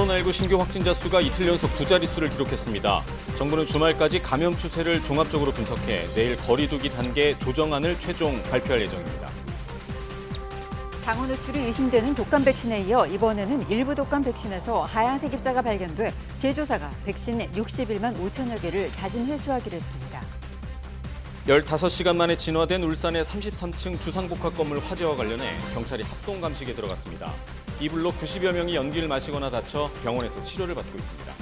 코로나19 신규 확진자 수가 이틀 연속 두 자릿수를 기록했습니다. 정부는 주말까지 감염 추세를 종합적으로 분석해 내일 거리 두기 단계 조정안을 최종 발표할 예정입니다. 장어 노출이 의심되는 독감 백신에 이어 이번에는 일부 독감 백신에서 하얀색 입자가 발견돼 제조사가 백신 61만 5천여 개를 자진 회수하기로 했습니다. 15시간 만에 진화된 울산의 33층 주상복합 건물 화재와 관련해 경찰이 합동 감식에 들어갔습니다. 이불로 90여 명이 연기를 마시거나 다쳐 병원에서 치료를 받고 있습니다.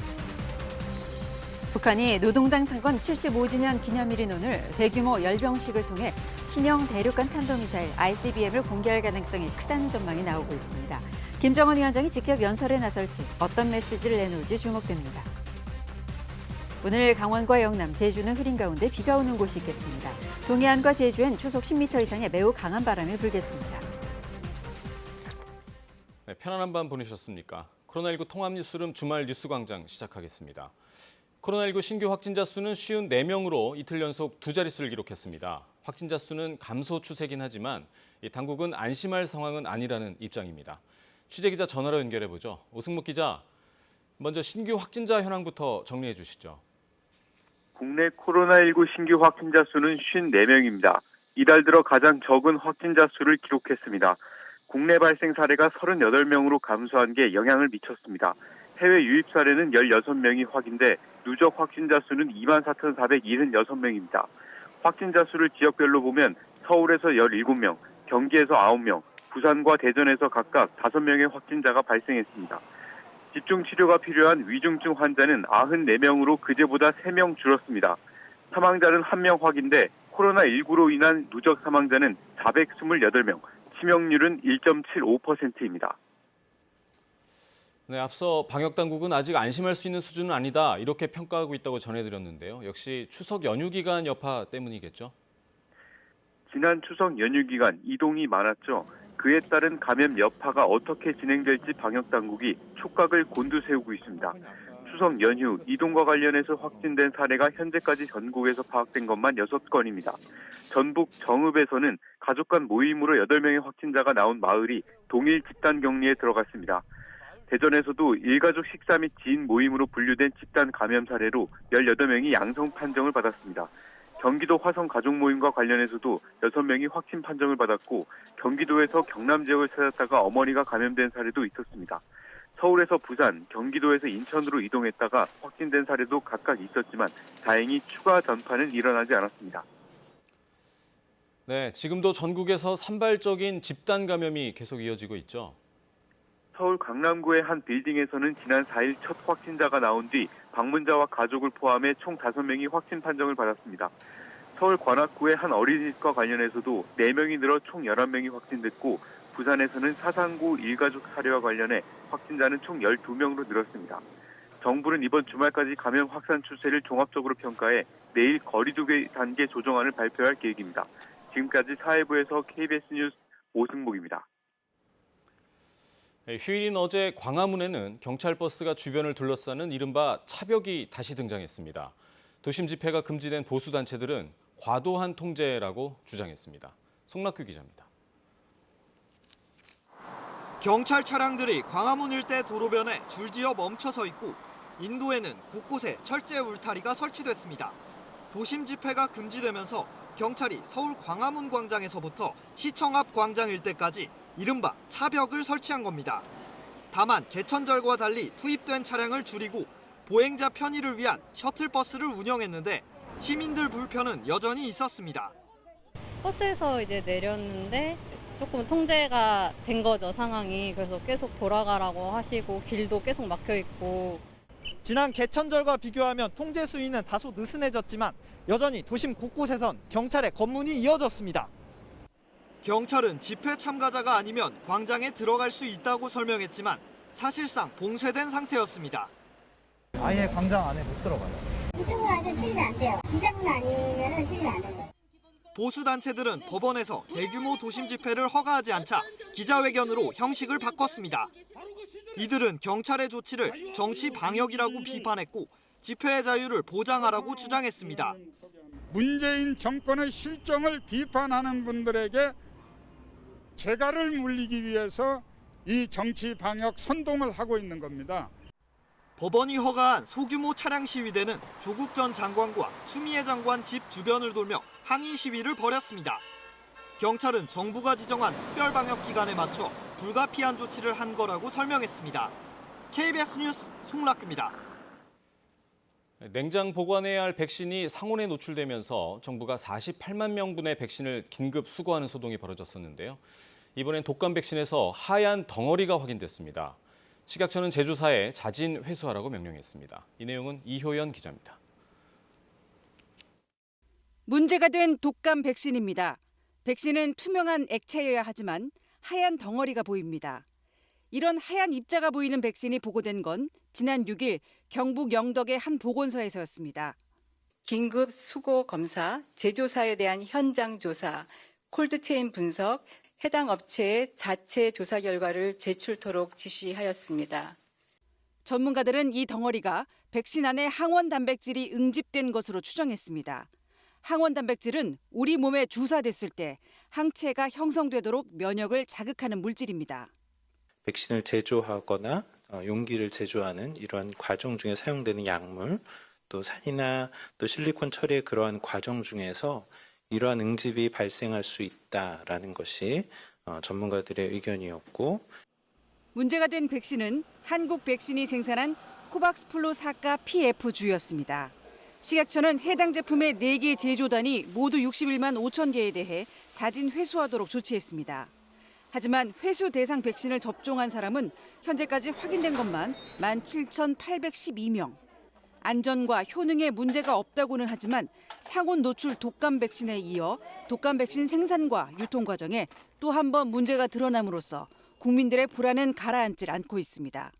북한이 노동당 창건 75주년 기념일인 오늘 대규모 열병식을 통해 신형 대륙간 탄도미사일 ICBM을 공개할 가능성이 크다는 전망이 나오고 있습니다. 김정은 위원장이 직접 연설에 나설지 어떤 메시지를 내놓을지 주목됩니다. 오늘 강원과 영남, 제주는 흐린 가운데 비가 오는 곳이 있겠습니다. 동해안과 제주엔 초속 10m 이상의 매우 강한 바람이 불겠습니다. 네, 편안한 밤 보내셨습니까? 코로나19 통합뉴스룸 주말 뉴스광장 시작하겠습니다. 코로나19 신규 확진자 수는 54명으로 이틀 연속 두 자릿수를 기록했습니다. 확진자 수는 감소 추세긴 하지만 당국은 안심할 상황은 아니라는 입장입니다. 취재기자 전화로 연결해보죠. 오승묵 기자, 먼저 신규 확진자 현황부터 정리해 주시죠. 국내 코로나19 신규 확진자 수는 54명입니다. 이달 들어 가장 적은 확진자 수를 기록했습니다. 국내 발생 사례가 38명으로 감소한 게 영향을 미쳤습니다. 해외 유입 사례는 16명이 확인돼 누적 확진자 수는 24,476명입니다. 확진자 수를 지역별로 보면 서울에서 17명, 경기에서 9명, 부산과 대전에서 각각 5명의 확진자가 발생했습니다. 집중 치료가 필요한 위중증 환자는 94명으로 그제보다 3명 줄었습니다. 사망자는 1명 확인돼 코로나19로 인한 누적 사망자는 428명, 치명률은 1.75%입니다. 네, 앞서 방역당국은 아직 안심할 수 있는 수준은 아니다 이렇게 평가하고 있다고 전해드렸는데요. 역시 추석 연휴 기간 여파 때문이겠죠? 지난 추석 연휴 기간 이동이 많았죠. 그에 따른 감염 여파가 어떻게 진행될지 방역당국이 촉각을 곤두세우고 있습니다. 추석 연휴 이동과 관련해서 확진된 사례가 현재까지 전국에서 파악된 것만 6건입니다. 전북 정읍에서는 가족 간 모임으로 8명의 확진자가 나온 마을이 동일 집단 격리에 들어갔습니다. 대전에서도 일가족 식사 및 지인 모임으로 분류된 집단 감염 사례로 18명이 양성 판정을 받았습니다. 경기도 화성 가족 모임과 관련해서도 6명이 확진 판정을 받았고 경기도에서 경남 지역을 찾았다가 어머니가 감염된 사례도 있었습니다. 서울에서 부산, 경기도에서 인천으로 이동했다가 확진된 사례도 각각 있었지만 다행히 추가 전파는 일어나지 않았습니다. 네, 지금도 전국에서 산발적인 집단 감염이 계속 이어지고 있죠. 서울 강남구의 한 빌딩에서는 지난 4일 첫 확진자가 나온 뒤 방문자와 가족을 포함해 총 5명이 확진 판정을 받았습니다. 서울 관악구의 한 어린이집과 관련해서도 4명이 늘어 총 11명이 확진됐고 부산에서는 사상구 일가족 사례와 관련해 확진자는 총 12명으로 늘었습니다. 정부는 이번 주말까지 감염 확산 추세를 종합적으로 평가해 내일 거리 두기 단계 조정안을 발표할 계획입니다. 지금까지 사회부에서 KBS 뉴스 오승목입니다. 휴일인 어제 광화문에는 경찰 버스가 주변을 둘러싸는 이른바 차벽이 다시 등장했습니다. 도심 집회가 금지된 보수단체들은 과도한 통제라고 주장했습니다. 송락규 기자입니다. 경찰 차량들이 광화문 일대 도로변에 줄지어 멈춰서 있고 인도에는 곳곳에 철제 울타리가 설치됐습니다. 도심 집회가 금지되면서 경찰이 서울 광화문 광장에서부터 시청 앞 광장 일대까지 이른바 차벽을 설치한 겁니다. 다만 개천절과 달리 투입된 차량을 줄이고 보행자 편의를 위한 셔틀버스를 운영했는데 시민들 불편은 여전히 있었습니다. 버스에서 이제 내렸는데 조금 통제가 된 거죠, 상황이. 그래서 계속 돌아가라고 하시고 길도 계속 막혀 있고. 지난 개천절과 비교하면 통제 수위는 다소 느슨해졌지만 여전히 도심 곳곳에선 경찰의 검문이 이어졌습니다. 경찰은 집회 참가자가 아니면 광장에 들어갈 수 있다고 설명했지만 사실상 봉쇄된 상태였습니다. 아예 광장 안에 못 들어가요. 이쪽으로 아니면 출입이 안 돼요. 기자분 아니면 출입이 안 돼요. 보수단체들은 법원에서 대규모 도심 집회를 허가하지 않자 기자회견으로 형식을 바꿨습니다. 이들은 경찰의 조치를 정치 방역이라고 비판했고 집회의 자유를 보장하라고 주장했습니다. 문재인 정권의 실정을 비판하는 분들에게 재갈을 물리기 위해서 이 정치 방역 선동을 하고 있는 겁니다. 법원이 허가한 소규모 차량 시위대는 조국 전 장관과 추미애 장관 집 주변을 돌며 항의 시위를 벌였습니다. 경찰은 정부가 지정한 특별방역기간에 맞춰 불가피한 조치를 한 거라고 설명했습니다. KBS 뉴스 송락규입니다. 냉장 보관해야 할 백신이 상온에 노출되면서 정부가 48만 명분의 백신을 긴급 수거하는 소동이 벌어졌었는데요. 이번엔 독감 백신에서 하얀 덩어리가 확인됐습니다. 식약처는 제조사에 자진 회수하라고 명령했습니다. 이 내용은 이효연 기자입니다. 문제가 된 독감 백신입니다. 백신은 투명한 액체여야 하지만 하얀 덩어리가 보입니다. 이런 하얀 입자가 보이는 백신이 보고된 건 지난 6일 경북 영덕의 한 보건소에서였습니다. 긴급 수거 검사, 제조사에 대한 현장 조사, 콜드체인 분석, 해당 업체의 자체 조사 결과를 제출토록 지시하였습니다. 전문가들은 이 덩어리가 백신 안에 항원 단백질이 응집된 것으로 추정했습니다. 항원 단백질은 우리 몸에 주사됐을 때 항체가 형성되도록 면역을 자극하는 물질입니다. 백신을 제조하거나 용기를 제조하는 이러한 과정 중에 사용되는 약물, 또 산이나 또 실리콘 처리의 그러한 과정 중에서 이러한 응집이 발생할 수 있다라는 것이 전문가들의 의견이었고, 문제가 된 백신은 한국 백신이 생산한 코박스 플루 4가 PF주였습니다. 식약처는 해당 제품의 4개 제조단이 모두 61만 5천 개에 대해 자진 회수하도록 조치했습니다. 하지만 회수 대상 백신을 접종한 사람은 현재까지 확인된 것만 17,812명. 안전과 효능에 문제가 없다고는 하지만 상온 노출 독감 백신에 이어 독감 백신 생산과 유통 과정에 또 한 번 문제가 드러남으로써 국민들의 불안은 가라앉질 않고 있습니다.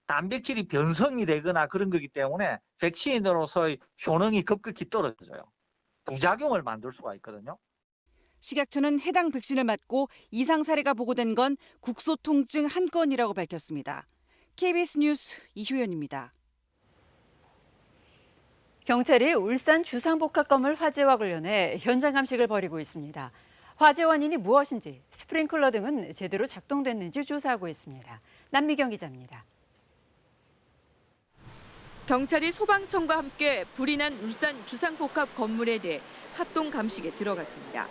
단백질이 변성이 되거나 그런 거기 때문에 백신으로서의 효능이 급격히 떨어져요. 부작용을 만들 수가 있거든요. 식약처는 해당 백신을 맞고 이상 사례가 보고된 건 국소통증 한 건이라고 밝혔습니다. KBS 뉴스 이효연입니다. 경찰이 울산 주상복합 건물 화재와 관련해 현장 감식을 벌이고 있습니다. 화재 원인이 무엇인지, 스프링클러 등은 제대로 작동됐는지 조사하고 있습니다. 남미경 기자입니다. 경찰이 소방청과 함께 불이 난 울산 주상복합 건물에 대해 합동 감식에 들어갔습니다.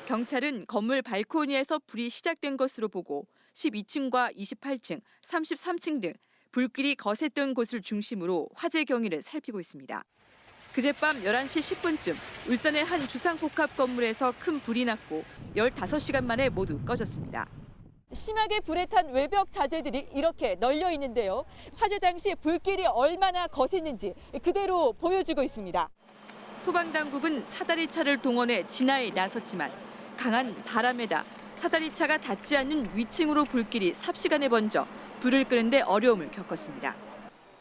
경찰은 건물 발코니에서 불이 시작된 것으로 보고 12층과 28층, 33층 등 불길이 거셌던 곳을 중심으로 화재 경위를 살피고 있습니다. 그젯밤 11시 10분쯤 울산의 한 주상복합 건물에서 큰 불이 났고 15시간 만에 모두 꺼졌습니다. 심하게 불에 탄 외벽 자재들이 이렇게 널려 있는데요. 화재 당시 불길이 얼마나 거셌는지 그대로 보여주고 있습니다. 소방당국은 사다리차를 동원해 진화에 나섰지만 강한 바람에다 사다리차가 닿지 않는 위층으로 불길이 삽시간에 번져 불을 끄는 데 어려움을 겪었습니다.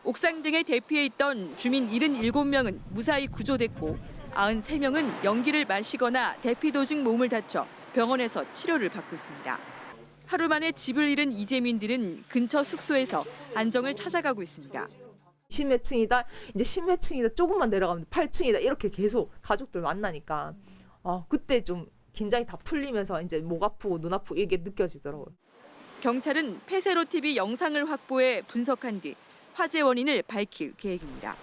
옥상 등에 대피해 있던 주민 77명은 무사히 구조됐고 93명은 연기를 마시거나 대피 도중 몸을 다쳐 병원에서 치료를 받고 있습니다. 하루 만에 집을 잃은 이재민들은 근처 숙소에서 안정을 찾아가고 있습니다. 10몇 층이다, 이제 10몇 층이다, 조금만 내려가면 8층이다 이렇게 계속 가족들 만나니까 그때 좀 긴장이 다 풀리면서 이제 목 아프고 눈 아프고 이게 느껴지더라고요. 경찰은 폐쇄로 TV 영상을 확보해 분석한 뒤 화재 원인을 밝힐 계획입니다.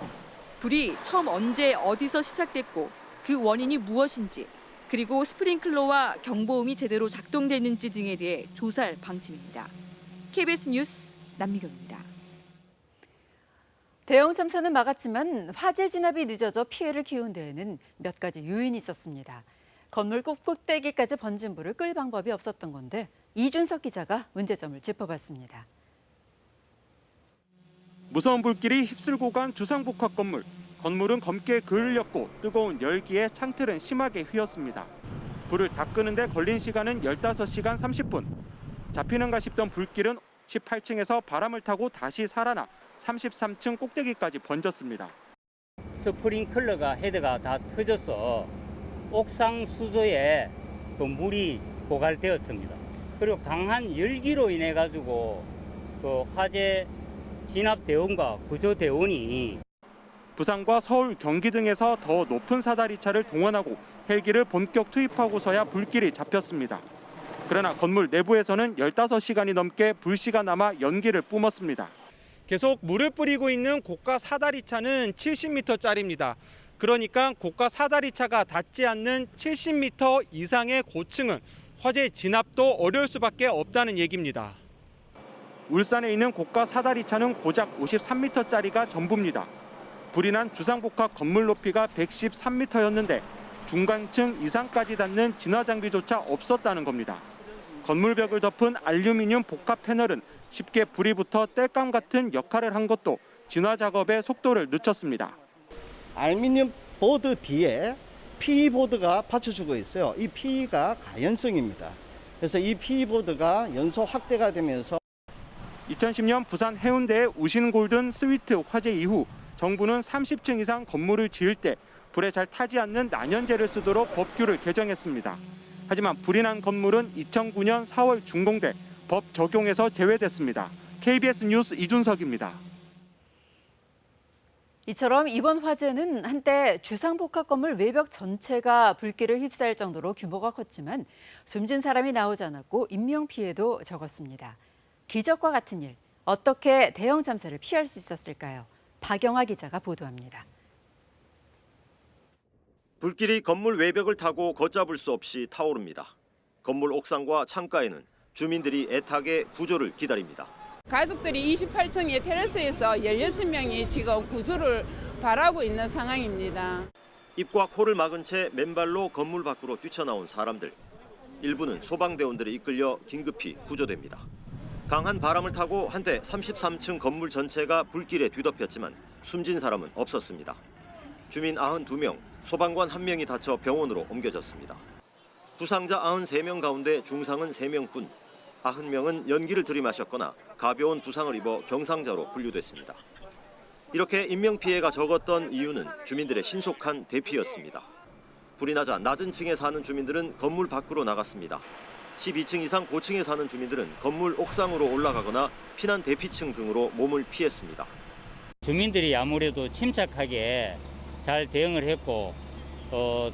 불이 처음 언제 어디서 시작됐고 그 원인이 무엇인지 그리고 스프링클러와 경보음이 제대로 작동됐는지 등에 대해 조사할 방침입니다. KBS 뉴스 남미경입니다. 대형 참사는 막았지만 화재 진압이 늦어져 피해를 키운 데에는 몇 가지 요인이 있었습니다. 건물 꼭대기까지 번진 불을 끌 방법이 없었던 건데 이준석 기자가 문제점을 짚어봤습니다. 무서운 불길이 휩쓸고 간 주상복합 건물. 건물은 검게 그을렸고 뜨거운 열기에 창틀은 심하게 휘었습니다. 불을 다 끄는데 걸린 시간은 15시간 30분. 잡히는가 싶던 불길은 18층에서 바람을 타고 다시 살아나 33층 꼭대기까지 번졌습니다. 스프링클러가 헤드가 다 터져서 옥상 수조에 그 물이 고갈되었습니다. 그리고 강한 열기로 인해 가지고 그 화재 진압 대원과 구조 대원이 부산과 서울, 경기 등에서 더 높은 사다리차를 동원하고 헬기를 본격 투입하고서야 불길이 잡혔습니다. 그러나 건물 내부에서는 15시간이 넘게 불씨가 남아 연기를 뿜었습니다. 계속 물을 뿌리고 있는 고가 사다리차는 70m짜리입니다. 그러니까 고가 사다리차가 닿지 않는 70m 이상의 고층은 화재 진압도 어려울 수밖에 없다는 얘기입니다. 울산에 있는 고가 사다리차는 고작 53m짜리가 전부입니다. 불이 난 주상복합 건물 높이가 113m였는데 중간층 이상까지 닿는 진화 장비조차 없었다는 겁니다. 건물벽을 덮은 알루미늄 복합 패널은 쉽게 불이 붙어 땔감 같은 역할을 한 것도 진화 작업의 속도를 늦췄습니다. 알루미늄 보드 뒤에 PE 보드가 받쳐주고 있어요. 이 PE가 가연성입니다. 그래서 이 PE 보드가 연소 확대가 되면서 2010년 부산 해운대의 우신골든 스위트 화재 이후 정부는 30층 이상 건물을 지을 때 불에 잘 타지 않는 난연제를 쓰도록 법규를 개정했습니다. 하지만 불이 난 건물은 2009년 4월 준공돼 법 적용에서 제외됐습니다. KBS 뉴스 이준석입니다. 이처럼 이번 화재는 한때 주상복합 건물 외벽 전체가 불길을 휩싸일 정도로 규모가 컸지만 숨진 사람이 나오지 않았고 인명피해도 적었습니다. 기적과 같은 일, 어떻게 대형 참사를 피할 수 있었을까요? 박영아 기자가 보도합니다. 불길이 건물 외벽을 타고 걷잡을 수 없이 타오릅니다. 건물 옥상과 창가에는 주민들이 애타게 구조를 기다립니다. 가족들이 28층의 테라스에서 16명이 지금 구조를 바라고 있는 상황입니다. 입과 코를 막은 채 맨발로 건물 밖으로 뛰쳐나온 사람들. 일부는 소방대원들에 이끌려 긴급히 구조됩니다. 강한 바람을 타고 한때 33층 건물 전체가 불길에 뒤덮였지만 숨진 사람은 없었습니다. 주민 92명, 소방관 1명이 다쳐 병원으로 옮겨졌습니다. 부상자 93명 가운데 중상은 3명뿐, 90명은 연기를 들이마셨거나 가벼운 부상을 입어 경상자로 분류됐습니다. 이렇게 인명피해가 적었던 이유는 주민들의 신속한 대피였습니다. 불이 나자 낮은 층에 사는 주민들은 건물 밖으로 나갔습니다. 12층 이상 고층에 사는 주민들은 건물 옥상으로 올라가거나 피난 대피층 등으로 몸을 피했습니다. 주민들이 아무래도 침착하게 잘 대응을 했고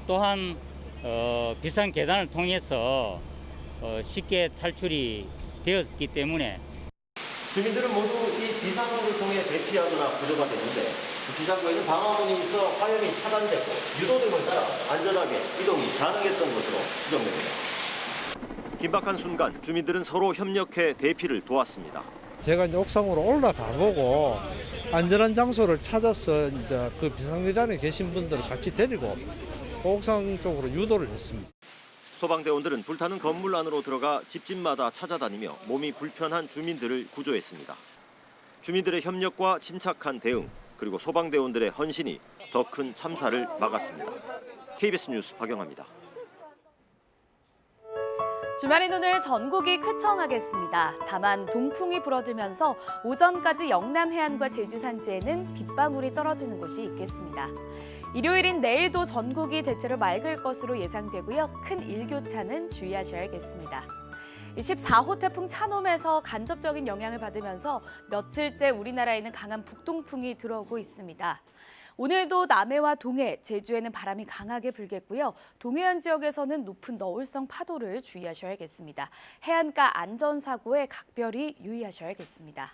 또한 비상 계단을 통해서 쉽게 탈출이 되었기 때문에 주민들은 모두 이 비상구를 통해 대피하거나 구조가 됐는데 비상구에는 방화문이 있어 화염이 차단됐고 유도등을 따라 안전하게 이동이 가능했던 것으로 추정됩니다. 긴박한 순간 주민들은 서로 협력해 대피를 도왔습니다. 제가 이제 옥상으로 올라가 보고 안전한 장소를 찾아서 이제 그 비상계단에 계신 분들을 같이 데리고 옥상 쪽으로 유도를 했습니다. 소방대원들은 불타는 건물 안으로 들어가 집집마다 찾아다니며 몸이 불편한 주민들을 구조했습니다. 주민들의 협력과 침착한 대응, 그리고 소방대원들의 헌신이 더 큰 참사를 막았습니다. KBS 뉴스 박영아입니다. 주말인 오늘 전국이 쾌청하겠습니다. 다만 동풍이 불어들면서 오전까지 영남 해안과 제주 산지에는 빗방울이 떨어지는 곳이 있겠습니다. 일요일인 내일도 전국이 대체로 맑을 것으로 예상되고요. 큰 일교차는 주의하셔야겠습니다. 14호 태풍 차놈에서 간접적인 영향을 받으면서 며칠째 우리나라에는 강한 북동풍이 들어오고 있습니다. 오늘도 남해와 동해, 제주에는 바람이 강하게 불겠고요. 동해안 지역에서는 높은 너울성 파도를 주의하셔야겠습니다. 해안가 안전사고에 각별히 유의하셔야겠습니다.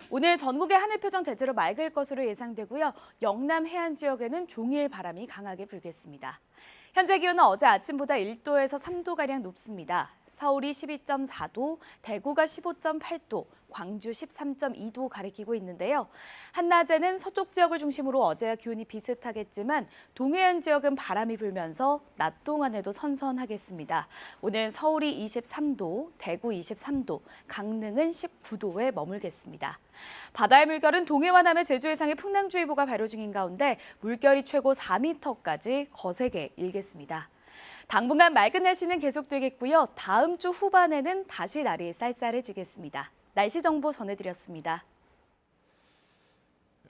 오늘 전국의 하늘 표정 대체로 맑을 것으로 예상되고요. 영남 해안 지역에는 종일 바람이 강하게 불겠습니다. 현재 기온은 어제 아침보다 1도에서 3도가량 높습니다. 서울이 12.4도, 대구가 15.8도, 광주 13.2도 가리키고 있는데요. 한낮에는 서쪽 지역을 중심으로 어제와 기온이 비슷하겠지만 동해안 지역은 바람이 불면서 낮 동안에도 선선하겠습니다. 오늘 서울이 23도, 대구 23도, 강릉은 19도에 머물겠습니다. 바다의 물결은 동해와 남해 제주 해상에 풍랑주의보가 발효 중인 가운데 물결이 최고 4m까지 거세게 일겠습니다. 당분간 맑은 날씨는 계속되겠고요. 다음 주 후반에는 다시 날이 쌀쌀해지겠습니다. 날씨 정보 전해드렸습니다.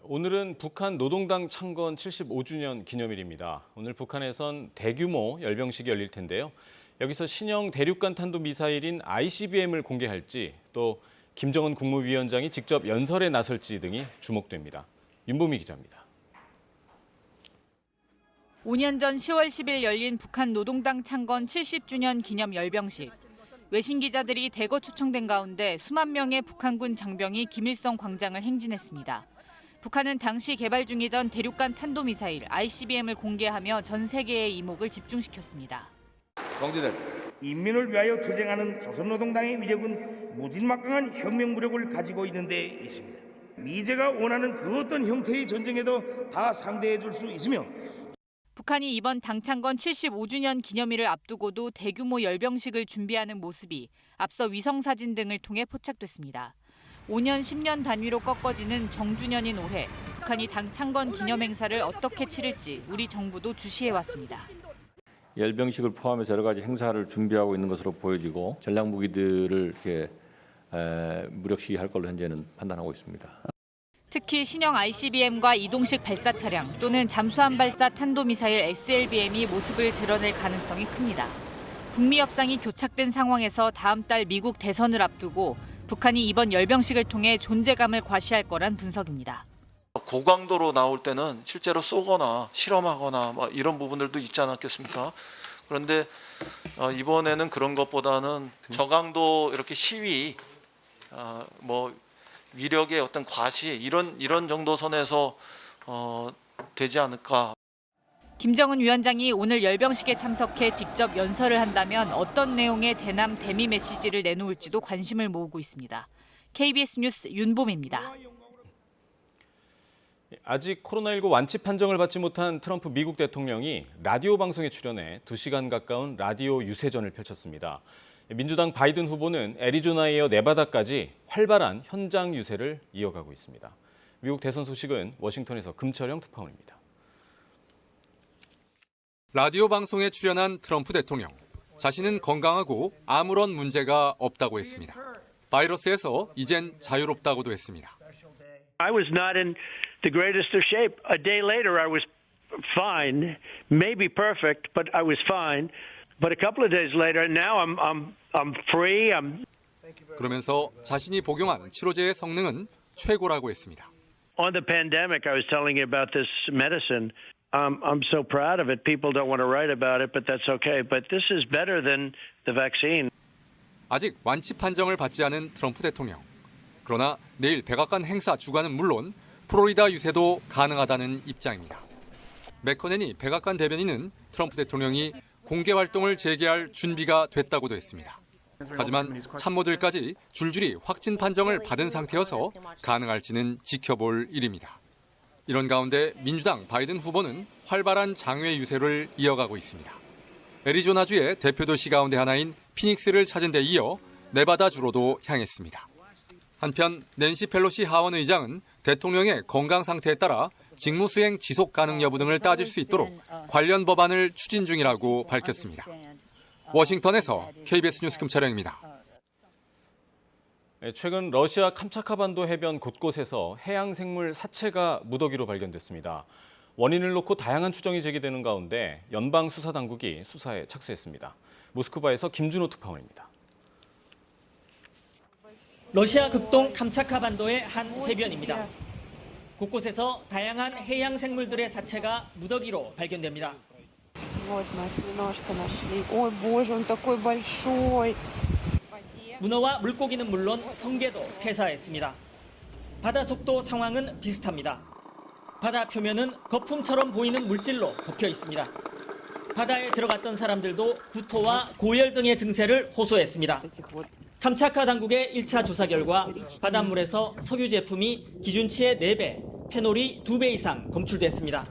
오늘은 북한 노동당 창건 75주년 기념일입니다. 오늘 북한에선 대규모 열병식이 열릴 텐데요. 여기서 신형 대륙간 탄도미사일인 ICBM을 공개할지 또 김정은 국무위원장이 직접 연설에 나설지 등이 주목됩니다. 윤보미 기자입니다. 5년 전 10월 10일 열린 북한 노동당 창건 70주년 기념 열병식. 외신 기자들이 대거 초청된 가운데 수만 명의 북한군 장병이 김일성 광장을 행진했습니다. 북한은 당시 개발 중이던 대륙간 탄도미사일 ICBM을 공개하며 전 세계의 이목을 집중시켰습니다. 동지들, 인민을 위하여 투쟁하는 조선노동당의 위력은 무진막강한 혁명무력을 가지고 있는 데 있습니다. 미제가 원하는 그 어떤 형태의 전쟁에도 다 상대해 줄 수 있으며 북한이 이번 당창건 75주년 기념일을 앞두고도 대규모 열병식을 준비하는 모습이 앞서 위성사진 등을 통해 포착됐습니다. 5년, 10년 단위로 꺾어지는 정주년인 올해 북한이 당창건 기념행사를 어떻게 치를지 우리 정부도 주시해왔습니다. 열병식을 포함해서 여러 가지 행사를 준비하고 있는 것으로 보여지고 전략 무기들을 이렇게 무력 시위할 걸로 현재는 판단하고 있습니다. 특히 신형 ICBM과 이동식 발사 차량 또는 잠수함 발사 탄도미사일 SLBM이 모습을 드러낼 가능성이 큽니다. 북미 협상이 교착된 상황에서 다음 달 미국 대선을 앞두고 북한이 이번 열병식을 통해 존재감을 과시할 거란 분석입니다. 고강도로 나올 때는 실제로 쏘거나 실험하거나 이런 부분들도 있지 않았겠습니까? 그런데 이번에는 그런 것보다는 저강도 이렇게 시위, 위력의 어떤 과시 이런 정도 선에서 되지 않을까. 김정은 위원장이 오늘 열병식에 참석해 직접 연설을 한다면 어떤 내용의 대남 대미 메시지를 내놓을지도 관심을 모으고 있습니다. KBS 뉴스 윤봄입니다. 아직 코로나19 완치 판정을 받지 못한 트럼프 미국 대통령이 라디오 방송에 출연해 2시간 가까운 라디오 유세전을 펼쳤습니다. 민주당 바이든 후보는 애리조나에 이어 네바다까지 활발한 현장 유세를 이어가고 있습니다. 미국 대선 소식은 워싱턴에서 금철영 특파원입니다. 라디오 방송에 출연한 트럼프 대통령. 자신은 건강하고 아무런 문제가 없다고 했습니다. 바이러스에서 이젠 자유롭다고도 했습니다. I was not in the greatest of shape. A day later I was fine, maybe perfect, but I was fine. But a couple of days later, now I'm free. 그러면서 자신이 복용한 치료제의 성능은 최고라고 했습니다. On the pandemic, I was telling you about this medicine. I'm so proud of it. People don't want to write about it, but that's okay. But this is better than the vaccine. 아직 완치 판정을 받지 않은 트럼프 대통령. 그러나 내일 백악관 행사 주관은 물론 플로리다 유세도 가능하다는 입장입니다. 맥커넨이 백악관 대변인은 트럼프 대통령이 공개 활동을 재개할 준비가 됐다고도 했습니다. 하지만 참모들까지 줄줄이 확진 판정을 받은 상태여서 가능할지는 지켜볼 일입니다. 이런 가운데 민주당 바이든 후보는 활발한 장외 유세를 이어가고 있습니다. 애리조나주의 대표 도시 가운데 하나인 피닉스를 찾은 데 이어 네바다주로도 향했습니다. 한편 낸시 펠로시 하원 의장은 대통령의 건강 상태에 따라 직무수행 지속 가능 여부 등을 따질 수 있도록 관련 법안을 추진 중이라고 밝혔습니다. 워싱턴에서 KBS 뉴스 금철영입니다. 최근 러시아 캄차카반도 해변 곳곳에서 해양생물 사체가 무더기로 발견됐습니다. 원인을 놓고 다양한 추정이 제기되는 가운데 연방수사당국이 수사에 착수했습니다. 모스크바에서 김준호 특파원입니다. 러시아 극동 캄차카반도의 한 해변입니다. 곳곳에서 다양한 해양 생물들의 사체가 무더기로 발견됩니다. 문어와 물고기는 물론 성게도 폐사했습니다. 바다 속도 상황은 비슷합니다. 바다 표면은 거품처럼 보이는 물질로 덮여 있습니다. 바다에 들어갔던 사람들도 구토와 고열 등의 증세를 호소했습니다. 캄차카 당국의 1차 조사 결과 바닷물에서 석유 제품이 기준치의 4배, 페놀이 2배 이상 검출됐습니다.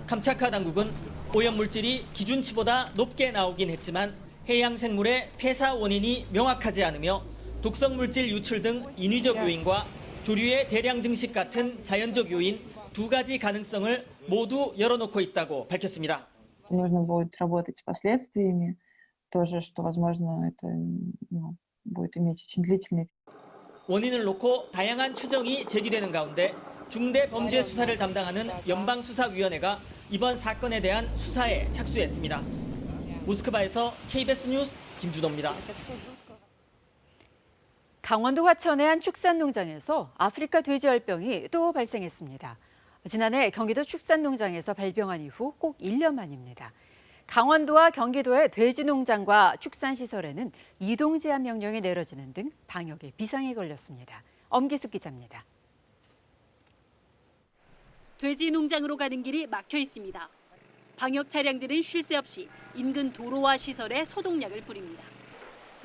캄차카 당국은 오염물질이 기준치보다 높게 나오긴 했지만 해양 생물의 폐사 원인이 명확하지 않으며 독성물질 유출 등 인위적 요인과 조류의 대량 증식 같은 자연적 요인 2가지 가능성을 모두 열어놓고 있다고 밝혔습니다. Нужно будет работать с последствиями, тоже, что, возможно, это будет иметь очень длительный. 원인을 놓고 다양한 추정이 제기되는 가운데 중대범죄 수사를 담당하는 연방수사위원회가 이번 사건에 대한 수사에 착수했습니다. 모스크바에서 KBS 뉴스 김준호입니다. 강원도 화천의 한 축산농장에서 아프리카 돼지열병이 또 발생했습니다. 지난해 경기도 축산농장에서 발병한 이후 꼭 1년 만입니다. 강원도와 경기도의 돼지 농장과 축산시설에는 이동 제한 명령이 내려지는 등 방역에 비상이 걸렸습니다. 엄기숙 기자입니다. 돼지 농장으로 가는 길이 막혀 있습니다. 방역 차량들은 쉴 새 없이 인근 도로와 시설에 소독약을 뿌립니다.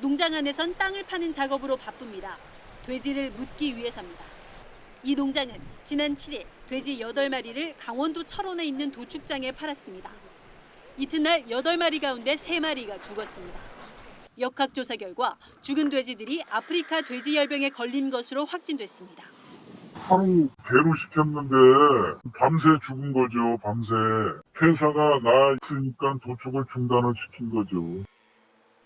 농장 안에선 땅을 파는 작업으로 바쁩니다. 돼지를 묻기 위해서입니다. 이 농장은 지난 7일 돼지 8마리를 강원도 철원에 있는 도축장에 팔았습니다. 이튿날 8마리 가운데 3마리가 죽었습니다. 역학조사 결과 죽은 돼지들이 아프리카 돼지열병에 걸린 것으로 확진됐습니다. 하루 배로 시켰는데 밤새 죽은 거죠. 밤새. 폐사가 났으니까 도축을 중단을 시킨 거죠.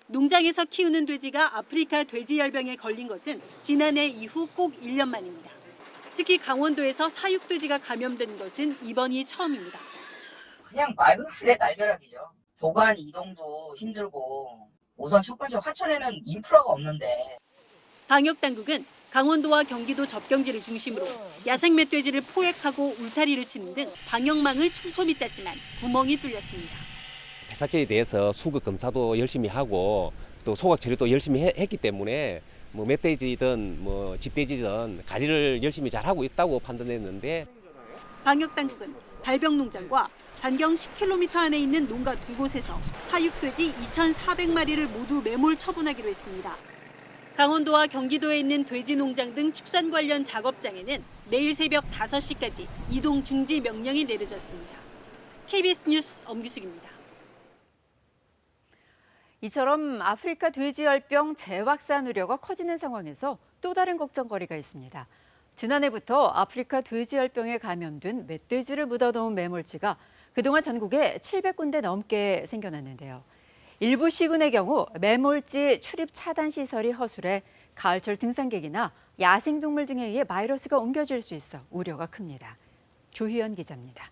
농장에서 키우는 돼지가 아프리카 돼지열병에 걸린 것은 지난해 이후 꼭 1년 만입니다. 특히 강원도에서 사육돼지가 감염된 것은 이번이 처음입니다. 그냥 말 그대로 날벼락이죠. 도관 이동도 힘들고 우선 첫 번째 화천에는 인프라가 없는데. 방역당국은 강원도와 경기도 접경지를 중심으로 야생 멧돼지를 포획하고 울타리를 치는 등 방역망을 촘촘히 짰지만 구멍이 뚫렸습니다. 폐사체에 대해서 수급 검사도 열심히 하고 또 소각 처리도 열심히 했기 때문에 뭐 멧돼지든 뭐 집돼지든 관리를 열심히 잘 하고 있다고 판단했는데 방역당국은 발병 농장과 반경 10km 안에 있는 농가 2곳에서 사육돼지 2,400마리를 모두 매몰 처분하기로 했습니다. 강원도와 경기도에 있는 돼지 농장 등 축산 관련 작업장에는 내일 새벽 5시까지 이동 중지 명령이 내려졌습니다. KBS 뉴스 엄기숙입니다. 이처럼 아프리카 돼지열병 재확산 우려가 커지는 상황에서 또 다른 걱정거리가 있습니다. 지난해부터 아프리카 돼지열병에 감염된 멧돼지를 묻어놓은 매몰지가 그동안 전국에 700군데 넘게 생겨났는데요. 일부 시군의 경우 매몰지 출입 차단 시설이 허술해 가을철 등산객이나 야생동물 등에 의해 바이러스가 옮겨질 수 있어 우려가 큽니다. 조희연 기자입니다.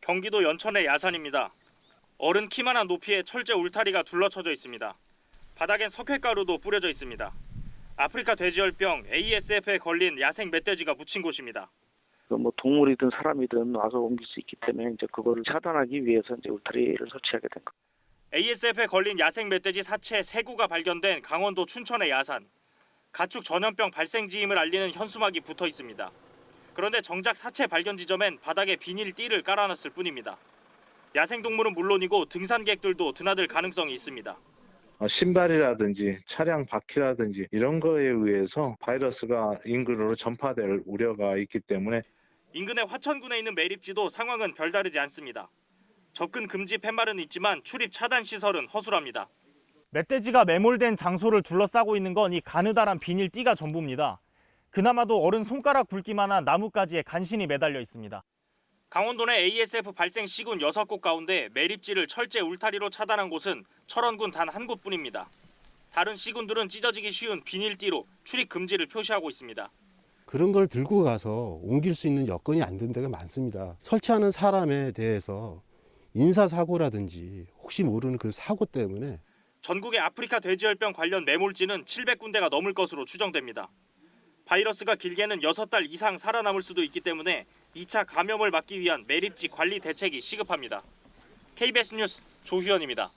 경기도 연천의 야산입니다. 어른 키만한 높이의 철제 울타리가 둘러쳐져 있습니다. 바닥엔 석회가루도 뿌려져 있습니다. 아프리카 돼지열병 ASF에 걸린 야생 멧돼지가 묻힌 곳입니다. 뭐 동물이든 사람이든 와서 옮길 수 있기 때문에 이제 그거를 차단하기 위해서 이제 울타리를 설치하게 된 겁니다. ASF에 걸린 야생 멧돼지 사체 3구가 발견된 강원도 춘천의 야산. 가축 전염병 발생 지임을 알리는 현수막이 붙어 있습니다. 그런데 정작 사체 발견 지점엔 바닥에 비닐 띠를 깔아놨을 뿐입니다. 야생동물은 물론이고 등산객들도 드나들 가능성이 있습니다. 신발이라든지 차량 바퀴라든지 이런 거에 의해서 바이러스가 인근으로 전파될 우려가 있기 때문에 인근의 화천군에 있는 매립지도 상황은 별다르지 않습니다. 접근 금지 팻말은 있지만 출입 차단 시설은 허술합니다. 멧돼지가 매몰된 장소를 둘러싸고 있는 건 이 가느다란 비닐 띠가 전부입니다. 그나마도 어른 손가락 굵기만한 나뭇가지에 간신히 매달려 있습니다. 강원도 내 ASF 발생 시군 6곳 가운데 매립지를 철제 울타리로 차단한 곳은 철원군 단 한 곳뿐입니다. 다른 시군들은 찢어지기 쉬운 비닐띠로 출입 금지를 표시하고 있습니다. 그런 걸 들고 가서 옮길 수 있는 여건이 안 된 데가 많습니다. 설치하는 사람에 대해서 인사사고라든지 혹시 모르는 그 사고 때문에 전국의 아프리카 돼지열병 관련 매몰지는 700군데가 넘을 것으로 추정됩니다. 바이러스가 길게는 6달 이상 살아남을 수도 있기 때문에 2차 감염을 막기 위한 매립지 관리 대책이 시급합니다. KBS 뉴스 조희연입니다.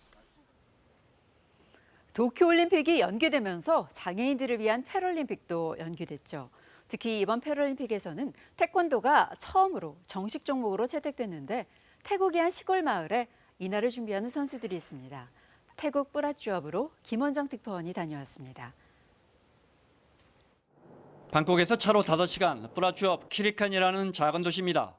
도쿄올림픽이 연기되면서 장애인들을 위한 패럴림픽도 연기됐죠. 특히 이번 패럴림픽에서는 태권도가 처음으로 정식 종목으로 채택됐는데 태국의 한 시골 마을에 이날을 준비하는 선수들이 있습니다. 태국 뿌라쭈업으로 김원정 특파원이 다녀왔습니다. 방콕에서 차로 5시간 뿌라쭈업 키리칸이라는 작은 도시입니다.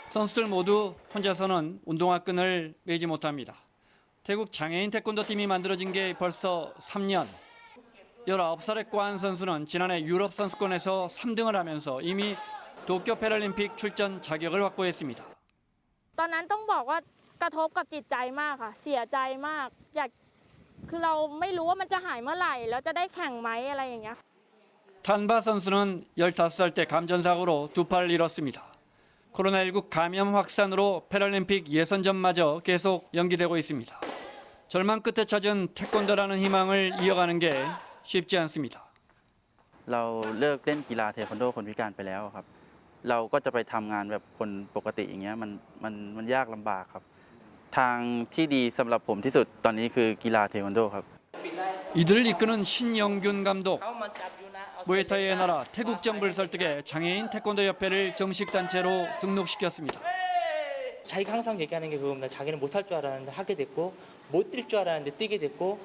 선수들 모두 혼자서는 운동화 끈을 매지 못합니다. 태국 장애인 태권도 팀이 만들어진 게 벌써 3년. 19살의 관 선수는 지난해 유럽 선수권에서 3등을 하면서 이미 도쿄 패럴림픽 출전 자격을 확보했습니다. ตอนนั้นต้องบอกว่ากระทบกับจิตใจมากค่ะเสียใจมากคือเราไม่รู้ว่ามันจะหายเมื่อไหร่แล้วจะได้แข่งไหมอะไรอย่างเงี้ย 탄바 선수는 15살 때 감전사고로 두 팔을 잃었습니다. 코로나19 감염 확산으로 패럴림픽 예선전마저 계속 연기되고 있습니다. 절망 끝에 찾은 태권도라는 희망을 이어가는 게 쉽지 않습니다. เราเลิกเล่นกีฬาเทควันโดคนพิการไปแล้วครับ เราก็จะไปทำงานแบบคนปกติอย่างเงี้ยมันยากลำบากครับทางที่ดีสำหรับผมที่สุดตอนนี้คือกีฬาเทควันโดครับ 이들을 이끄는 신영균 감독. 무에타이의 나라 태국 정부를 설득해 장애인 태권도 협회를 정식 단체로 등록시켰습니다. 자기가 항상 얘기하는 게 그겁니다. 자기는 못할 줄 알았는데 하게 됐고 못 뛸 줄 알았는데 뛰게 됐고.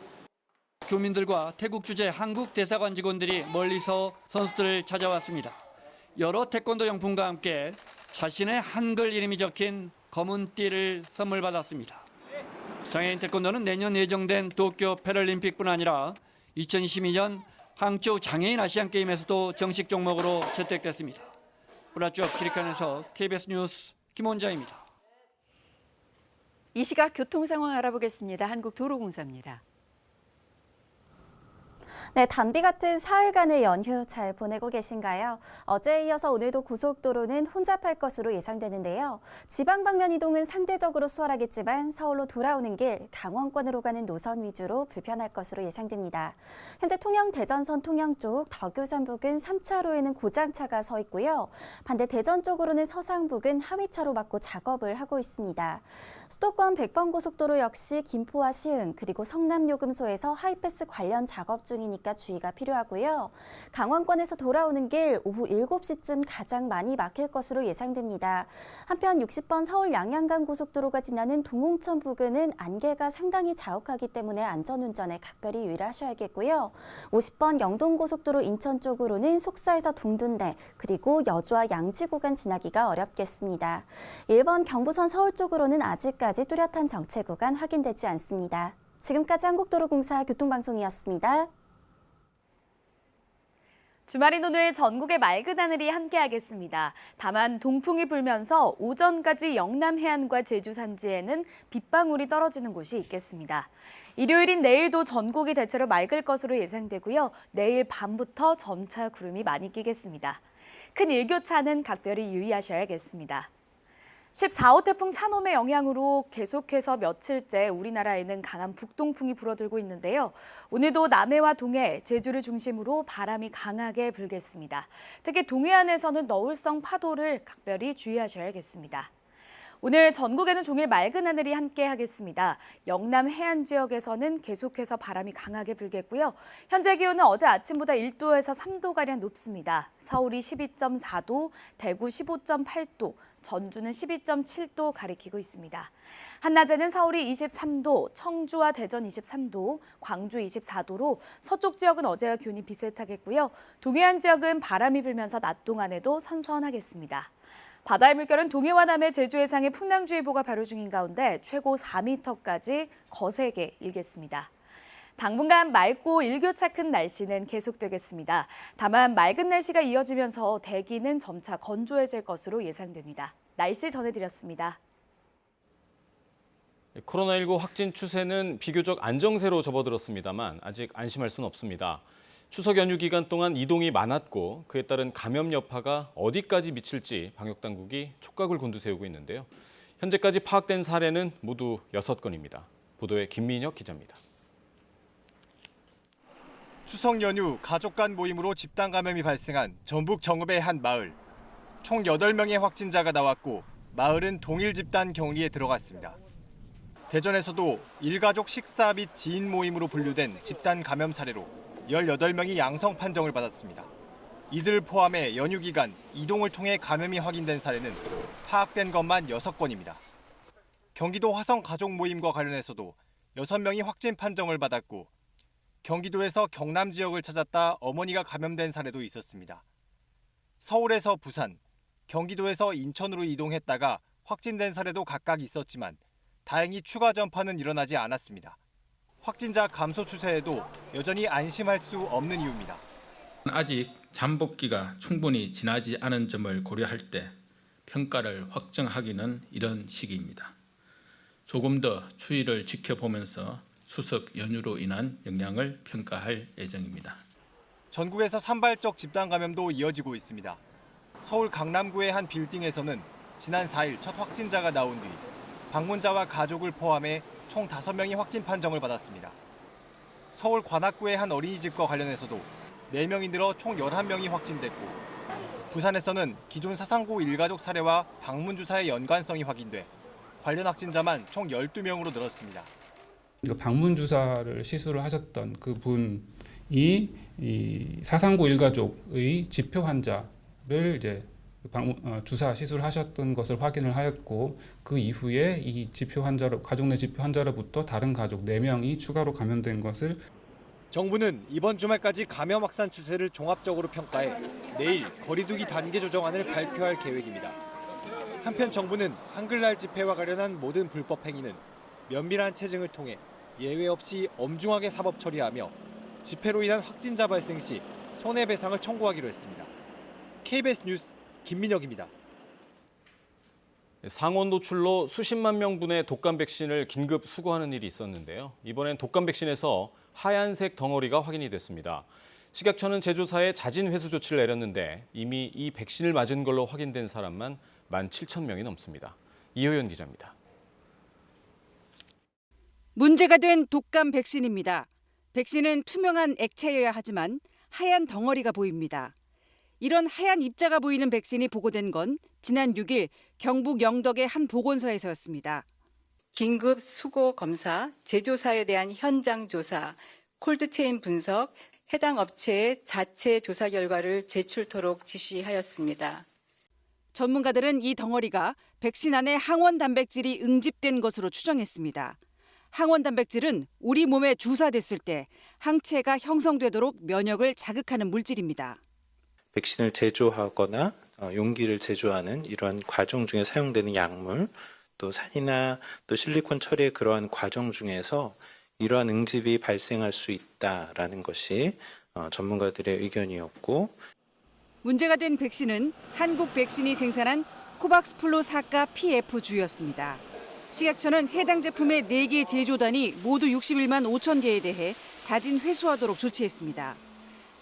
교민들과 태국 주재 한국 대사관 직원들이 멀리서 선수들을 찾아왔습니다. 여러 태권도 용품과 함께 자신의 한글 이름이 적힌 검은 띠를 선물 받았습니다. 장애인 태권도는 내년 예정된 도쿄 패럴림픽뿐 아니라 2022년 항저우 장애인 아시안 게임에서도 정식 종목으로 채택됐습니다. 브라주업 키리칸에서 KBS 뉴스 김원자입니다. 이 시각 교통 상황 알아보겠습니다. 한국도로공사입니다. 네, 단비 같은 사흘간의 연휴 잘 보내고 계신가요? 어제에 이어서 오늘도 고속도로는 혼잡할 것으로 예상되는데요. 지방 방면 이동은 상대적으로 수월하겠지만 서울로 돌아오는 길, 강원권으로 가는 노선 위주로 불편할 것으로 예상됩니다. 현재 통영 대전선 통영 쪽 덕유산 부근 3차로에는 고장차가 서 있고요. 반대 대전 쪽으로는 서상 부근 하위차로 막고 작업을 하고 있습니다. 수도권 100번 고속도로 역시 김포와 시흥 그리고 성남요금소에서 하이패스 관련 작업 중이니까 주의가 필요하고요. 강원권에서 돌아오는 길 오후 7시쯤 가장 많이 막힐 것으로 예상됩니다. 한편 60번 서울 양양간 고속도로가 지나는 동홍천 부근은 안개가 상당히 자욱하기 때문에 안전운전에 각별히 유의하셔야겠고요. 50번 영동고속도로 인천 쪽으로는 속사에서 동둔대 그리고 여주와 양지 구간 지나기가 어렵겠습니다. 1번 경부선 서울 쪽으로는 아직까지 뚜렷한 정체 구간 확인되지 않습니다. 지금까지 한국도로공사 교통방송이었습니다. 주말인 오늘 전국의 맑은 하늘이 함께하겠습니다. 다만 동풍이 불면서 오전까지 영남 해안과 제주 산지에는 빗방울이 떨어지는 곳이 있겠습니다. 일요일인 내일도 전국이 대체로 맑을 것으로 예상되고요. 내일 밤부터 점차 구름이 많이 끼겠습니다. 큰 일교차는 각별히 유의하셔야겠습니다. 14호 태풍 차놈의 영향으로 계속해서 며칠째 우리나라에는 강한 북동풍이 불어들고 있는데요. 오늘도 남해와 동해, 제주를 중심으로 바람이 강하게 불겠습니다. 특히 동해안에서는 너울성 파도를 각별히 주의하셔야겠습니다. 오늘 전국에는 종일 맑은 하늘이 함께하겠습니다. 영남 해안 지역에서는 계속해서 바람이 강하게 불겠고요. 현재 기온은 어제 아침보다 1도에서 3도가량 높습니다. 서울이 12.4도, 대구 15.8도, 전주는 12.7도 가리키고 있습니다. 한낮에는 서울이 23도, 청주와 대전 23도, 광주 24도로 서쪽 지역은 어제와 기온이 비슷하겠고요. 동해안 지역은 바람이 불면서 낮 동안에도 선선하겠습니다. 바다의 물결은 동해와 남해 제주 해상에 풍랑주의보가 발효 중인 가운데 최고 4m까지 거세게 일겠습니다. 당분간 맑고 일교차 큰 날씨는 계속되겠습니다. 다만 맑은 날씨가 이어지면서 대기는 점차 건조해질 것으로 예상됩니다. 날씨 전해드렸습니다. 코로나19 확진 추세는 비교적 안정세로 접어들었습니다만 아직 안심할 수는 없습니다. 추석 연휴 기간 동안 이동이 많았고 그에 따른 감염 여파가 어디까지 미칠지 방역당국이 촉각을 곤두세우고 있는데요. 현재까지 파악된 사례는 모두 6건입니다. 보도에 김민혁 기자입니다. 추석 연휴 가족 간 모임으로 집단 감염이 발생한 전북 정읍의 한 마을. 총 8명의 확진자가 나왔고 마을은 동일 집단 격리에 들어갔습니다. 대전에서도 일가족 식사 및 지인 모임으로 분류된 집단 감염 사례로 18명이 양성 판정을 받았습니다. 이들을 포함해 연휴 기간 이동을 통해 감염이 확인된 사례는 파악된 것만 6건입니다. 경기도 화성 가족 모임과 관련해서도 6명이 확진 판정을 받았고 경기도에서 경남 지역을 찾았다 어머니가 감염된 사례도 있었습니다. 서울에서 부산, 경기도에서 인천으로 이동했다가 확진된 사례도 각각 있었지만 다행히 추가 전파는 일어나지 않았습니다. 확진자 감소 추세에도 여전히 안심할 수 없는 이유입니다. 아직 잠복기가 충분히 지나지 않은 점을 고려할 때 평가를 확정하기는 이런 시기입니다. 조금 더 추이를 지켜보면서 추석 연휴로 인한 영향을 평가할 예정입니다. 전국에서 산발적 집단 감염도 이어지고 있습니다. 서울 강남구의 한 빌딩에서는 지난 4일 첫 확진자가 나온 뒤 방문자와 가족을 포함해 총 5명이 확진 판정을 받았습니다. 서울 관악구의 한 어린이집과 관련해서도 4명이 늘어 총 11명이 확진됐고 부산에서는 기존 사상구 일가족 사례와 방문 주사의 연관성이 확인돼 관련 확진자만 총 12명으로 늘었습니다. 방문 주사를 시술을 하셨던 그분이 이 사상구 일가족의 지표 환자를 이제 주사 시술하셨던 것을 확인을 하였고, 그 이후에 이 지표 환자로 가족 내 지표 환자로부터 다른 가족 4명이 추가로 감염된 것을 정부는 이번 주말까지 감염 확산 추세를 종합적으로 평가해 내일 거리두기 단계 조정안을 발표할 계획입니다. 한편 정부는 한글날 집회와 관련한 모든 불법 행위는 면밀한 체증을 통해 예외 없이 엄중하게 사법 처리하며 집회로 인한 확진자 발생 시 손해배상을 청구하기로 했습니다. KBS 뉴스 김민혁입니다. 상온 노출로 수십만 명분의 독감 백신을 긴급 수거하는 일이 있었는데요. 이번엔 독감 백신에서 하얀색 덩어리가 확인이 됐습니다. 식약처는 제조사에 자진 회수 조치를 내렸는데 이미 이 백신을 맞은 걸로 확인된 사람만 17,000명이 넘습니다. 이효연 기자입니다. 문제가 된 독감 백신입니다. 백신은 투명한 액체여야 하지만 하얀 덩어리가 보입니다. 이런 하얀 입자가 보이는 백신이 보고된 건 지난 6일 경북 영덕의 한 보건소에서였습니다. 긴급 수거 검사, 제조사에 대한 현장 조사, 콜드체인 분석, 해당 업체의 자체 조사 결과를 제출토록 지시하였습니다. 전문가들은 이 덩어리가 백신 안에 항원 단백질이 응집된 것으로 추정했습니다. 항원 단백질은 우리 몸에 주사됐을 때 항체가 형성되도록 면역을 자극하는 물질입니다. 백신을 제조하거나 용기를 제조하는 이러한 과정 중에 사용되는 약물, 또 산이나 또 실리콘 처리의 그러한 과정 중에서 이러한 응집이 발생할 수 있다라는 것이 전문가들의 의견이었고, 문제가 된 백신은 한국 백신이 생산한 코박스 플루 4가 PF주였습니다. 식약처는 해당 제품의 4개 제조단이 모두 61만 5천 개에 대해 자진 회수하도록 조치했습니다.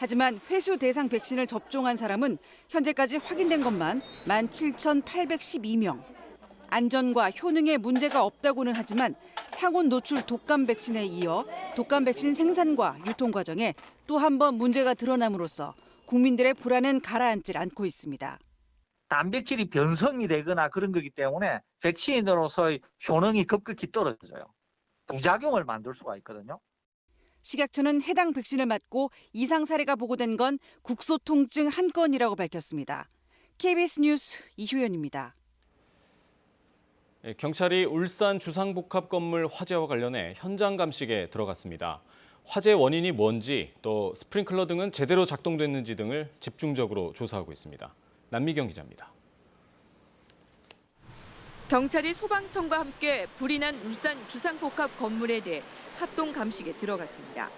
하지만 회수 대상 백신을 접종한 사람은 현재까지 확인된 것만 17,812명. 안전과 효능에 문제가 없다고는 하지만 상온 노출 독감 백신에 이어 독감 백신 생산과 유통 과정에 또 한 번 문제가 드러남으로써 국민들의 불안은 가라앉질 않고 있습니다. 단백질이 변성이 되거나 그런 거기 때문에 백신으로서의 효능이 급격히 떨어져요. 부작용을 만들 수가 있거든요. 식약처는 해당 백신을 맞고 이상 사례가 보고된 건 국소통증 한 건이라고 밝혔습니다. KBS 뉴스 이효연입니다. 경찰이 울산 주상복합 건물 화재와 관련해 현장 감식에 들어갔습니다. 화재 원인이 뭔지 또 스프링클러 등은 제대로 작동됐는지 등을 집중적으로 조사하고 있습니다. 남미경 기자입니다. 경찰이 소방청과 함께 불이 난 울산 주상복합 건물에 대해 합동 감식에 들어갔습니다.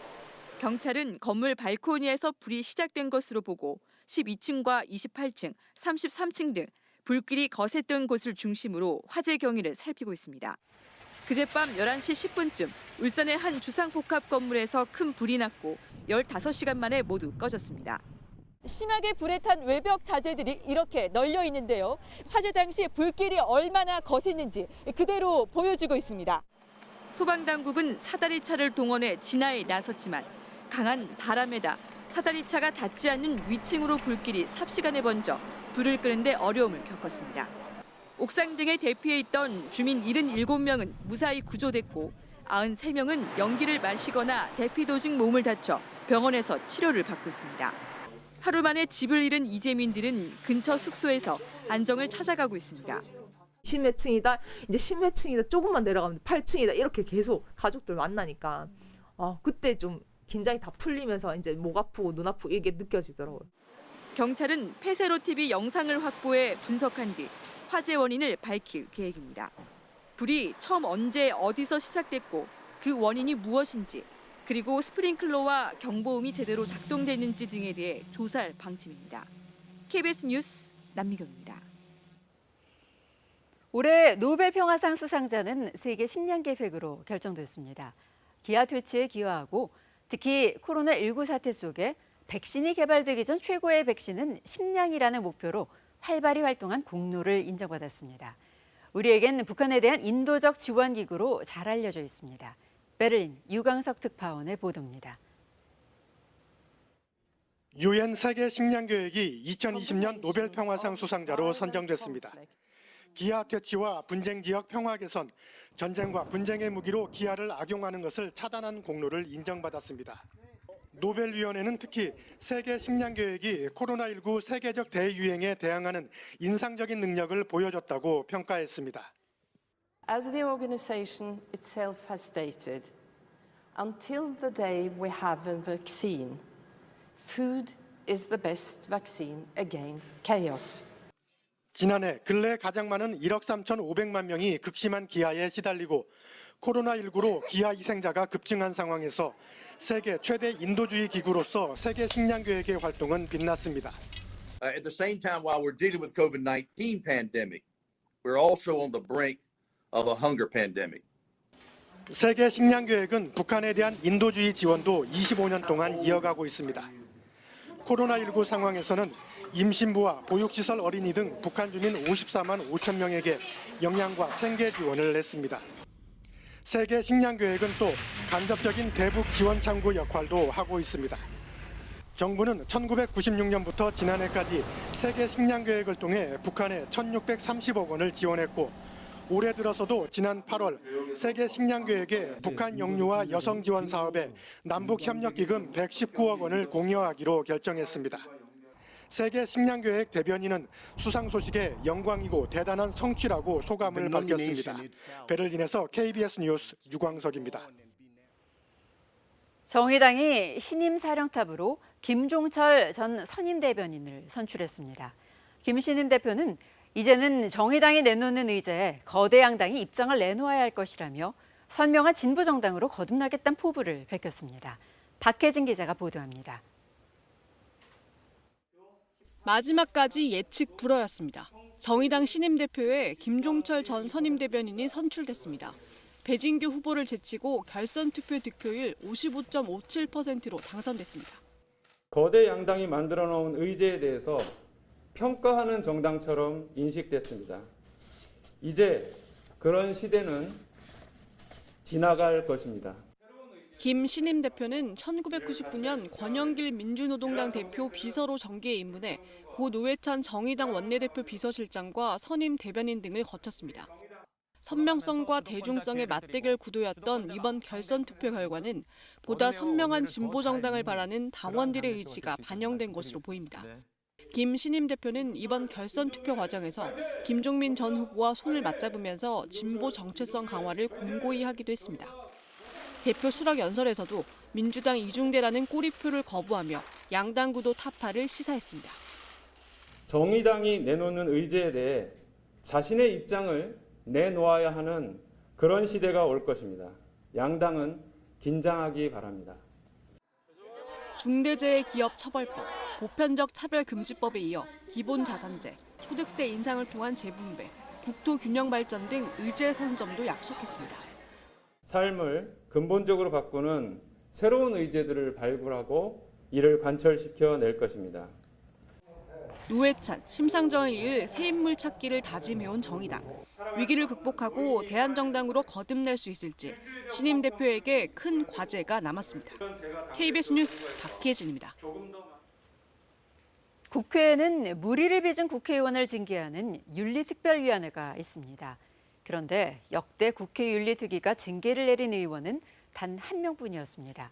경찰은 건물 발코니에서 불이 시작된 것으로 보고 12층과 28층, 33층 등 불길이 거셌던 곳을 중심으로 화재 경위를 살피고 있습니다. 그젯밤 11시 10분쯤 울산의 한 주상복합 건물에서 큰 불이 났고 15시간 만에 모두 꺼졌습니다. 심하게 불에 탄 외벽 자재들이 이렇게 널려 있는데요. 화재 당시 불길이 얼마나 거셌는지 그대로 보여지고 있습니다. 소방당국은 사다리차를 동원해 진화에 나섰지만 강한 바람에다 사다리차가 닿지 않는 위층으로 불길이 삽시간에 번져 불을 끄는 데 어려움을 겪었습니다. 옥상 등에 대피해 있던 주민 77명은 무사히 구조됐고 93명은 연기를 마시거나 대피 도중 몸을 다쳐 병원에서 치료를 받고 있습니다. 하루 만에 집을 잃은 이재민들은 근처 숙소에서 안정을 찾아가고 있습니다. 10몇 층이다, 이제 10몇 층이다, 조금만 내려가면 8층이다 이렇게 계속 가족들 만나니까 그때 좀 긴장이 다 풀리면서 이제 목 아프고 눈 아프고 이게 느껴지더라고요. 경찰은 폐쇄로 TV 영상을 확보해 분석한 뒤 화재 원인을 밝힐 계획입니다. 불이 처음 언제 어디서 시작됐고 그 원인이 무엇인지 그리고 스프링클러와 경보음이 제대로 작동됐는지 등에 대해 조사할 방침입니다. KBS 뉴스 남미경입니다. 올해 노벨 평화상 수상자는 세계 식량 계획으로 결정됐습니다. 기아 퇴치에 기여하고 특히 코로나19 사태 속에 백신이 개발되기 전 최고의 백신은 식량이라는 목표로 활발히 활동한 공로를 인정받았습니다. 우리에겐 북한에 대한 인도적 지원 기구로 잘 알려져 있습니다. 베를린 유광석 특파원의 보도입니다. 유엔 세계 식량 계획이 2020년 노벨 평화상 수상자로 선정됐습니다. 기아 퇴치와 분쟁 지역 평화 개선, 전쟁과 분쟁의 무기로 기아를 악용하는 것을 차단한 공로를 인정받았습니다. 노벨위원회는 특히 세계 식량 계획이 코로나19 세계적 대유행에 대항하는 인상적인 능력을 보여줬다고 평가했습니다. As the organization itself has stated, until the day we have a vaccine, food is the best vaccine against chaos. 지난해 근래 가장 많은 1억 3,500만 명이 극심한 기아에 시달리고 코로나19로 기아 희생자가 급증한 상황에서 세계 최대 인도주의 기구로서 세계 식량 계획의 활동은 빛났습니다. At the same time, while we're dealing with COVID-19 pandemic, we're also on the brink of a hunger pandemic. 세계 식량 계획은 북한에 대한 인도주의 지원도 25년 동안 이어가고 있습니다. 코로나19 상황에서는 임신부와 보육시설 어린이 등 북한 주민 54만 5천 명에게 영양과 생계 지원을 했습니다. 세계 식량 계획은 또 간접적인 대북 지원 창구 역할도 하고 있습니다. 정부는 1996년부터 지난해까지 세계 식량 계획을 통해 북한에 1,630억 원을 지원했고 올해 들어서도 지난 8월 세계 식량 계획의 북한 영유아 여성 지원 사업에 남북 협력 기금 119억 원을 공여하기로 결정했습니다. 세계 식량 계획 대변인은 수상 소식에 영광이고 대단한 성취라고 소감을 밝혔습니다. 베를린에서 KBS 뉴스 유광석입니다. 정의당이 신임 사령탑으로 김종철 전 선임 대변인을 선출했습니다. 김 신임 대표는 이제는 정의당이 내놓는 의제에 거대 양당이 입장을 내놓아야 할 것이라며 선명한 진보 정당으로 거듭나겠다는 포부를 밝혔습니다. 박혜진 기자가 보도합니다. 마지막까지 예측 불허였습니다. 정의당 신임 대표에 김종철 전 선임 대변인이 선출됐습니다. 배진규 후보를 제치고 결선 투표 득표율 55.57%로 당선됐습니다. 거대 양당이 만들어 놓은 의제에 대해서 평가하는 정당처럼 인식됐습니다. 이제 그런 시대는 지나갈 것입니다. 김 신임 대표는 1999년 권영길 민주노동당 대표 비서로 정계에 입문해 고 노회찬 정의당 원내대표 비서실장과 선임 대변인 등을 거쳤습니다. 선명성과 대중성의 맞대결 구도였던 이번 결선 투표 결과는 보다 선명한 진보 정당을 바라는 당원들의 의지가 반영된 것으로 보입니다. 김 신임 대표는 이번 결선 투표 과정에서 김종민 전 후보와 손을 맞잡으면서 진보 정체성 강화를 공고히 하기도 했습니다. 대표 수락 연설에서도 민주당 이중대라는 꼬리표를 거부하며 양당 구도 타파를 시사했습니다. 정의당이 내놓는 의제에 대해 자신의 입장을 내놓아야 하는 그런 시대가 올 것입니다. 양당은 긴장하기 바랍니다. 중대재해기업처벌법, 보편적 차별금지법에 이어 기본자산제, 소득세 인상을 통한 재분배, 국토균형 발전 등 의제 선점도 약속했습니다. 삶을 근본적으로 바꾸는 새로운 의제들을 발굴하고 이를 관철시켜 낼 것입니다. 노회찬, 심상정을 이을 새 인물 찾기를 다짐해온 정의당. 위기를 극복하고 대한정당으로 거듭날 수 있을지 신임 대표에게 큰 과제가 남았습니다. KBS 뉴스 박혜진입니다. 국회에는 물의를 빚은 국회의원을 징계하는 윤리특별위원회가 있습니다. 그런데 역대 국회 윤리특위가 징계를 내린 의원은 단 한 명뿐이었습니다.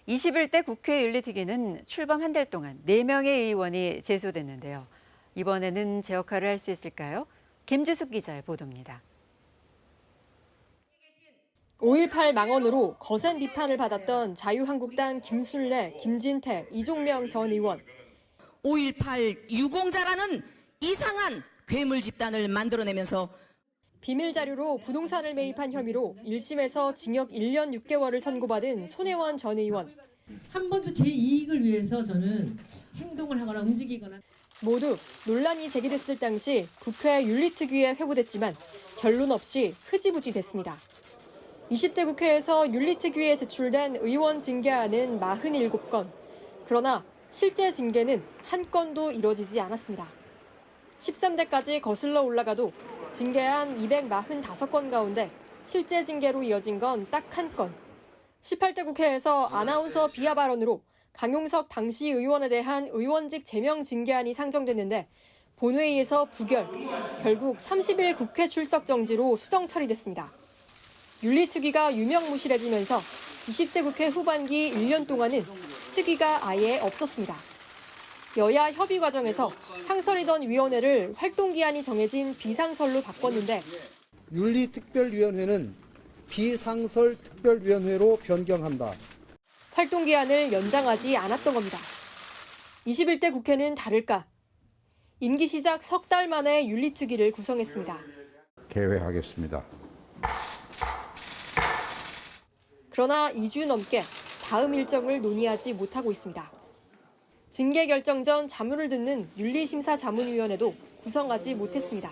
21대 국회 윤리특위는 출범 한 달 동안 4명의 의원이 제소됐는데요. 이번에는 제 역할을 할 수 있을까요? 김지숙 기자의 보도입니다. 5.18 망언으로 거센 비판을 받았던 자유한국당 김순례, 김진태, 이종명 전 의원. 5.18 유공자라는 이상한 괴물 집단을 만들어내면서 비밀 자료로 부동산을 매입한 혐의로 1심에서 징역 1년 6개월을 선고받은 손혜원 전 의원. 한 번도 제 이익을 위해서 저는 행동을 하거나 움직이거나. 모두 논란이 제기됐을 당시 국회 윤리특위에 회부됐지만 결론 없이 흐지부지 됐습니다. 20대 국회에서 윤리특위에 제출된 의원 징계안은 47건. 그러나 실제 징계는 한 건도 이뤄지지 않았습니다. 13대까지 거슬러 올라가도 징계안 245건 가운데 실제 징계로 이어진 건 딱 한 건. 18대 국회에서 아나운서 비하 발언으로 강용석 당시 의원에 대한 의원직 제명 징계안이 상정됐는데 본회의에서 부결, 결국 30일 국회 출석 정지로 수정 처리됐습니다. 윤리특위가 유명무실해지면서 20대 국회 후반기 1년 동안은 특위가 아예 없었습니다. 여야 협의 과정에서 상설이던 위원회를 활동기한이 정해진 비상설로 바꿨는데 윤리특별위원회는 비상설특별위원회로 변경한다. 활동기한을 연장하지 않았던 겁니다. 21대 국회는 다를까? 임기 시작 석 달 만에 윤리특위를 구성했습니다. 개회하겠습니다. 그러나 2주 넘게 다음 일정을 논의하지 못하고 있습니다. 징계 결정 전 자문을 듣는 윤리심사자문위원회도 구성하지 못했습니다.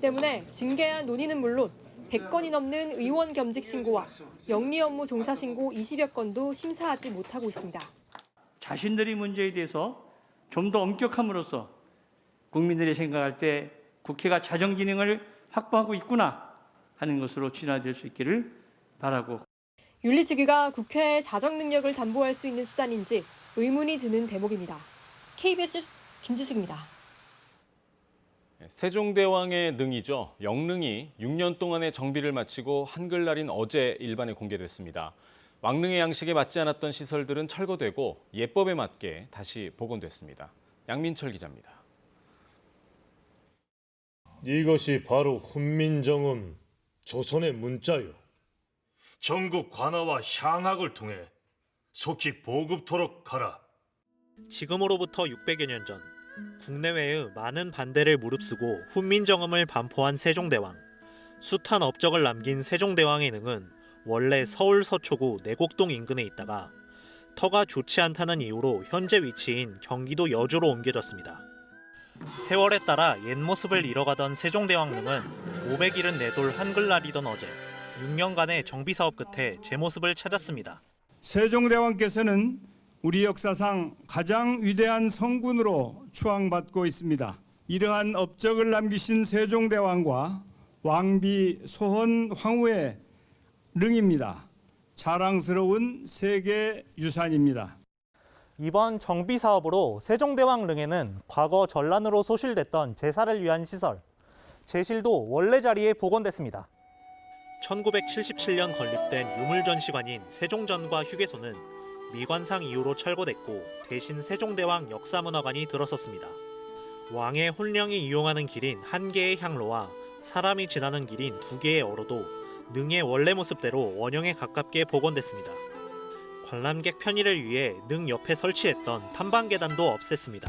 때문에 징계안 논의는 물론 100건이 넘는 의원 겸직 신고와 영리 업무 종사 신고 20여 건도 심사하지 못하고 있습니다. 자신들의 문제에 대해서 좀 더 엄격함으로써 국민들이 생각할 때 국회가 자정 기능을 확보하고 있구나 하는 것으로 진화될 수 있기를 바라고. 윤리특위가 국회의 자정 능력을 담보할 수 있는 수단인지 의문이 드는 대목입니다. KBS 뉴스 김지숙입니다. 세종대왕의 능이죠. 영능이 6년 동안의 정비를 마치고 한글날인 어제 일반에 공개됐습니다. 왕릉의 양식에 맞지 않았던 시설들은 철거되고 예법에 맞게 다시 복원됐습니다. 양민철 기자입니다. 이것이 바로 훈민정음 조선의 문자요. 전국 관아와 향학을 통해 속히 보급토록 하라. 지금으로부터 600여 년 전 국내외의 많은 반대를 무릅쓰고 훈민정음을 반포한 세종대왕. 숱한 업적을 남긴 세종대왕의 능은 원래 서울 서초구 내곡동 인근에 있다가 터가 좋지 않다는 이유로 현재 위치인 경기도 여주로 옮겨졌습니다. 세월에 따라 옛 모습을 잃어가던 세종대왕 능은 574돌 한글날이던 어제 6년간의 정비사업 끝에 제 모습을 찾았습니다. 세종대왕께서는 우리 역사상 가장 위대한 성군으로 추앙받고 있습니다. 이러한 업적을 남기신 세종대왕과 왕비 소헌 황후의 릉입니다. 자랑스러운 세계 유산입니다. 이번 정비 사업으로 세종대왕 릉에는 과거 전란으로 소실됐던 제사를 위한 시설, 제실도 원래 자리에 복원됐습니다. 1977년 건립된 유물전시관인 세종전과 휴게소는 미관상 이후로 철거됐고 대신 세종대왕 역사문화관이 들어섰습니다. 왕의 혼령이 이용하는 길인 한 개의 향로와 사람이 지나는 길인 두 개의 어로도 능의 원래 모습대로 원형에 가깝게 복원됐습니다. 관람객 편의를 위해 능 옆에 설치했던 탐방계단도 없앴습니다.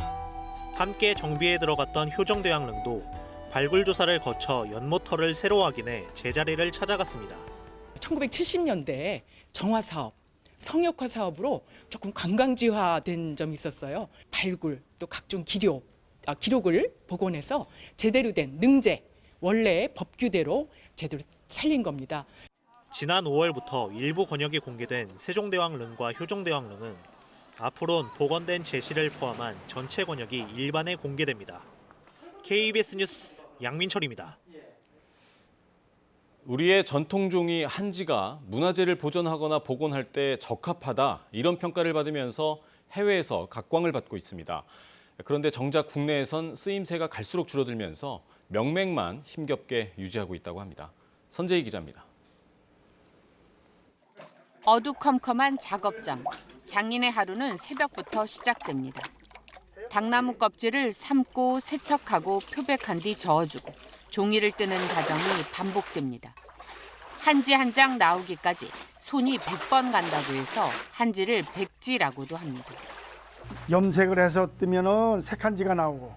함께 정비에 들어갔던 효정대왕릉도 발굴 조사를 거쳐 연모터를 새로 확인해 제자리를 찾아갔습니다. 1970년대에 정화사업, 성역화 사업으로 조금 관광지화된 점이 있었어요. 발굴 또 각종 기록을 복원해서 제대로 된 능제, 원래의 법규대로 제대로 살린 겁니다. 지난 5월부터 일부 권역이 공개된 세종대왕릉과 효정대왕릉은 앞으로는 복원된 제시를 포함한 전체 권역이 일반에 공개됩니다. KBS 뉴스 양민철입니다. 우리의 전통종이 한지가 문화재를 보존하거나 복원할 때 적합하다 이런 평가를 받으면서 해외에서 각광을 받고 있습니다. 그런데 정작 국내에선 쓰임새가 갈수록 줄어들면서 명맥만 힘겹게 유지하고 있다고 합니다. 선재희 기자입니다. 어두컴컴한 작업장. 장인의 하루는 새벽부터 시작됩니다. 당나무 껍질을 삶고 세척하고 표백한 뒤 저어주고 종이를 뜨는 과정이 반복됩니다. 한지 한 장 나오기까지 손이 100번 간다고 해서 한지를 백지라고도 합니다. 염색을 해서 뜨면은 색한지가 나오고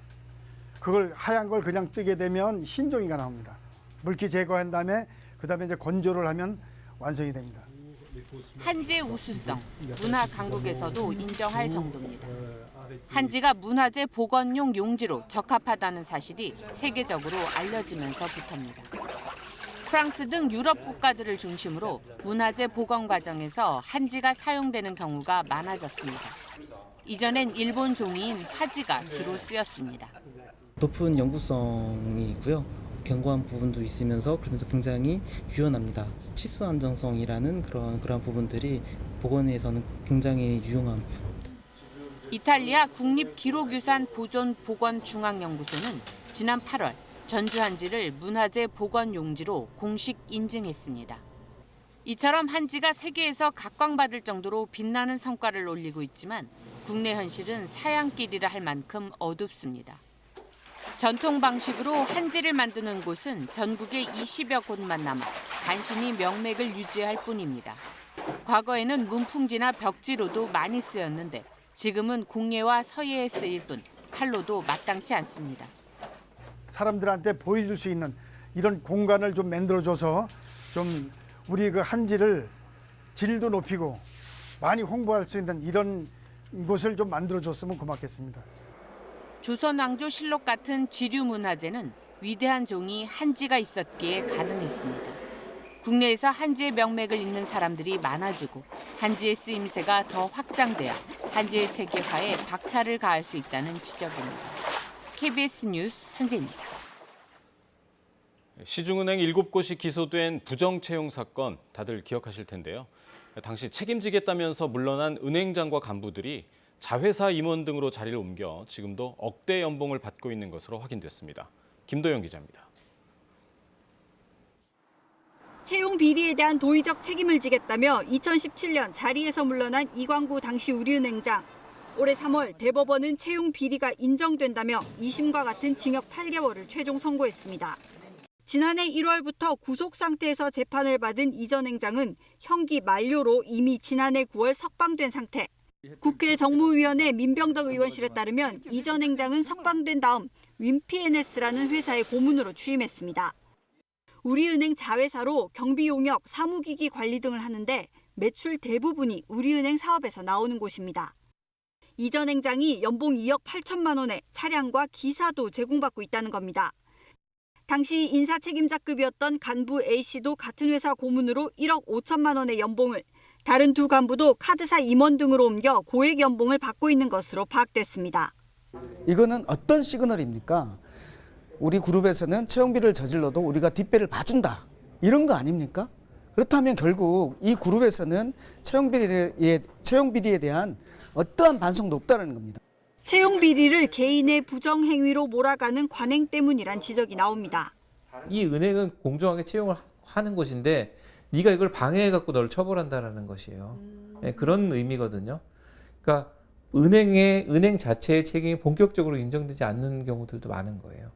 그걸 하얀 걸 그냥 뜨게 되면 흰 종이가 나옵니다. 물기 제거한 다음에 그다음에 이제 건조를 하면 완성이 됩니다. 한지의 우수성, 문화 강국에서도 인정할 정도입니다. 한지가 문화재 복원용 용지로 적합하다는 사실이 세계적으로 알려지면서부터입니다. 프랑스 등 유럽 국가들을 중심으로 문화재 복원 과정에서 한지가 사용되는 경우가 많아졌습니다. 이전엔 일본 종이인 화지가 주로 쓰였습니다. 높은 연구성이 있고요. 견고한 부분도 있으면서 그러면서 굉장히 유연합니다. 치수 안정성이라는 그런 부분들이 복원에서는 굉장히 유용한 부분입니다. 이탈리아 국립기록유산보존보건중앙연구소는 지난 8월 전주 한지를 문화재 보건 용지로 공식 인증했습니다. 이처럼 한지가 세계에서 각광받을 정도로 빛나는 성과를 올리고 있지만 국내 현실은 사양길이라 할 만큼 어둡습니다. 전통 방식으로 한지를 만드는 곳은 전국에 20여 곳만 남아 간신히 명맥을 유지할 뿐입니다. 과거에는 문풍지나 벽지로도 많이 쓰였는데 지금은 공예와 서예에 쓰일 뿐 팔로도 마땅치 않습니다. 사람들한테 보여줄 수 있는 이런 공간을 좀 만들어줘서 좀 우리 그 한지를 질도 높이고 많이 홍보할 수 있는 이런 곳을 좀 만들어줬으면 고맙겠습니다. 조선왕조실록 같은 지류문화재는 위대한 종이 한지가 있었기에 가능했습니다. 국내에서 한지의 명맥을 잇는 사람들이 많아지고 한지의 쓰임새가 더 확장돼야 한지의 세계화에 박차를 가할 수 있다는 지적입니다. KBS 뉴스 선재입니다. 시중은행 7곳이 기소된 부정채용 사건 다들 기억하실 텐데요. 당시 책임지겠다면서 물러난 은행장과 간부들이 자회사 임원 등으로 자리를 옮겨 지금도 억대 연봉을 받고 있는 것으로 확인됐습니다. 김도영 기자입니다. 채용 비리에 대한 도의적 책임을 지겠다며 2017년 자리에서 물러난 이광구 당시 우리은행장. 올해 3월 대법원은 채용 비리가 인정된다며 2심과 같은 징역 8개월을 최종 선고했습니다. 지난해 1월부터 구속 상태에서 재판을 받은 이 전 행장은 형기 만료로 이미 지난해 9월 석방된 상태. 국회 정무위원회 민병덕 의원실에 따르면 이 전 행장은 석방된 다음 윈피NS라는 회사의 고문으로 취임했습니다. 우리은행 자회사로 경비용역, 사무기기 관리 등을 하는데 매출 대부분이 우리은행 사업에서 나오는 곳입니다. 이 전 행장이 연봉 2억 8천만 원에 차량과 기사도 제공받고 있다는 겁니다. 당시 인사책임자급이었던 간부 A씨도 같은 회사 고문으로 1억 5천만 원의 연봉을, 다른 두 간부도 카드사 임원 등으로 옮겨 고액 연봉을 받고 있는 것으로 파악됐습니다. 이거는 어떤 시그널입니까? 우리 그룹에서는 채용비리를 저질러도 우리가 뒷배를 봐준다. 이런 거 아닙니까? 그렇다면 결국 이 그룹에서는 채용비리에 대한 어떠한 반성도 없다는 겁니다. 채용 비리를 개인의 부정 행위로 몰아가는 관행 때문이란 지적이 나옵니다. 이 은행은 공정하게 채용을 하는 곳인데 네가 이걸 방해해갖고 너를 처벌한다라는 것이에요. 네, 그런 의미거든요. 그러니까 은행 자체의 책임이 본격적으로 인정되지 않는 경우들도 많은 거예요.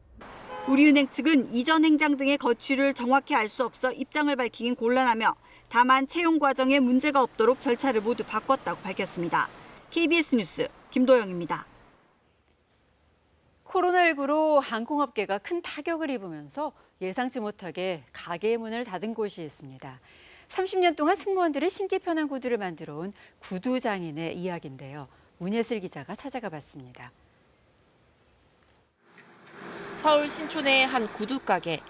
우리은행 측은 이 전 행장 등의 거취를 정확히 알 수 없어 입장을 밝히긴 곤란하며 다만 채용 과정에 문제가 없도록 절차를 모두 바꿨다고 밝혔습니다. KBS 뉴스 김도영입니다. 코로나19로 항공업계가 큰 타격을 입으면서 예상치 못하게 가게의 문을 닫은 곳이 있습니다. 30년 동안 승무원들의 신기 편한 구두를 만들어 온 구두 장인의 이야기인데요. 문예슬 기자가 찾아가 봤습니다. 서울 신촌의 한 구두 가게.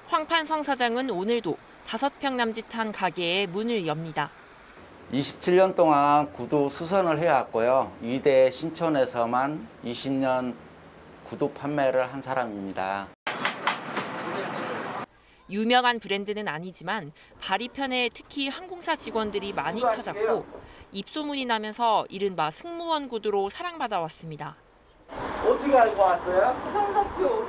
황판성 사장은 오늘도 5평 남짓한 가게에 문을 엽니다. 27년 동안 구두 수선을 해왔고요. 이대 신촌에서만 20년 구두 판매를 한 사람입니다. 유명한 브랜드는 아니지만 발이 편해 특히 항공사 직원들이 많이 찾았고 입소문이 나면서 이른바 승무원 구두로 사랑받아 왔습니다. 어떻게 알고 왔어요? 정석표.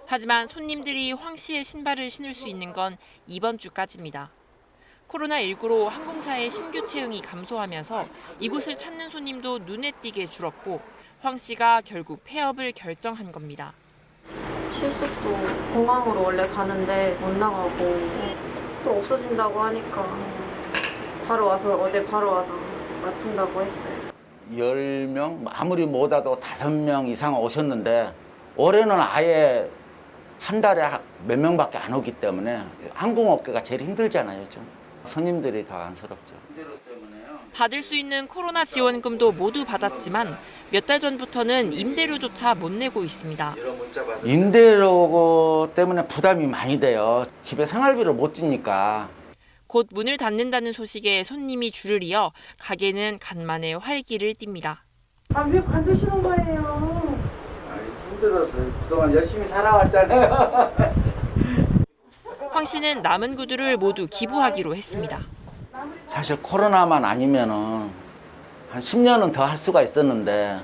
하지만 손님들이 황 씨의 신발을 신을 수 있는 건 이번 주까지입니다. 코로나19로 항공사의 신규 채용이 감소하면서 이곳을 찾는 손님도 눈에 띄게 줄었고 황 씨가 결국 폐업을 결정한 겁니다. 실습도 공항으로 원래 가는데 못 나가고 또 없어진다고 하니까 어제 바로 와서 마친다고 했어요. 10명, 아무리 못해도 5명 이상 오셨는데 올해는 아예 한 달에 몇 명밖에 안 오기 때문에 항공업계가 제일 힘들잖아요. 좀. 손님들이 더 안쓰럽죠. 받을 수 있는 코로나 지원금도 모두 받았지만 몇 달 전부터는 임대료조차 못 내고 있습니다. 임대료 때문에 부담이 많이 돼요. 집에 생활비를 못 주니까. 곧 문을 닫는다는 소식에 손님이 줄을 이어 가게는 간만에 활기를 띱니다. 왜 관두시는 거예요? 힘들었어요. 그동안 열심히 살아왔잖아요. 황 씨는 남은 구두를 모두 기부하기로 했습니다. 사실 코로나만 아니면은 한 10년은 더 할 수가 있었는데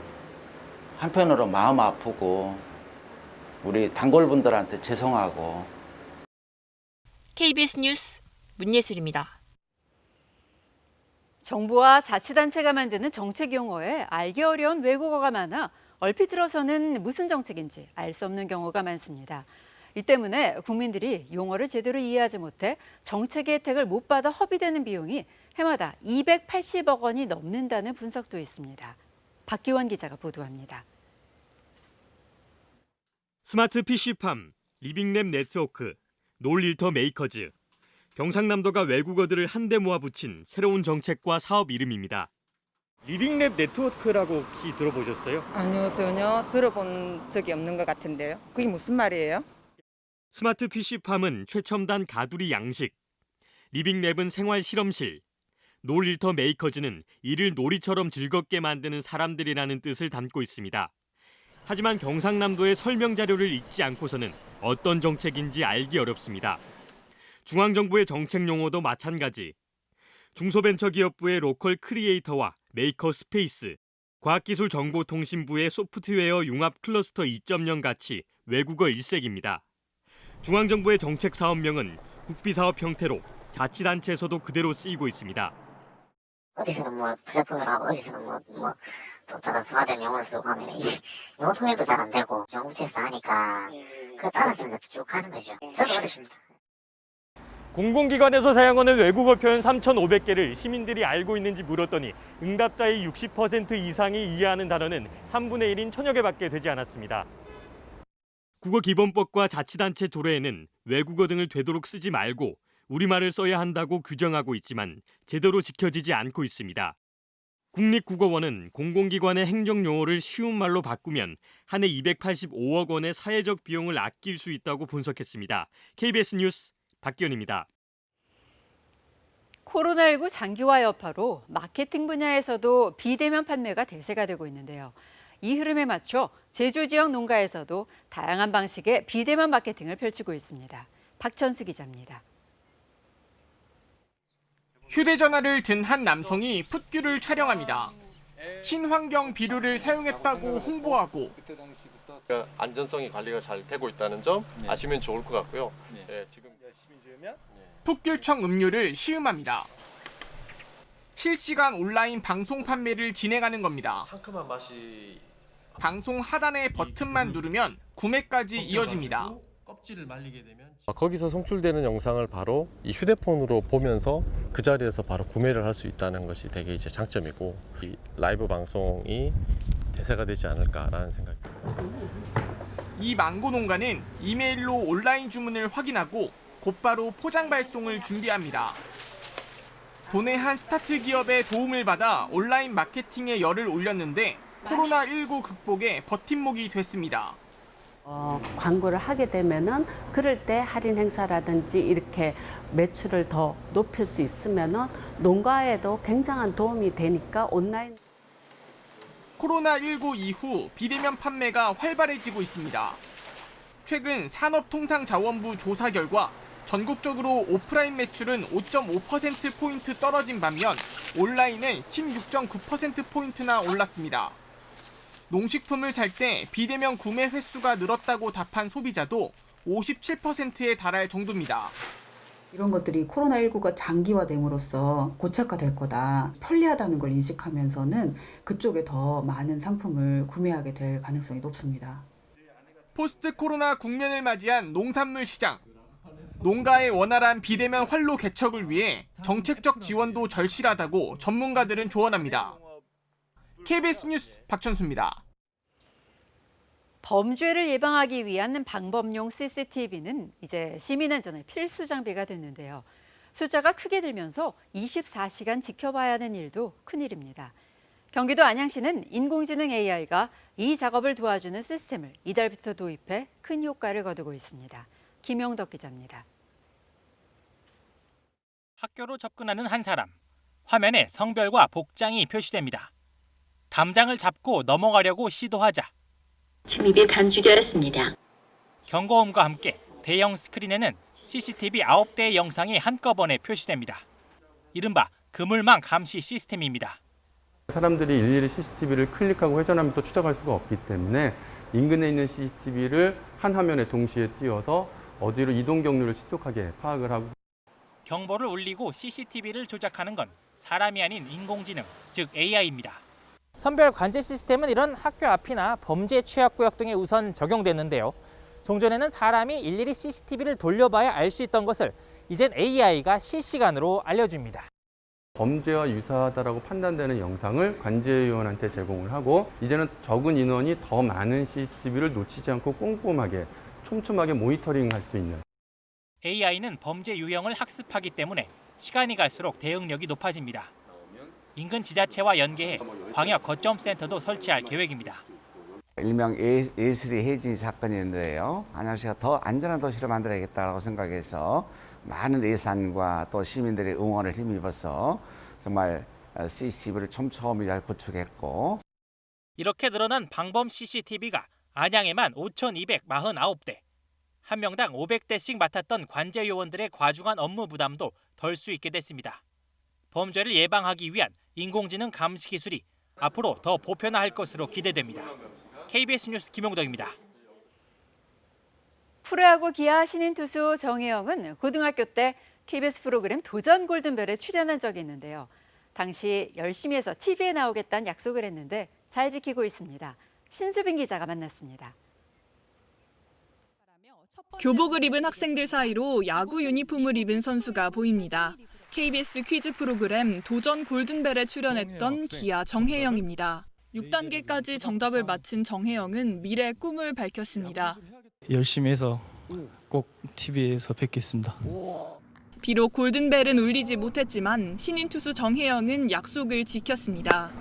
한편으로 마음 아프고 우리 단골분들한테 죄송하고. KBS 뉴스 문예슬입니다. 정부와 자치단체가 만드는 정책 용어에 알기 어려운 외국어가 많아 얼핏 들어서는 무슨 정책인지 알 수 없는 경우가 많습니다. 이 때문에 국민들이 용어를 제대로 이해하지 못해 정책의 혜택을 못 받아 허비되는 비용이 해마다 280억 원이 넘는다는 분석도 있습니다. 박기원 기자가 보도합니다. 스마트 PC팜, 리빙랩 네트워크, 놀일터 메이커즈, 경상남도가 외국어들을 한데 모아 붙인 새로운 정책과 사업 이름입니다. 리빙랩 네트워크라고 혹시 들어보셨어요? 아니요, 전혀 들어본 적이 없는 것 같은데요. 그게 무슨 말이에요? 스마트 PC팜은 최첨단 가두리 양식, 리빙랩은 생활 실험실, 놀일터 메이커즈는 이를 놀이처럼 즐겁게 만드는 사람들이라는 뜻을 담고 있습니다. 하지만 경상남도의 설명 자료를 읽지 않고서는 어떤 정책인지 알기 어렵습니다. 중앙정부의 정책 용어도 마찬가지. 중소벤처기업부의 로컬 크리에이터와 메이커 스페이스, 과학기술정보통신부의 소프트웨어 융합 클러스터 2.0 같이 외국어 일색입니다. 중앙정부의 정책 사업명은 국비사업 형태로 자치단체에서도 그대로 쓰이고 있습니다. 어디서는 플랫폼을 하고 어디서는 또 다른 순화된 용어를 쓰고 하면 이 용어 통일도 잘 안 되고 정부에서 하니까 그 따라서 이제 쭉 하는 거죠. 저도 어렵습니다. 공공기관에서 사용하는 외국어 표현 3,500개를 시민들이 알고 있는지 물었더니 응답자의 60% 이상이 이해하는 단어는 3분의 1인 1,000여 개밖에 되지 않았습니다. 국어기본법과 자치단체 조례에는 외국어 등을 되도록 쓰지 말고 우리말을 써야 한다고 규정하고 있지만 제대로 지켜지지 않고 있습니다. 국립국어원은 공공기관의 행정용어를 쉬운 말로 바꾸면 한 해 285억 원의 사회적 비용을 아낄 수 있다고 분석했습니다. KBS 뉴스 박기원입니다. 코로나19 장기화 여파로 마케팅 분야에서도 비대면 판매가 대세가 되고 있는데요. 이 흐름에 맞춰 제주 지역 농가에서도 다양한 방식의 비대면 마케팅을 펼치고 있습니다. 박천수 기자입니다. 휴대전화를 든 한 남성이 풋귤을 촬영합니다. 친환경 비료를 사용했다고 홍보하고 안전성이 관리가 잘 되고 있다는 점 아시면 좋을 것 같고요. 지금 열심히 지으면 풋귤청 음료를 시음합니다. 실시간 온라인 방송 판매를 진행하는 겁니다. 상큼한 맛이 방송 하단의 버튼만 누르면 구매까지 이어집니다. 껍질을 말리게 되면 거기서 송출되는 영상을 바로 이 휴대폰으로 보면서 그 자리에서 바로 구매를 할 수 있다는 것이 되게 이제 장점이고 이 라이브 방송이 대세가 되지 않을까라는 생각입니다. 이 망고 농가는 이메일로 온라인 주문을 확인하고 곧바로 포장 발송을 준비합니다. 도내 한 스타트 기업의 도움을 받아 온라인 마케팅에 열을 올렸는데 코로나19 극복에 버팀목이 됐습니다. 광고를 하게 되면은 그럴 때 할인 행사라든지 이렇게 매출을 더 높일 수 있으면은 농가에도 굉장한 도움이 되니까 온라인. 코로나19 이후 비대면 판매가 활발해지고 있습니다. 최근 산업통상자원부 조사 결과 전국적으로 오프라인 매출은 5.5%포인트 떨어진 반면 온라인은 16.9%포인트나 올랐습니다. 농식품을 살 때 비대면 구매 횟수가 늘었다고 답한 소비자도 57%에 달할 정도입니다. 이런 것들이 코로나19가 장기화됨으로써 고착화될 거다, 편리하다는 걸 인식하면서는 그쪽에 더 많은 상품을 구매하게 될 가능성이 높습니다. 포스트 코로나 국면을 맞이한 농산물 시장. 농가의 원활한 비대면 활로 개척을 위해 정책적 지원도 절실하다고 전문가들은 조언합니다. KBS 뉴스 박천수입니다. 범죄를 예방하기 위한 방법용 CCTV는 이제 시민안전의 필수 장비가 됐는데요. 숫자가 크게 늘면서 24시간 지켜봐야 하는 일도 큰일입니다. 경기도 안양시는 인공지능 AI가 이 작업을 도와주는 시스템을 이달부터 도입해 큰 효과를 거두고 있습니다. 김영덕 기자입니다. 학교로 접근하는 한 사람. 화면에 성별과 복장이 표시됩니다. 담장을 잡고 넘어가려고 시도하자 침입이 감지되었습니다. 경고음과 함께 대형 스크린에는 CCTV 9대의 영상이 한꺼번에 표시됩니다. 이른바 그물망 감시 시스템입니다. 사람들이 일일이 CCTV를 클릭하고 회전하면서 추적할 수가 없기 때문에 인근에 있는 CCTV를 한 화면에 동시에 띄워서 어디로 이동 경로를 신속하게 파악을 하고 경보를 울리고 CCTV를 조작하는 건 사람이 아닌 인공지능, 즉 AI입니다. 선별 관제 시스템은 이런 학교 앞이나 범죄 취약구역 등에 우선 적용됐는데요. 종전에는 사람이 일일이 CCTV를 돌려봐야 알 수 있던 것을 이젠 AI가 실시간으로 알려줍니다. 범죄와 유사하다라고 판단되는 영상을 관제위원한테 제공을 하고 이제는 적은 인원이 더 많은 CCTV를 놓치지 않고 꼼꼼하게 촘촘하게 모니터링할 수 있는 AI는 범죄 유형을 학습하기 때문에 시간이 갈수록 대응력이 높아집니다. 인근 지자체와 연계해 광역 거점센터도 설치할 계획입니다. 일명 A3 해지 사건이었는데요. 안양시가 더 안전한 도시를 만들어야겠다고 생각해서 많은 예산과 또 시민들의 응원을 힘입어서 정말 CCTV를 촘촘히 잘 구축했고 이렇게 늘어난 방범 CCTV가 안양에만 5,249대. 한 명당 500대씩 맡았던 관제 요원들의 과중한 업무 부담도 덜 수 있게 됐습니다. 범죄를 예방하기 위한 인공지능 감시 기술이 앞으로 더 보편화할 것으로 기대됩니다. KBS 뉴스 김용덕입니다. 프로야구 기아 신인 투수 정혜영은 고등학교 때 KBS 프로그램 도전 골든벨에 출연한 적이 있는데요. 당시 열심히 해서 TV에 나오겠다는 약속을 했는데 잘 지키고 있습니다. 신수빈 기자가 만났습니다. 교복을 입은 학생들 사이로 야구 유니폼을 입은 선수가 보입니다. KBS 퀴즈 프로그램 도전 골든벨에 출연했던 기아 정혜영입니다. 6단계까지 정답을 맞힌 정혜영은 미래 꿈을 밝혔습니다. 열심히 해서 꼭 TV에서 뵙겠습니다. 비록 골든벨은 울리지 못했지만 신인 투수 정혜영은 약속을 지켰습니다.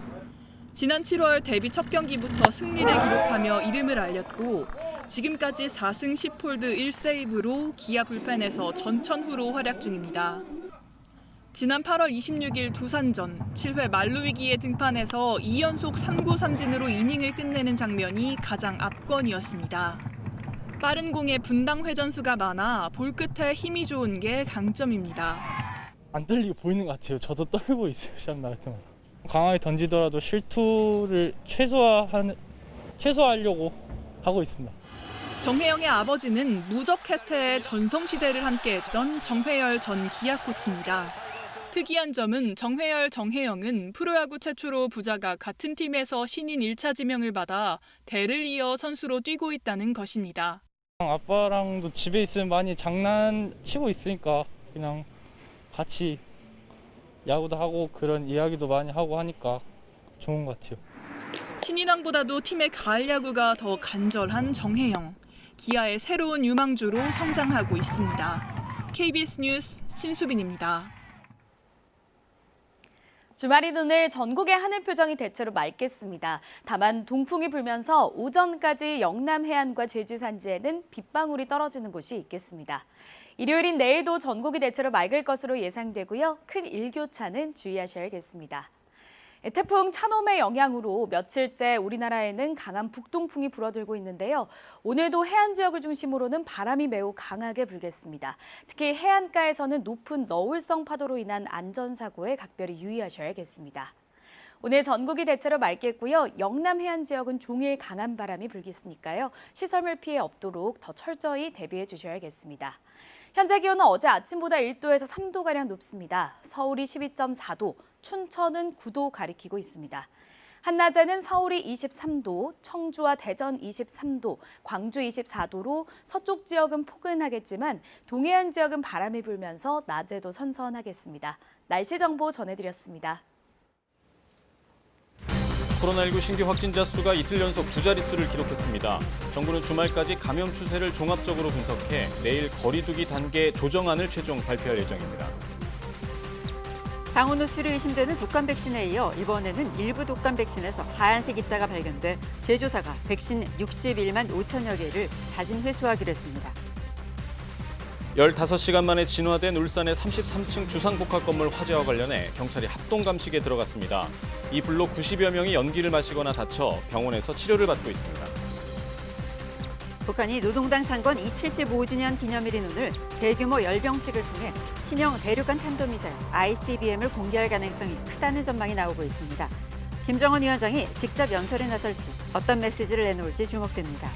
지난 7월 데뷔 첫 경기부터 승리를 기록하며 이름을 알렸고 지금까지 4승 10홀드 1세이브로 기아 불펜에서 전천후로 활약 중입니다. 지난 8월 26일 두산전 7회 만루 위기에 등판해서 2연속 3구 삼진으로 이닝을 끝내는 장면이 가장 압권이었습니다. 빠른 공에 분당 회전수가 많아 볼 끝에 힘이 좋은 게 강점입니다. 안 떨리게 보이는 것 같아요. 저도 떨고 있어요. 시합 나갈 때마다. 강하게 던지더라도 실투를 최소화하려고 하고 있습니다. 정혜영의 아버지는 무적 혜태의 전성시대를 함께했던 정회열 전 기아 코치입니다. 특이한 점은 정회열, 정혜영은 프로야구 최초로 부자가 같은 팀에서 신인 1차 지명을 받아 대를 이어 선수로 뛰고 있다는 것입니다. 아빠랑도 집에 있으면 많이 장난치고 있으니까 그냥 같이 야구도 하고 그런 이야기도 많이 하고 하니까 좋은 것 같아요. 신인왕보다도 팀의 가을 야구가 더 간절한 정혜영. 기아의 새로운 유망주로 성장하고 있습니다. KBS 뉴스 신수빈입니다. 주말인 오늘 전국의 하늘 표정이 대체로 맑겠습니다. 다만 동풍이 불면서 오전까지 영남 해안과 제주 산지에는 빗방울이 떨어지는 곳이 있겠습니다. 일요일인 내일도 전국이 대체로 맑을 것으로 예상되고요. 큰 일교차는 주의하셔야겠습니다. 태풍 차놈의 영향으로 며칠째 우리나라에는 강한 북동풍이 불어들고 있는데요. 오늘도 해안 지역을 중심으로는 바람이 매우 강하게 불겠습니다. 특히 해안가에서는 높은 너울성 파도로 인한 안전사고에 각별히 유의하셔야겠습니다. 오늘 전국이 대체로 맑겠고요. 영남 해안 지역은 종일 강한 바람이 불겠으니까요. 시설물 피해 없도록 더 철저히 대비해 주셔야겠습니다. 현재 기온은 어제 아침보다 1도에서 3도가량 높습니다. 서울이 12.4도, 춘천은 9도 가리키고 있습니다. 한낮에는 서울이 23도, 청주와 대전 23도, 광주 24도로 서쪽 지역은 포근하겠지만 동해안 지역은 바람이 불면서 낮에도 선선하겠습니다. 날씨 정보 전해드렸습니다. 코로나19 신규 확진자 수가 이틀 연속 두 자릿수를 기록했습니다. 정부는 주말까지 감염 추세를 종합적으로 분석해 내일 거리두기 단계 조정안을 최종 발표할 예정입니다. 상온 노출이 의심되는 독감 백신에 이어 이번에는 일부 독감 백신에서 하얀색 입자가 발견돼 제조사가 백신 61만 5천여 개를 자진 회수하기로 했습니다. 15시간 만에 진화된 울산의 33층 주상복합 건물 화재와 관련해 경찰이 합동감식에 들어갔습니다. 이 불로 90여 명이 연기를 마시거나 다쳐 병원에서 치료를 받고 있습니다. 북한이 노동당 창건 75주년 기념일인 오늘 대규모 열병식을 통해 신형 대륙간 탄도미사일 ICBM을 공개할 가능성이 크다는 전망이 나오고 있습니다. 김정은 위원장이 직접 연설에 나설지 어떤 메시지를 내놓을지 주목됩니다.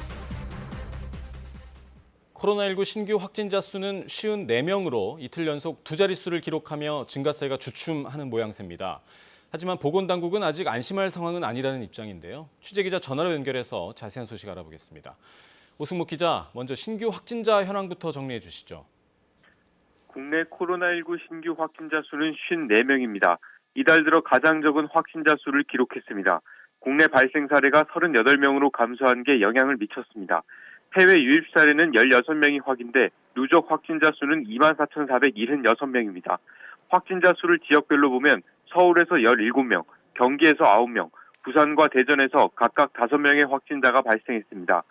코로나19 신규 확진자 수는 54명으로 이틀 연속 두 자릿수를 기록하며 증가세가 주춤하는 모양새입니다. 하지만 보건당국은 아직 안심할 상황은 아니라는 입장인데요. 취재기자 전화로 연결해서 자세한 소식 알아보겠습니다. 오승목 기자, 먼저 신규 확진자 현황부터 정리해 주시죠. 국내 코로나19 신규 확진자 수는 54명입니다. 이달 들어 가장 적은 확진자 수를 기록했습니다. 국내 발생 사례가 38명으로 감소한 게 영향을 미쳤습니다. 해외 유입 사례는 16명이 확인돼 누적 확진자 수는 24,476명입니다. 확진자 수를 지역별로 보면 서울에서 17명, 경기에서 9명, 부산과 대전에서 각각 5명의 확진자가 발생했습니다.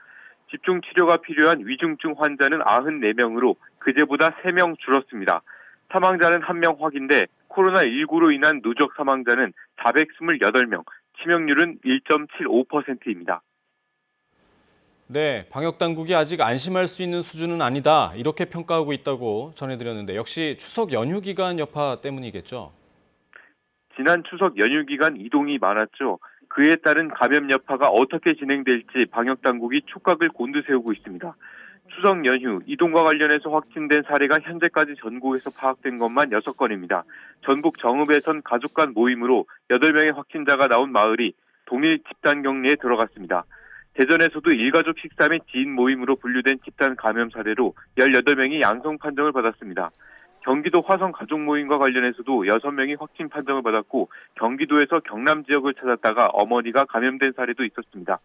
집중 치료가 필요한 위중증 환자는 94명으로 그제보다 3명 줄었습니다. 사망자는 1명 확인돼 코로나19로 인한 누적 사망자는 428명, 치명률은 1.75%입니다. 네, 방역당국이 아직 안심할 수 있는 수준은 아니다, 이렇게 평가하고 있다고 전해드렸는데 역시 추석 연휴 기간 여파 때문이겠죠? 지난 추석 연휴 기간 이동이 많았죠. 그에 따른 감염 여파가 어떻게 진행될지 방역당국이 촉각을 곤두세우고 있습니다. 추석 연휴 이동과 관련해서 확진된 사례가 현재까지 전국에서 파악된 것만 6건입니다. 전북 정읍에선 가족 간 모임으로 8명의 확진자가 나온 마을이 동일 집단 격리에 들어갔습니다. 대전에서도 일가족 식사 및 지인 모임으로 분류된 집단 감염 사례로 18명이 양성 판정을 받았습니다. 경기도 화성 가족 모임과 관련해서도 6명이 확진 판정을 받았고 경기도에서 경남 지역을 찾았다가 어머니가 감염된 사례도 있었습니다.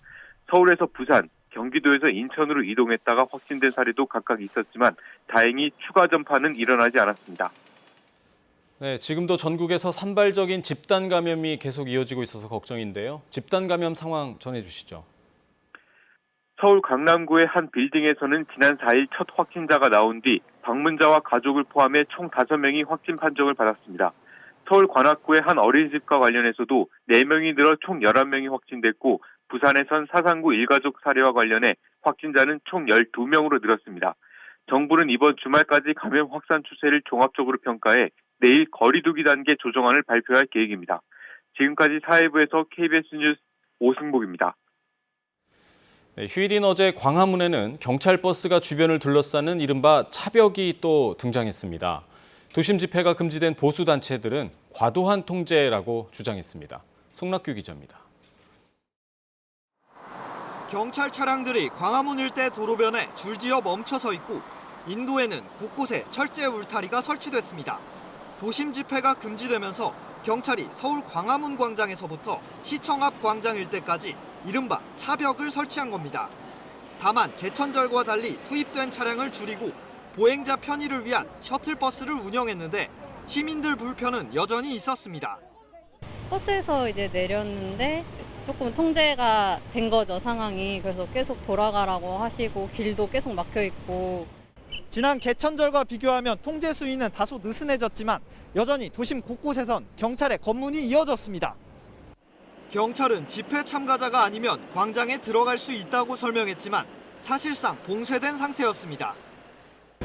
서울에서 부산, 경기도에서 인천으로 이동했다가 확진된 사례도 각각 있었지만 다행히 추가 전파는 일어나지 않았습니다. 네, 지금도 전국에서 산발적인 집단 감염이 계속 이어지고 있어서 걱정인데요. 집단 감염 상황 전해주시죠. 서울 강남구의 한 빌딩에서는 지난 4일 첫 확진자가 나온 뒤 방문자와 가족을 포함해 총 5명이 확진 판정을 받았습니다. 서울 관악구의 한 어린이집과 관련해서도 4명이 늘어 총 11명이 확진됐고 부산에선 사상구 일가족 사례와 관련해 확진자는 총 12명으로 늘었습니다. 정부는 이번 주말까지 감염 확산 추세를 종합적으로 평가해 내일 거리두기 단계 조정안을 발표할 계획입니다. 지금까지 사회부에서 KBS 뉴스 오승복입니다. 네, 휴일인 어제 광화문에는 경찰 버스가 주변을 둘러싸는 이른바 차벽이 또 등장했습니다. 도심 집회가 금지된 보수단체들은 과도한 통제라고 주장했습니다. 송락규 기자입니다. 경찰 차량들이 광화문 일대 도로변에 줄지어 멈춰서 있고 인도에는 곳곳에 철제 울타리가 설치됐습니다. 도심 집회가 금지되면서 경찰이 서울 광화문 광장에서부터 시청 앞 광장 일대까지 이른바 차벽을 설치한 겁니다. 다만 개천절과 달리 투입된 차량을 줄이고 보행자 편의를 위한 셔틀버스를 운영했는데 시민들 불편은 여전히 있었습니다. 버스에서 이제 내렸는데 조금 통제가 된 거죠, 상황이. 그래서 계속 돌아가라고 하시고 길도 계속 막혀 있고. 지난 개천절과 비교하면 통제 수위는 다소 느슨해졌지만 여전히 도심 곳곳에선 경찰의 검문이 이어졌습니다. 경찰은 집회 참가자가 아니면 광장에 들어갈 수 있다고 설명했지만 사실상 봉쇄된 상태였습니다.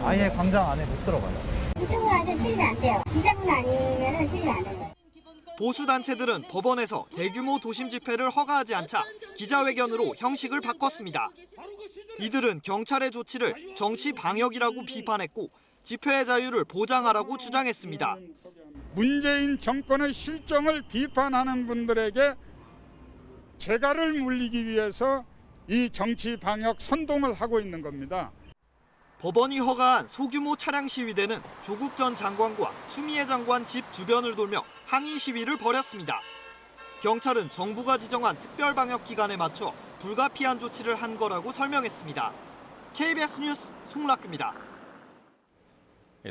아예 광장 안에 못 들어가요. 이쪽으로 아니면 출입이 안 돼요. 기자분 아니면 출입이 안 돼요. 보수단체들은 법원에서 대규모 도심 집회를 허가하지 않자 기자회견으로 형식을 바꿨습니다. 이들은 경찰의 조치를 정치 방역이라고 비판했고 집회의 자유를 보장하라고 주장했습니다. 문재인 정권의 실정을 비판하는 분들에게 재갈을 물리기 위해서 이 정치 방역 선동을 하고 있는 겁니다. 법원이 허가한 소규모 차량 시위대는 조국 전 장관과 추미애 장관 집 주변을 돌며 항의 시위를 벌였습니다. 경찰은 정부가 지정한 특별방역기간에 맞춰 불가피한 조치를 한 거라고 설명했습니다. KBS 뉴스 송락규입니다.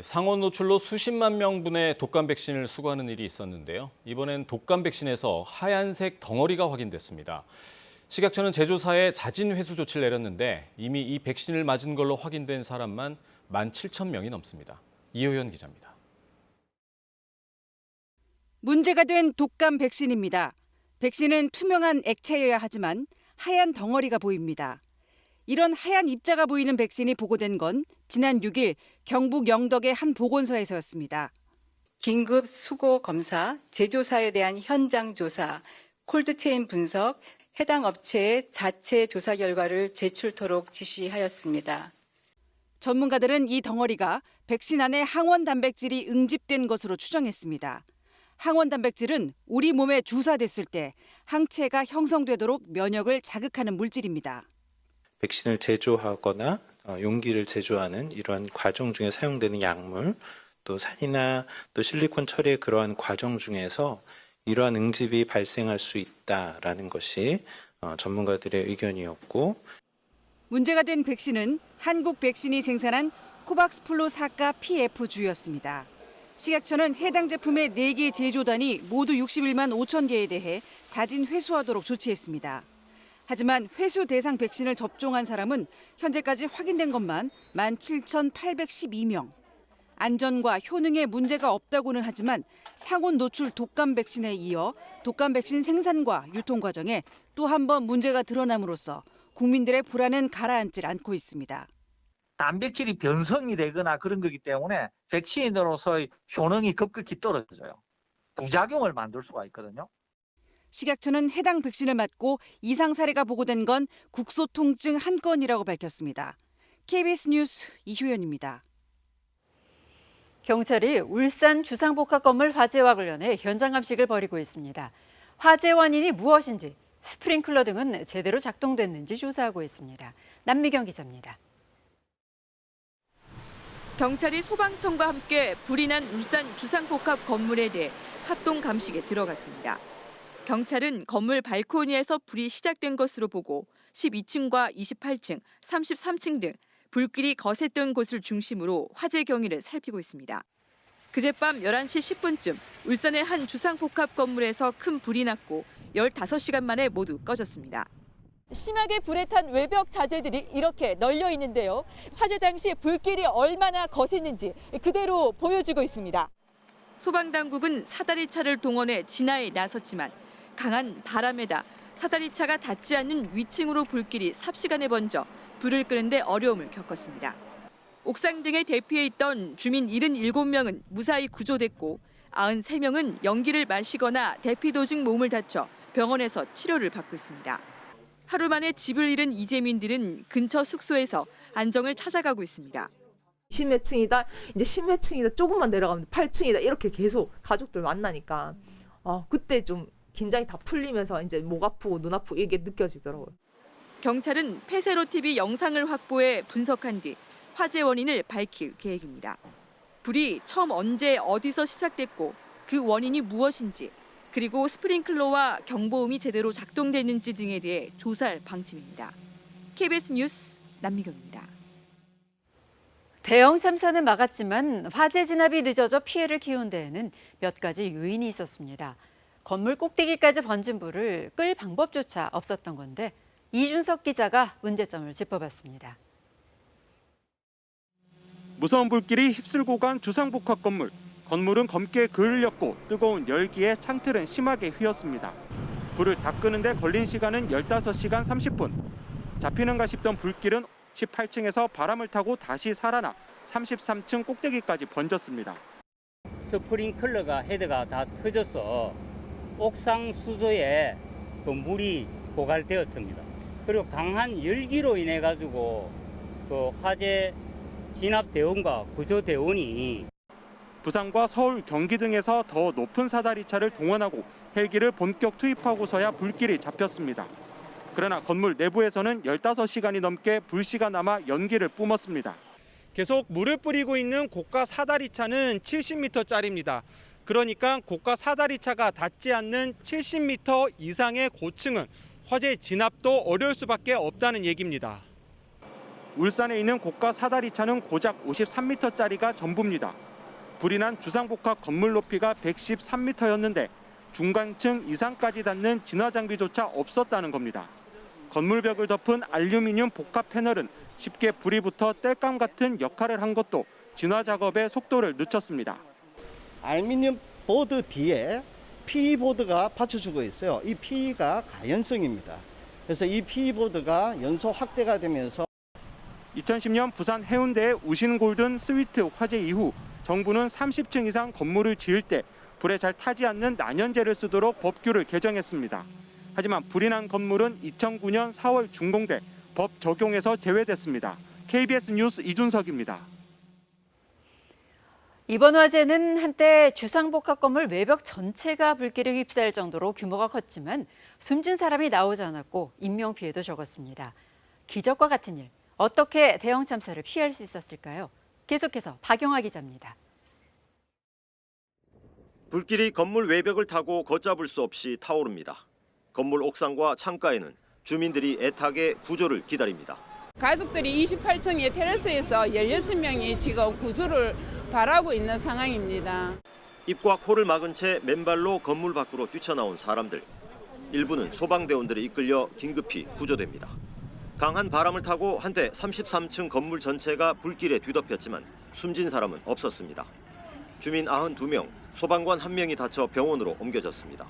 상온 노출로 수십만 명분의 독감 백신을 수거하는 일이 있었는데요. 이번엔 독감 백신에서 하얀색 덩어리가 확인됐습니다. 식약처는 제조사에 자진 회수 조치를 내렸는데 이미 이 백신을 맞은 걸로 확인된 사람만 17,000명이 넘습니다. 이효연 기자입니다. 문제가 된 독감 백신입니다. 백신은 투명한 액체여야 하지만 하얀 덩어리가 보입니다. 이런 하얀 입자가 보이는 백신이 보고된 건 지난 6일 경북 영덕의 한 보건소에서였습니다. 긴급 수거 검사, 제조사에 대한 현장 조사, 콜드체인 분석, 해당 업체의 자체 조사 결과를 제출토록 지시하였습니다. 전문가들은 이 덩어리가 백신 안에 항원 단백질이 응집된 것으로 추정했습니다. 항원 단백질은 우리 몸에 주사됐을 때 항체가 형성되도록 면역을 자극하는 물질입니다. 백신을 제조하거나 용기를 제조하는 이러한 과정 중에 사용되는 약물, 또 산이나 또 실리콘 처리의 그러한 과정 중에서 이러한 응집이 발생할 수 있다라는 것이 전문가들의 의견이었고, 문제가 된 백신은 한국 백신이 생산한 코박스 플루 4가 PF주였습니다. 식약처는 해당 제품의 4개 제조단이 모두 61만 5천 개에 대해 자진 회수하도록 조치했습니다. 하지만 회수 대상 백신을 접종한 사람은 현재까지 확인된 것만 17,812명. 안전과 효능에 문제가 없다고는 하지만 상온 노출 독감 백신에 이어 독감 백신 생산과 유통 과정에 또 한 번 문제가 드러남으로써 국민들의 불안은 가라앉질 않고 있습니다. 단백질이 변성이 되거나 그런 거기 때문에 백신으로서의 효능이 급격히 떨어져요. 부작용을 만들 수가 있거든요. 식약처는 해당 백신을 맞고 이상 사례가 보고된 건 국소통증 한 건이라고 밝혔습니다. KBS 뉴스 이효연입니다. 경찰이 울산 주상복합 건물 화재와 관련해 현장 감식을 벌이고 있습니다. 화재 원인이 무엇인지, 스프링클러 등은 제대로 작동됐는지 조사하고 있습니다. 남미경 기자입니다. 경찰이 소방청과 함께 불이 난 울산 주상복합 건물에 대해 합동 감식에 들어갔습니다. 경찰은 건물 발코니에서 불이 시작된 것으로 보고 12층과 28층, 33층 등 불길이 거셌던 곳을 중심으로 화재 경위를 살피고 있습니다. 그젯밤 11시 10분쯤 울산의 한 주상복합 건물에서 큰 불이 났고 15시간 만에 모두 꺼졌습니다. 심하게 불에 탄 외벽 자재들이 이렇게 널려 있는데요. 화재 당시 불길이 얼마나 거셌는지 그대로 보여지고 있습니다. 소방당국은 사다리차를 동원해 진화에 나섰지만 강한 바람에다 사다리차가 닿지 않는 위층으로 불길이 삽시간에 번져 불을 끄는데 어려움을 겪었습니다. 옥상 등에 대피해 있던 주민 77명은 무사히 구조됐고 93명은 연기를 마시거나 대피 도중 몸을 다쳐 병원에서 치료를 받고 있습니다. 하루 만에 집을 잃은 이재민들은 근처 숙소에서 안정을 찾아가고 있습니다. 20몇 층이다, 이제 10몇 층이다, 조금만 내려가면 8층이다 이렇게 계속 가족들 만나니까 그때 좀 긴장이 다 풀리면서 이제 목 아프고 눈 아프고 이게 느껴지더라고요. 경찰은 폐쇄로 TV 영상을 확보해 분석한 뒤 화재 원인을 밝힐 계획입니다. 불이 처음 언제 어디서 시작됐고 그 원인이 무엇인지 그리고 스프링클러와 경보음이 제대로 작동됐는지 등에 대해 조사할 방침입니다. KBS 뉴스 남미경입니다. 대형 참사는 막았지만 화재 진압이 늦어져 피해를 키운 데에는 몇 가지 요인이 있었습니다. 건물 꼭대기까지 번진 불을 끌 방법조차 없었던 건데 이준석 기자가 문제점을 짚어봤습니다. 무서운 불길이 휩쓸고 간 주상복합 건물. 건물은 검게 그을렸고 뜨거운 열기에 창틀은 심하게 휘었습니다. 불을 다 끄는데 걸린 시간은 15시간 30분. 잡히는가 싶던 불길은 18층에서 바람을 타고 다시 살아나 33층 꼭대기까지 번졌습니다. 스프링클러가 헤드가 다 터져서 옥상 수조에 그 물이 고갈되었습니다. 그리고 강한 열기로 인해 가지고 그 화재 진압 대원과 구조 대원이 부산과 서울, 경기 등에서 더 높은 사다리차를 동원하고 헬기를 본격 투입하고서야 불길이 잡혔습니다. 그러나 건물 내부에서는 15시간이 넘게 불씨가 남아 연기를 뿜었습니다. 계속 물을 뿌리고 있는 고가 사다리차는 70m짜리입니다. 그러니까 고가 사다리차가 닿지 않는 70m 이상의 고층은 화재 진압도 어려울 수밖에 없다는 얘기입니다. 울산에 있는 고가 사다리차는 고작 53m짜리가 전부입니다. 불이 난 주상복합 건물 높이가 113m였는데 중간층 이상까지 닿는 진화 장비조차 없었다는 겁니다. 건물벽을 덮은 알루미늄 복합 패널은 쉽게 불이 붙어 땔감 같은 역할을 한 것도 진화 작업의 속도를 늦췄습니다. 알루미늄 보드 뒤에 PE 보드가 받쳐주고 있어요. 이 PE가 가연성입니다. 그래서 이 PE 보드가 연소 확대가 되면서 2010년 부산 해운대의 우신 골든 스위트 화재 이후 정부는 30층 이상 건물을 지을 때 불에 잘 타지 않는 난연제를 쓰도록 법규를 개정했습니다. 하지만 불이 난 건물은 2009년 4월 준공돼 법 적용에서 제외됐습니다. KBS 뉴스 이준석입니다. 이번 화재는 한때 주상복합 건물 외벽 전체가 불길에 휩싸일 정도로 규모가 컸지만 숨진 사람이 나오지 않았고 인명피해도 적었습니다. 기적과 같은 일, 어떻게 대형 참사를 피할 수 있었을까요? 계속해서 박영아 기자입니다. 불길이 건물 외벽을 타고 걷잡을 수 없이 타오릅니다. 건물 옥상과 창가에는 주민들이 애타게 구조를 기다립니다. 가족들이 28층의 테라스에서 16명이 지금 구조를 바라고 있는 상황입니다. 입과 코를 막은 채 맨발로 건물 밖으로 뛰쳐나온 사람들. 일부는 소방대원들에 이끌려 긴급히 구조됩니다. 강한 바람을 타고 한때 33층 건물 전체가 불길에 뒤덮였지만 숨진 사람은 없었습니다. 주민 92명, 소방관 1명이 다쳐 병원으로 옮겨졌습니다.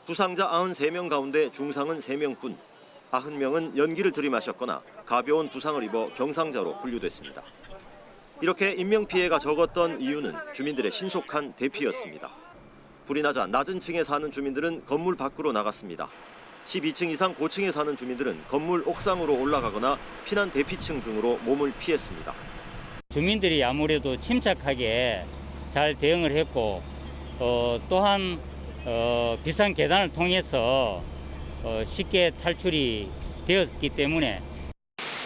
부상자 93명 가운데 중상은 3명뿐, 90명은 연기를 들이마셨거나 가벼운 부상을 입어 경상자로 분류됐습니다. 이렇게 인명피해가 적었던 이유는 주민들의 신속한 대피였습니다. 불이 나자 낮은 층에 사는 주민들은 건물 밖으로 나갔습니다. 12층 이상 고층에 사는 주민들은 건물 옥상으로 올라가거나 피난 대피층 등으로 몸을 피했습니다. 주민들이 아무래도 침착하게 잘 대응을 했고 또한 비상 계단을 통해서 쉽게 탈출이 되었기 때문에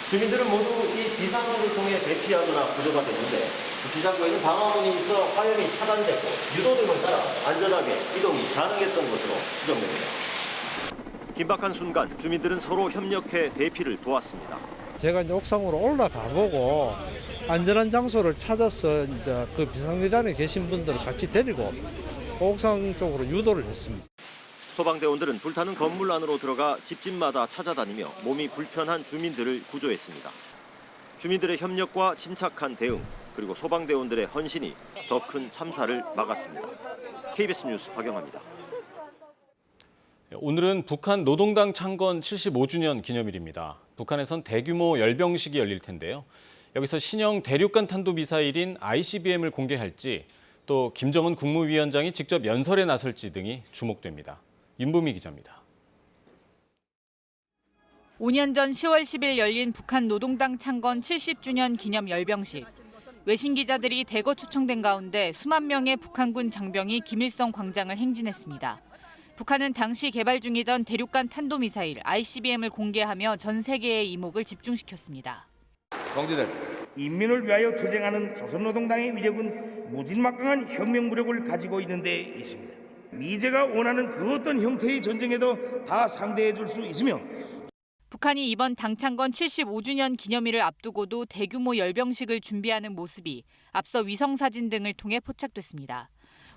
주민들은 모두 이 비상구를 통해 대피하거나 구조가 됐는데 비상구에는 방화문이 있어 화염이 차단됐고 유도등을 따라 안전하게 이동이 가능했던 것으로 추정됩니다. 긴박한 순간 주민들은 서로 협력해 대피를 도왔습니다. 제가 이제 옥상으로 올라가 보고 안전한 장소를 찾아서 이제 그 비상계단에 계신 분들을 같이 데리고 옥상 쪽으로 유도를 했습니다. 소방대원들은 불타는 건물 안으로 들어가 집집마다 찾아다니며 몸이 불편한 주민들을 구조했습니다. 주민들의 협력과 침착한 대응, 그리고 소방대원들의 헌신이 더 큰 참사를 막았습니다. KBS 뉴스 박영아입니다. 오늘은 북한 노동당 창건 75주년 기념일입니다. 북한에선 대규모 열병식이 열릴 텐데요. 여기서 신형 대륙간 탄도미사일인 ICBM을 공개할지 또 김정은 국무위원장이 직접 연설에 나설지 등이 주목됩니다. 윤부미 기자입니다. 5년 전 10월 10일 열린 북한 노동당 창건 70주년 기념 열병식. 외신 기자들이 대거 초청된 가운데 수만 명의 북한군 장병이 김일성 광장을 행진했습니다. 북한은 당시 개발 중이던 대륙간 탄도미사일 ICBM을 공개하며 전 세계의 이목을 집중시켰습니다. 동지들, 인민을 위하여 투쟁하는 조선노동당의 위력은 무진막강한 혁명 무력을 가지고 있는 데 있습니다. 미제가 원하는 그 어떤 형태의 전쟁에도 다 상대해 줄 수 있으며 북한이 이번 당창건 75주년 기념일을 앞두고도 대규모 열병식을 준비하는 모습이 앞서 위성사진 등을 통해 포착됐습니다.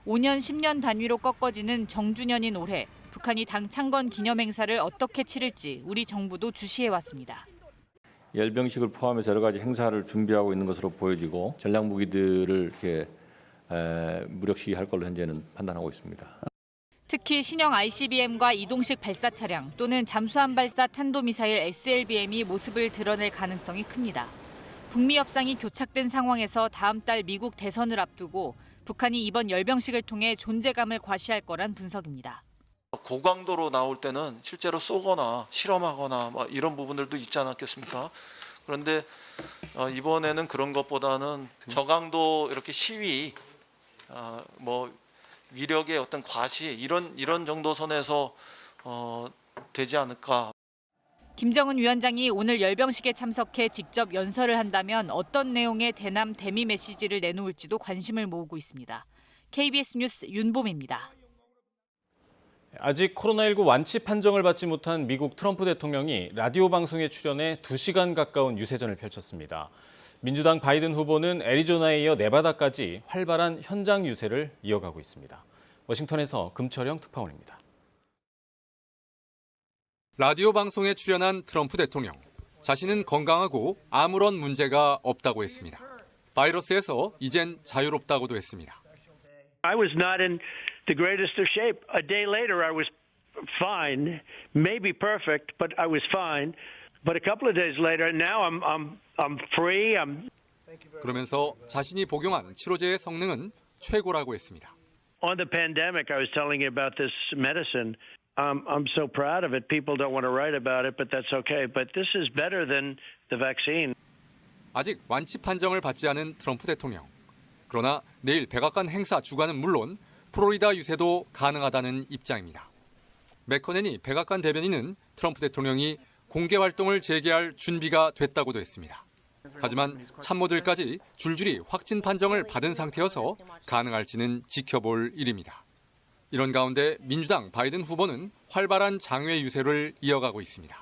5년, 10년 단위로 꺾어지는 정주년인 올해 북한이 당창건 기념 행사를 어떻게 치를지 우리 정부도 주시해왔습니다. 열병식을 포함해서 여러 가지 행사를 준비하고 있는 것으로 보여지고 전략무기들을 이렇게 무력 시위할 걸로 현재는 판단하고 있습니다. 특히 신형 ICBM과 이동식 발사 차량 또는 잠수함 발사 탄도미사일 SLBM이 모습을 드러낼 가능성이 큽니다. 북미 협상이 교착된 상황에서 다음 달 미국 대선을 앞두고 북한이 이번 열병식을 통해 존재감을 과시할 거란 분석입니다. 고강도로 나올 때는 실제로 쏘거나 실험하거나 이런 부분들도 있지 않았겠습니까? 그런데 이번에는 그런 것보다는 저강도 이렇게 시위, 위력의 어떤 과시 이런 정도 선에서 되지 않을까. 김정은 위원장이 오늘 열병식에 참석해 직접 연설을 한다면 어떤 내용의 대남 대미 메시지를 내놓을지도 관심을 모으고 있습니다. KBS 뉴스 윤봄입니다. 아직 코로나19 완치 판정을 받지 못한 미국 트럼프 대통령이 라디오 방송에 출연해 2시간 가까운 유세전을 펼쳤습니다. 민주당 바이든 후보는 애리조나에 이어 네바다까지 활발한 현장 유세를 이어가고 있습니다. 워싱턴에서 금철영 특파원입니다. 라디오 방송에 출연한 트럼프 대통령. 자신은 건강하고 아무런 문제가 없다고 했습니다. 바이러스에서 이젠 자유롭다고도 했습니다. I was not in the greatest of shape. A day later I was fine, maybe perfect, but I was fine. But a couple of days later now I'm free. 그러면서 자신이 복용한 치료제의 성능은 최고라고 했습니다. On the pandemic, I was telling you about this medicine. I'm so proud of it. People don't want to write about it, but that's okay. But this is better than the vaccine. 아직 완치 판정을 받지 않은 트럼프 대통령. 그러나 내일 백악관 행사 주관은 물론 플로리다 유세도 가능하다는 입장입니다. 맥커넨이 백악관 대변인은 트럼프 대통령이 공개 활동을 재개할 준비가 됐다고도 했습니다. 하지만 참모들까지 줄줄이 확진 판정을 받은 상태여서 가능할지는 지켜볼 일입니다. 이런 가운데 민주당 바이든 후보는 활발한 장외 유세를 이어가고 있습니다.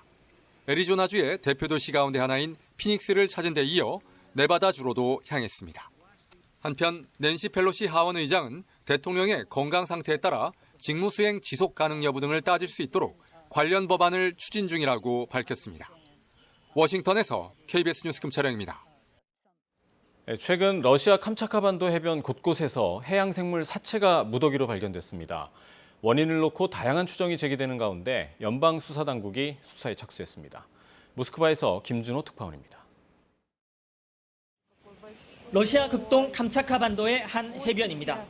애리조나주의 대표 도시 가운데 하나인 피닉스를 찾은 데 이어 네바다주로도 향했습니다. 한편 낸시 펠로시 하원 의장은 대통령의 건강 상태에 따라 직무수행 지속 가능 여부 등을 따질 수 있도록 관련 법안을 추진 중이라고 밝혔습니다. 워싱턴에서 KBS 뉴스 김철영입니다. 최근 러시아 캄차카반도 해변 곳곳에서 해양생물 사체가 무더기로 발견됐습니다. 원인을 놓고 다양한 추정이 제기되는 가운데 연방수사당국이 수사에 착수했습니다. 모스크바에서 김준호 특파원입니다. 러시아 극동 캄차카반도의 한 해변입니다.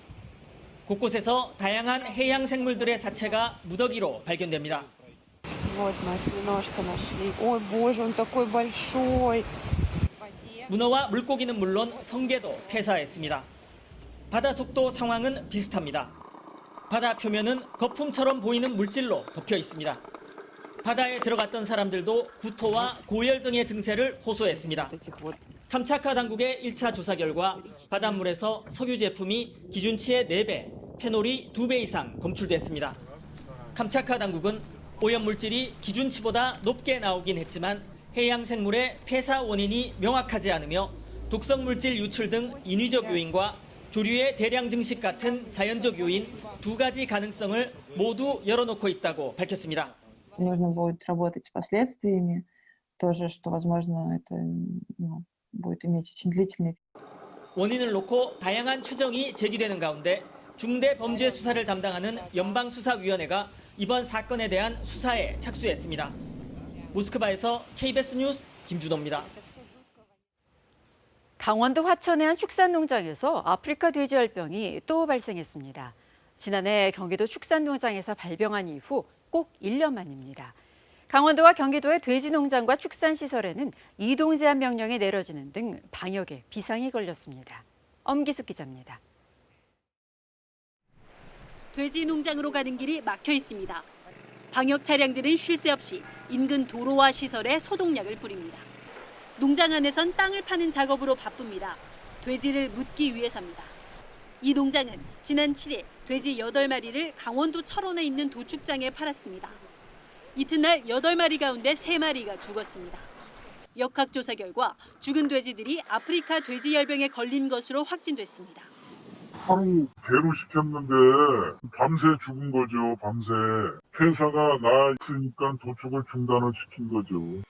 곳곳에서 다양한 해양 생물들의 사체가 무더기로 발견됩니다. 문어와 물고기는 물론 성게도 폐사했습니다. 바닷속도 상황은 비슷합니다. 바다 표면은 거품처럼 보이는 물질로 덮여 있습니다. 바다에 들어갔던 사람들도 구토와 고열 등의 증세를 호소했습니다. 캄차카 당국의 1차 조사 결과 바닷물에서 석유 제품이 기준치의 4배, 페놀이 2배 이상 검출됐습니다. 캄차카 당국은 오염물질이 기준치보다 높게 나오긴 했지만 해양 생물의 폐사 원인이 명확하지 않으며 독성물질 유출 등 인위적 요인과 조류의 대량 증식 같은 자연적 요인 2가지 가능성을 모두 열어놓고 있다고 밝혔습니다. Нужно будет работать с последствиями, тоже, что, возможно, это будет иметь очень длительный. 원인을 놓고 다양한 추정이 제기되는 가운데 중대범죄 수사를 담당하는 연방수사위원회가 이번 사건에 대한 수사에 착수했습니다. 모스크바에서 KBS 뉴스 김준호입니다. 강원도 화천의 한 축산농장에서 아프리카 돼지열병이 또 발생했습니다. 지난해 경기도 축산농장에서 발병한 이후 꼭 1년 만입니다. 강원도와 경기도의 돼지농장과 축산시설에는 이동 제한 명령이 내려지는 등 방역에 비상이 걸렸습니다. 엄기숙 기자입니다. 돼지 농장으로 가는 길이 막혀 있습니다. 방역 차량들은 쉴 새 없이 인근 도로와 시설에 소독약을 뿌립니다. 농장 안에선 땅을 파는 작업으로 바쁩니다. 돼지를 묻기 위해서입니다. 이 농장은 지난 7일 돼지 8마리를 강원도 철원에 있는 도축장에 팔았습니다. 이튿날 8마리 가운데 3마리가 죽었습니다. 역학조사 결과 죽은 돼지들이 아프리카 돼지열병에 걸린 것으로 확진됐습니다. 하루 배로 시켰는데 밤새 죽은 거죠. 밤새. 폐사가 나 있으니까 도축을 중단을 시킨 거죠.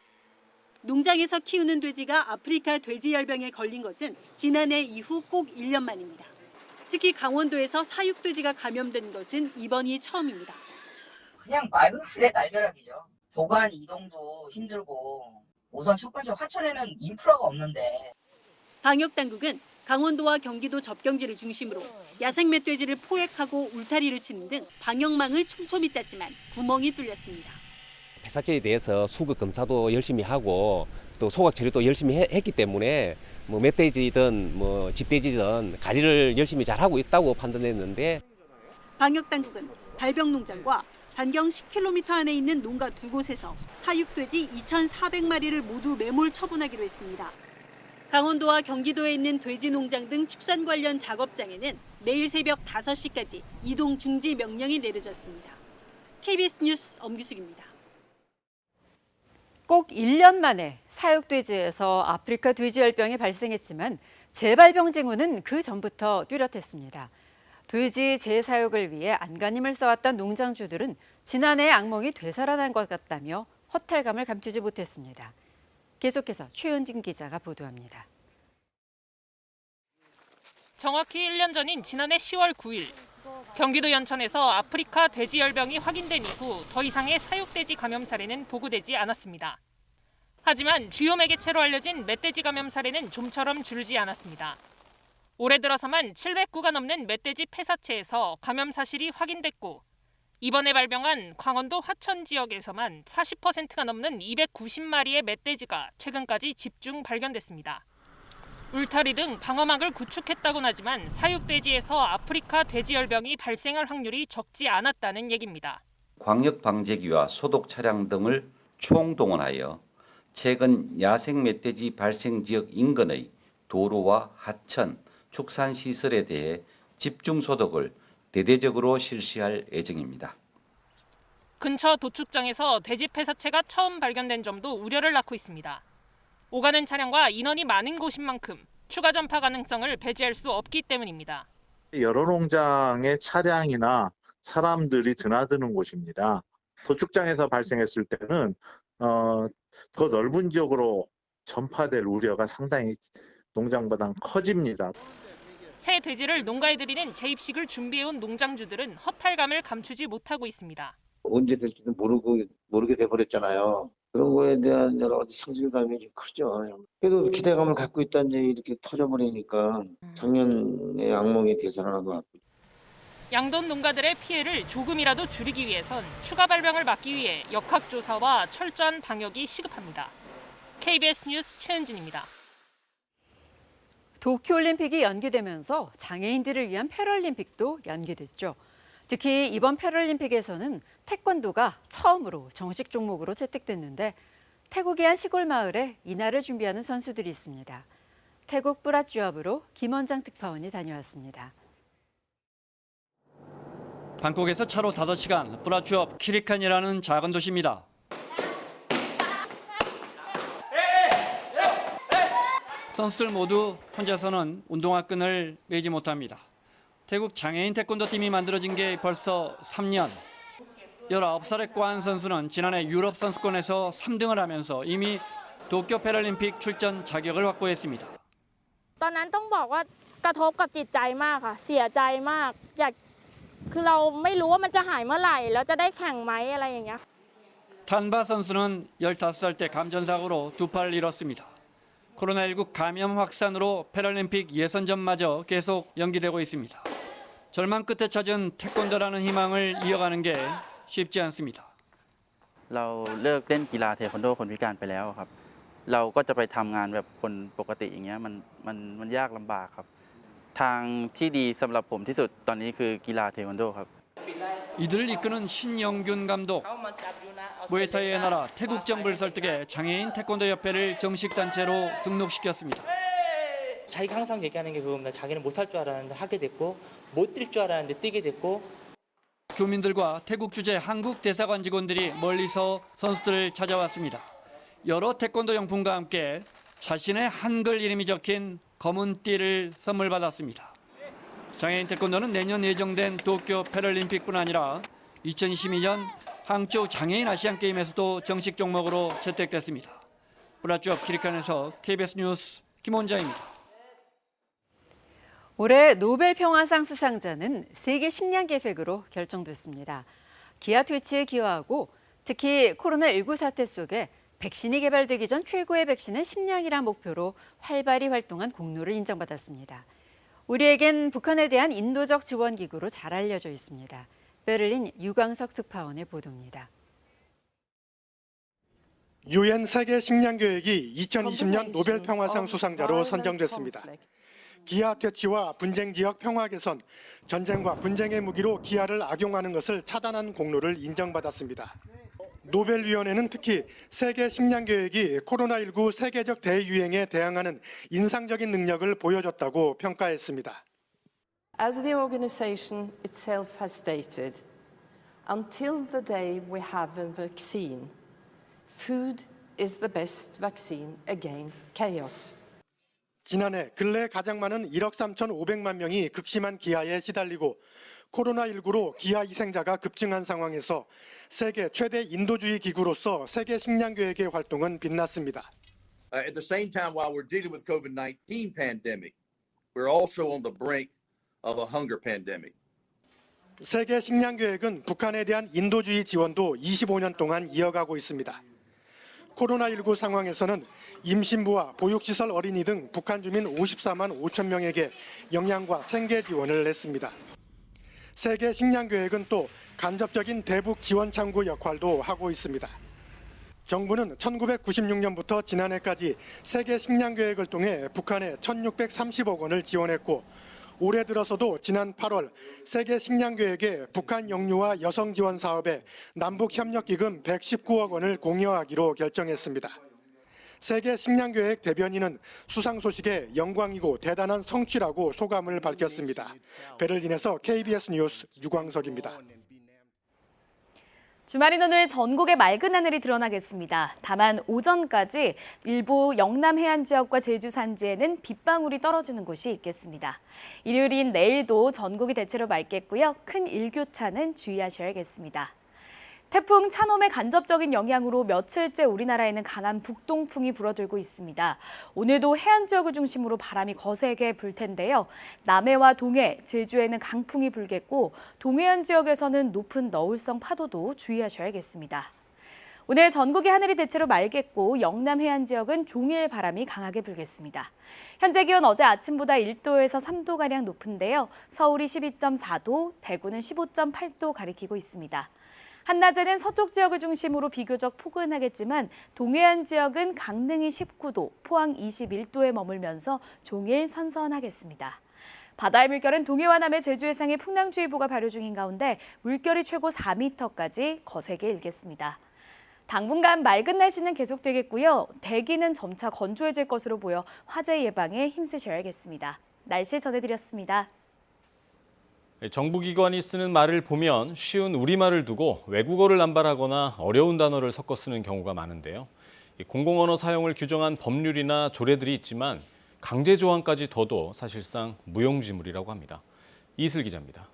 농장에서 키우는 돼지가 아프리카 돼지열병에 걸린 것은 지난해 이후 꼭 1년 만입니다. 특히 강원도에서 사육돼지가 감염된 것은 이번이 처음입니다. 그냥 말 그대로 날벼락이죠. 도관 이동도 힘들고 우선 첫 번째 화천에는 인프라가 없는데. 방역당국은 강원도와 경기도 접경지를 중심으로 야생 멧돼지를 포획하고 울타리를 치는 등 방역망을 촘촘히 짰지만 구멍이 뚫렸습니다. 폐사체에 대해서 수급 검사도 열심히 하고 또 소각 처리도 열심히 했기 때문에 뭐 멧돼지든 뭐 집돼지든 관리를 열심히 잘 하고 있다고 판단했는데 방역당국은 발병농장과 반경 10km 안에 있는 농가 2곳에서 사육돼지 2,400마리를 모두 매몰 처분하기로 했습니다. 강원도와 경기도에 있는 돼지 농장 등 축산 관련 작업장에는 내일 새벽 5시까지 이동 중지 명령이 내려졌습니다. KBS 뉴스 엄기숙입니다. 꼭 1년 만에 사육돼지에서 아프리카 돼지열병이 발생했지만 재발병 징후는 그 전부터 뚜렷했습니다. 돼지 재사육을 위해 안간힘을 써왔던 농장주들은 지난해 악몽이 되살아난 것 같다며 허탈감을 감추지 못했습니다. 계속해서 최현진 기자가 보도합니다. 정확히 1년 전인 지난해 10월 9일 경기도 연천에서 아프리카 돼지열병이 확인된 이후 더 이상의 사육돼지 감염 사례는 보고되지 않았습니다. 하지만 주요 매개체로 알려진 멧돼지 감염 사례는 좀처럼 줄지 않았습니다. 올해 들어서만 700구가 넘는 멧돼지 폐사체에서 감염 사실이 확인됐고 이번에 발병한 강원도 화천 지역에서만 40%가 넘는 290마리의 멧돼지가 최근까지 집중 발견됐습니다. 울타리 등 방어막을 구축했다곤 하지만 사육돼지에서 아프리카 돼지열병이 발생할 확률이 적지 않았다는 얘기입니다. 광역방제기와 소독 차량 등을 총동원하여 최근 야생 멧돼지 발생 지역 인근의 도로와 하천, 축산시설에 대해 집중 소독을 대대적으로 실시할 예정입니다. 근처 도축장에서 돼지 폐사체가 처음 발견된 점도 우려를 낳고 있습니다. 오가는 차량과 인원이 많은 곳인 만큼 추가 전파 가능성을 배제할 수 없기 때문입니다. 여러 농장의 차량이나 사람들이 드나드는 곳입니다. 도축장에서 발생했을 때는 더 넓은 지역으로 전파될 우려가 상당히 농장보다 커집니다. 새 돼지를 농가에 들이는 재입식을 준비해온 농장주들은 허탈감을 감추지 못하고 있습니다. 언제 될지도 모르게 돼버렸잖아요. 그런 거에 대한 여러 가지 상실감이 좀 크죠. 그래도 기대감을 갖고 있다는데 이렇게 터져버리니까 작년의 악몽이 되살아난 것 같고. 양돈 농가들의 피해를 조금이라도 줄이기 위해선 추가 발병을 막기 위해 역학조사와 철저한 방역이 시급합니다. KBS 뉴스 최은진입니다. 도쿄올림픽이 연기되면서 장애인들을 위한 패럴림픽도 연기됐죠. 특히 이번 패럴림픽에서는 태권도가 처음으로 정식 종목으로 채택됐는데 태국의 한 시골 마을에 이날을 준비하는 선수들이 있습니다. 태국 뿌라쭈압으로 김원장 특파원이 다녀왔습니다. 방콕에서 차로 5시간 뿌라쭈압 키리칸이라는 작은 도시입니다. 선수들 모두 혼자서는 운동화 끈을 매지 못합니다. 태국 장애인 태권도 팀이 만들어진 게 벌써 3년. 19살의 관 선수는 지난해 유럽 선수권에서 3등을 하면서 이미 도쿄 패럴림픽 출전 자격을 확보했습니다. ตอนนั้นต้องบอกว่ากระทบกับจิตใจมากค่ะเสียใจมากคือเราไม่รู้ว่ามันจะหายเมื่อไหร่แล้วจะได้แข่งไหมอะไรอย่างเงี้ย 탄바 선수는 15살 때 감전사고로 두 팔을 잃었습니다. 코로나19 감염 확산으로 패럴림픽 예선전마저 계속 연기되고 있습니다. 절망 끝에 찾은 태권도라는 희망을 이어가는 게 쉽지 않습니다. เราเลิกเล่นกีฬาเทควันโดคนพิการไปแล้วครับเราก็จะไปทำงานแบบคนปกติอย่างเงี้ยมันยากลำบากครับทางที่ดีสำหรับผมที่สุดตอนนี้คือกีฬาเทควันโดครับ 이들을 이끄는 신영균 감독. 무에타이의 나라 태국 정부를 설득해 장애인 태권도 협회를 정식 단체로 등록시켰습니다. 자기가 항상 얘기하는 게 그겁니다. 자기는 못할 줄 알았는데 하게 됐고 못 뛸 줄 알았는데 뛰게 됐고. 교민들과 태국 주재 한국 대사관 직원들이 멀리서 선수들을 찾아왔습니다. 여러 태권도 용품과 함께 자신의 한글 이름이 적힌 검은 띠를 선물 받았습니다. 장애인 태권도는 내년 예정된 도쿄 패럴림픽뿐 아니라 2022년 항저우 장애인 아시안게임에서도 정식 종목으로 채택됐습니다. 뿌라쭈압 키리칸에서 KBS 뉴스 김원자입니다. 올해 노벨 평화상 수상자는 세계 식량 계획으로 결정됐습니다. 기아 퇴치에 기여하고 특히 코로나19 사태 속에 백신이 개발되기 전 최고의 백신은 식량이란 목표로 활발히 활동한 공로를 인정받았습니다. 우리에겐 북한에 대한 인도적 지원 기구로 잘 알려져 있습니다. 베를린 유광석 특파원의 보도입니다. 유엔 세계 식량 계획이 2020년 노벨 평화상 수상자로 선정됐습니다. 기아 퇴치와 분쟁 지역 평화 개선, 전쟁과 분쟁의 무기로 기아를 악용하는 것을 차단한 공로를 인정받았습니다. 노벨위원회는 특히 세계 식량 계획이 코로나19 세계적 대유행에 대응하는 인상적인 능력을 보여줬다고 평가했습니다. As the organization itself has stated, until the day we have a vaccine, food is the best vaccine against chaos. 지난해 근래 가장 많은 1억 3,500만 명이 극심한 기아에 시달리고 코로나19로 기아 희생자가 급증한 상황에서 세계 최대 인도주의 기구로서 세계 식량 계획의 활동은 빛났습니다. At the same time, while we're dealing with COVID-19 pandemic, we're also on the brink of a hunger pandemic. 세계 식량 계획은 북한에 대한 인도주의 지원도 25년 동안 이어가고 있습니다. 코로나19 상황에서는 임신부와 보육시설 어린이 등 북한 주민 54만 5천 명에게 영양과 생계 지원을 했습니다. 세계식량계획은 또 간접적인 대북 지원 창구 역할도 하고 있습니다. 정부는 1996년부터 지난해까지 세계식량계획을 통해 북한에 1,630억 원을 지원했고 올해 들어서도 지난 8월 세계식량계획의 북한 영유아 여성 지원 사업에 남북협력기금 119억 원을 공여하기로 결정했습니다. 세계식량계획 대변인은 수상 소식에 영광이고 대단한 성취라고 소감을 밝혔습니다. 베를린에서 KBS 뉴스 유광석입니다. 주말인 오늘 전국에 맑은 하늘이 드러나겠습니다. 다만 오전까지 일부 영남 해안 지역과 제주 산지에는 빗방울이 떨어지는 곳이 있겠습니다. 일요일인 내일도 전국이 대체로 맑겠고요. 큰 일교차는 주의하셔야겠습니다. 태풍 차놈의 간접적인 영향으로 며칠째 우리나라에는 강한 북동풍이 불어들고 있습니다. 오늘도 해안 지역을 중심으로 바람이 거세게 불 텐데요. 남해와 동해, 제주에는 강풍이 불겠고 동해안 지역에서는 높은 너울성 파도도 주의하셔야겠습니다. 오늘 전국의 하늘이 대체로 맑겠고 영남 해안 지역은 종일 바람이 강하게 불겠습니다. 현재 기온 어제 아침보다 1도에서 3도가량 높은데요. 서울이 12.4도, 대구는 15.8도 가리키고 있습니다. 한낮에는 서쪽 지역을 중심으로 비교적 포근하겠지만 동해안 지역은 강릉이 19도, 포항 21도에 머물면서 종일 선선하겠습니다. 바다의 물결은 동해와 남해 제주 해상에 풍랑주의보가 발효 중인 가운데 물결이 최고 4m까지 거세게 일겠습니다. 당분간 맑은 날씨는 계속되겠고요. 대기는 점차 건조해질 것으로 보여 화재 예방에 힘쓰셔야겠습니다. 날씨 전해드렸습니다. 정부기관이 쓰는 말을 보면 쉬운 우리말을 두고 외국어를 남발하거나 어려운 단어를 섞어 쓰는 경우가 많은데요. 공공언어 사용을 규정한 법률이나 조례들이 있지만 강제 조항까지 둬도 사실상 무용지물이라고 합니다. 이슬 기자입니다.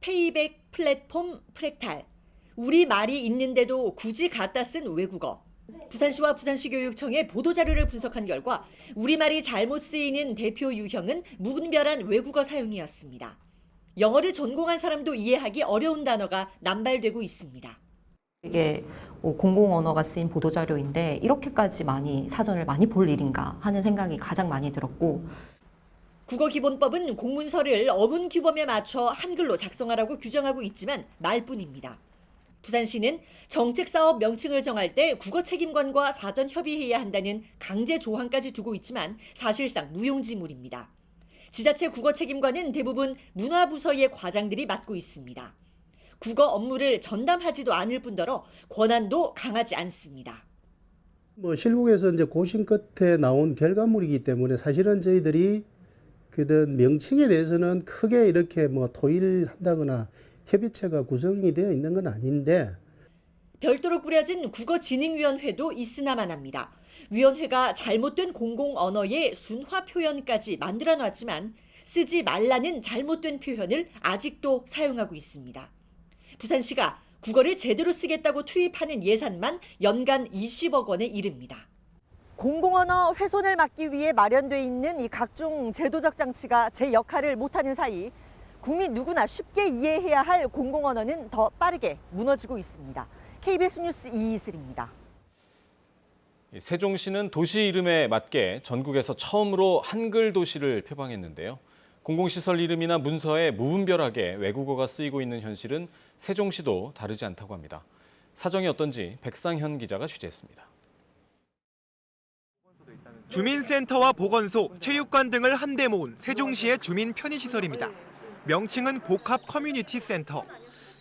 페이백 플랫폼 프랙탈. 우리말이 있는데도 굳이 갖다 쓴 외국어. 부산시와 부산시 교육청의 보도자료를 분석한 결과 우리말이 잘못 쓰이는 대표 유형은 무분별한 외국어 사용이었습니다. 영어를 전공한 사람도 이해하기 어려운 단어가 남발되고 있습니다. 이게 공공언어가 쓰인 보도자료인데 이렇게까지 사전을 많이 볼 일인가 하는 생각이 가장 많이 들었고, 국어기본법은 공문서를 어문 규범에 맞춰 한글로 작성하라고 규정하고 있지만 말뿐입니다. 부산시는 정책사업 명칭을 정할 때 국어책임관과 사전 협의해야 한다는 강제 조항까지 두고 있지만 사실상 무용지물입니다. 지자체 국어책임관은 대부분 문화부서의 과장들이 맡고 있습니다. 국어 업무를 전담하지도 않을 뿐더러 권한도 강하지 않습니다. 실국에서 이제 고심 끝에 나온 결과물이기 때문에 사실은 저희들이 그런 명칭에 대해서는 크게 이렇게 토의한다거나 협의체가 구성이 되어 있는 건 아닌데, 별도로 꾸려진 국어진흥위원회도 있으나만 합니다. 위원회가 잘못된 공공언어의 순화 표현까지 만들어놨지만 쓰지 말라는 잘못된 표현을 아직도 사용하고 있습니다. 부산시가 국어를 제대로 쓰겠다고 투입하는 예산만 연간 20억 원에 이릅니다. 공공언어 훼손을 막기 위해 마련돼 있는 이 각종 제도적 장치가 제 역할을 못하는 사이 국민 누구나 쉽게 이해해야 할 공공언어는 더 빠르게 무너지고 있습니다. KBS 뉴스 이이슬입니다. 세종시는 도시 이름에 맞게 전국에서 처음으로 한글 도시를 표방했는데요. 공공시설 이름이나 문서에 무분별하게 외국어가 쓰이고 있는 현실은 세종시도 다르지 않다고 합니다. 사정이 어떤지 백상현 기자가 취재했습니다. 주민센터와 보건소, 체육관 등을 한데 모은 세종시의 주민 편의시설입니다. 명칭은 복합 커뮤니티 센터.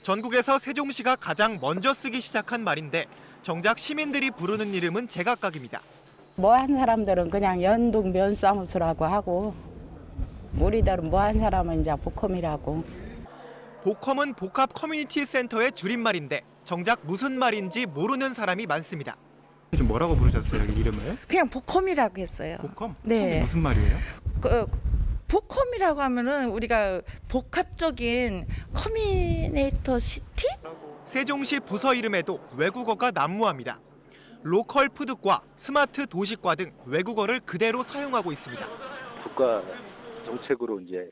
전국에서 세종시가 가장 먼저 쓰기 시작한 말인데 정작 시민들이 부르는 이름은 제각각입니다. 뭐한 사람들은 그냥 연동 면사무소라고 하고 우리들은 뭐한 사람은 이제 복컴이라고. 복컴은 복합 커뮤니티 센터의 줄임말인데 정작 무슨 말인지 모르는 사람이 많습니다. 좀 뭐라고 부르셨어요, 여기 이름을? 그냥 복컴이라고 했어요. 복컴? 네. 무슨 말이에요? 복컴이라고 하면은 우리가 복합적인 커뮤니케이터 시티? 세종시 부서 이름에도 외국어가 난무합니다. 로컬 푸드과 스마트 도시과 등 외국어를 그대로 사용하고 있습니다. 국가 정책으로 이제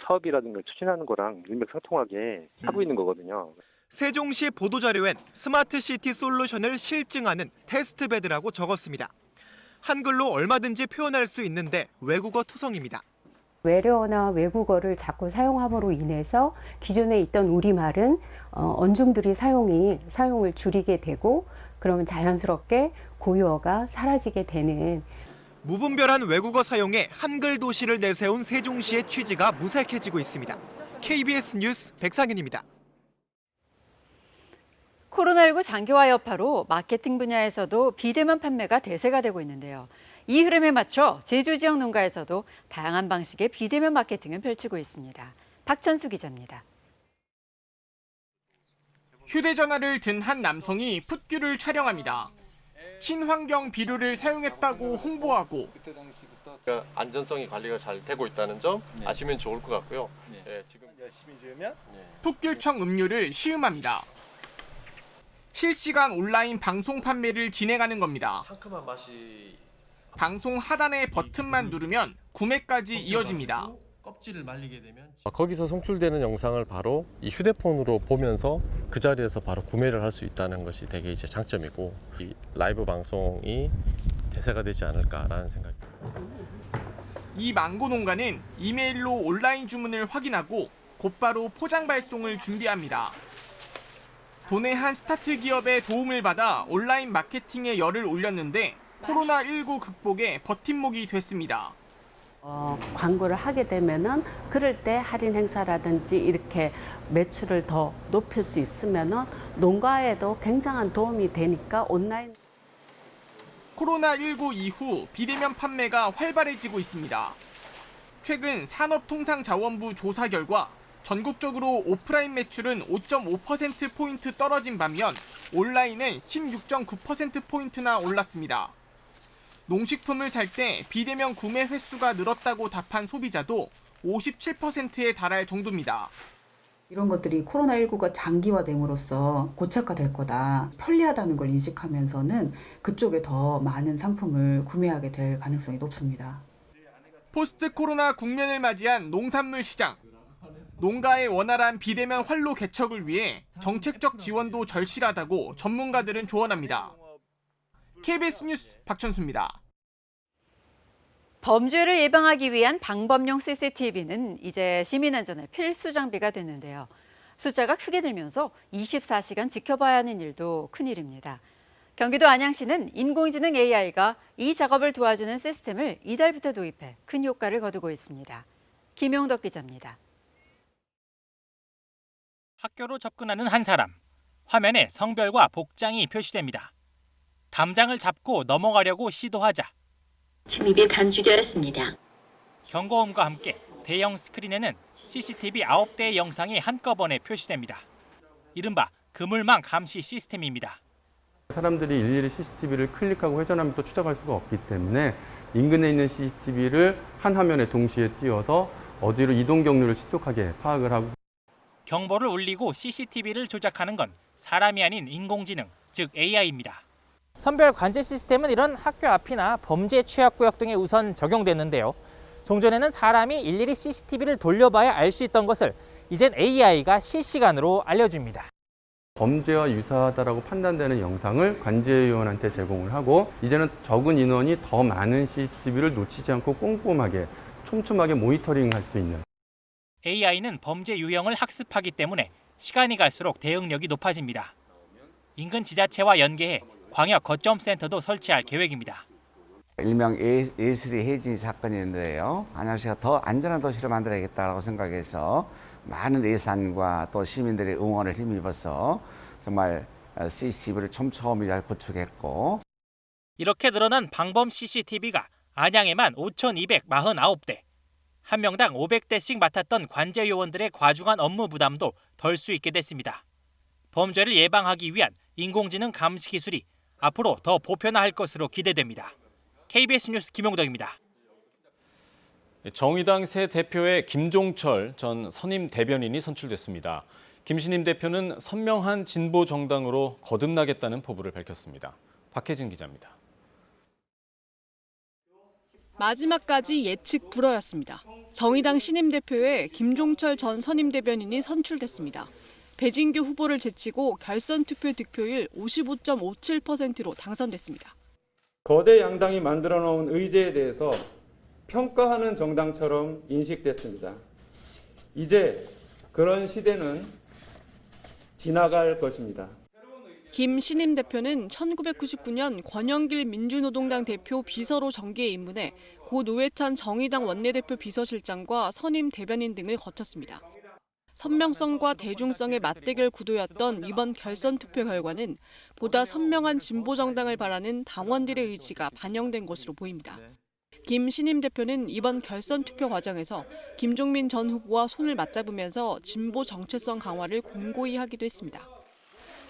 사업이라든가 추진하는 거랑 일맥상통하게 하고 있는 거거든요. 세종시 보도자료엔 스마트시티 솔루션을 실증하는 테스트베드라고 적었습니다. 한글로 얼마든지 표현할 수 있는데 외국어 투성입니다. 외래어나 외국어를 자꾸 사용함으로 인해서 기존에 있던 우리말은 언중들이 사용을 줄이게 되고 그러면 자연스럽게 고유어가 사라지게 되는 무분별한 외국어 사용에 한글 도시를 내세운 세종시의 취지가 무색해지고 있습니다. KBS 뉴스 백상윤입니다. 코로나19 장기화 여파로 마케팅 분야에서도 비대면 판매가 대세가 되고 있는데요. 이 흐름에 맞춰 제주 지역 농가에서도 다양한 방식의 비대면 마케팅을 펼치고 있습니다. 박천수 기자입니다. 휴대전화를 든 한 남성이 풋귤을 촬영합니다. 친환경 비료를 사용했다고 홍보하고 안전성이 관리가 잘 되고 있다는 점 아시면 좋을 것 같고요. 지금 열심히 지으면 풋귤청 음료를 시음합니다. 실시간 온라인 방송 판매를 진행하는 겁니다. 상큼한 맛이 방송 하단의 버튼만 누르면 구매까지 이어집니다. 껍질을 말리게 되면 거기서 송출되는 영상을 바로 이 휴대폰으로 보면서 그 자리에서 바로 구매를 할 수 있다는 것이 되게 이제 장점이고 이 라이브 방송이 대세가 되지 않을까라는 생각입니다. 이 망고 농가는 이메일로 온라인 주문을 확인하고 곧바로 포장 발송을 준비합니다. 도내 한 스타트 기업의 도움을 받아 온라인 마케팅에 열을 올렸는데 코로나19 극복에 버팀목이 됐습니다. 광고를 하게 되면은 그럴 때 할인 행사라든지 이렇게 매출을 더 높일 수 있으면은 농가에도 굉장한 도움이 되니까 온라인. 코로나19 이후 비대면 판매가 활발해지고 있습니다. 최근 산업통상자원부 조사 결과 전국적으로 오프라인 매출은 5.5%포인트 떨어진 반면 온라인은 16.9%포인트나 올랐습니다. 농식품을 살 때 비대면 구매 횟수가 늘었다고 답한 소비자도 57%에 달할 정도입니다. 이런 것들이 코로나19가 장기화됨으로써 고착화될 거다, 편리하다는 걸 인식하면서는 그쪽에 더 많은 상품을 구매하게 될 가능성이 높습니다. 포스트 코로나 국면을 맞이한 농산물 시장. 농가의 원활한 비대면 활로 개척을 위해 정책적 지원도 절실하다고 전문가들은 조언합니다. KBS 뉴스 박천수입니다. 범죄를 예방하기 위한 방범용 CCTV는 이제 시민안전의 필수 장비가 됐는데요. 숫자가 크게 늘면서 24시간 지켜봐야 하는 일도 큰일입니다. 경기도 안양시는 인공지능 AI가 이 작업을 도와주는 시스템을 이달부터 도입해 큰 효과를 거두고 있습니다. 김용덕 기자입니다. 학교로 접근하는 한 사람. 화면에 성별과 복장이 표시됩니다. 담장을 잡고 넘어가려고 시도하자 침입의 감주자였습니다. 경고음과 함께 대형 스크린에는 CCTV 9대의 영상이 한꺼번에 표시됩니다. 이른바 그물망 감시 시스템입니다. 사람들이 일일이 CCTV를 클릭하고 회전하면서 추적할 수가 없기 때문에 인근에 있는 CCTV를 한 화면에 동시에 띄워서 어디로 이동 경로를 신속하게 파악을 하고 경보를 울리고 CCTV를 조작하는 건 사람이 아닌 인공지능, 즉 AI입니다. 선별 관제 시스템은 이런 학교 앞이나 범죄 취약구역 등에 우선 적용됐는데요. 종전에는 사람이 일일이 CCTV를 돌려봐야 알 수 있던 것을 이젠 AI가 실시간으로 알려줍니다. 범죄와 유사하다라고 판단되는 영상을 관제위원한테 제공을 하고 이제는 적은 인원이 더 많은 CCTV를 놓치지 않고 꼼꼼하게 촘촘하게 모니터링할 수 있는 AI는 범죄 유형을 학습하기 때문에 시간이 갈수록 대응력이 높아집니다. 인근 지자체와 연계해 광역 거점 센터도 설치할 계획입니다. 일명 예슬이 해진 사건이었는데요. 안양시가 더 안전한 도시를 만들어야겠다고 생각해서 많은 예산과 또 시민들의 응원을 힘입어서 정말 CCTV를 촘촘히 잘 구축했고 이렇게 늘어난 방범 CCTV가 안양에만 5,249대. 한 명당 500대씩 맡았던 관제 요원들의 과중한 업무 부담도 덜 수 있게 됐습니다. 범죄를 예방하기 위한 인공지능 감시 기술이 앞으로 더 보편화할 것으로 기대됩니다. KBS 뉴스 김용덕입니다. 정의당 새 대표의 김종철 전 선임 대변인이 선출됐습니다. 김 신임 대표는 선명한 진보 정당으로 거듭나겠다는 포부를 밝혔습니다. 박혜진 기자입니다. 마지막까지 예측 불허였습니다. 정의당 신임 대표에 김종철 전 선임 대변인이 선출됐습니다. 배진규 후보를 제치고 결선 투표 득표율 55.57%로 당선됐습니다. 거대 양당이 만들어 놓은 의제에 대해서 평가하는 정당처럼 인식됐습니다. 이제 그런 시대는 지나갈 것입니다. 김 신임 대표는 1999년 권영길 민주노동당 대표 비서로 정계에 입문해 고 노회찬 정의당 원내대표 비서실장과 선임 대변인 등을 거쳤습니다. 선명성과 대중성의 맞대결 구도였던 이번 결선 투표 결과는 보다 선명한 진보 정당을 바라는 당원들의 의지가 반영된 것으로 보입니다. 김 신임 대표는 이번 결선 투표 과정에서 김종민 전 후보와 손을 맞잡으면서 진보 정체성 강화를 공고히 하기도 했습니다.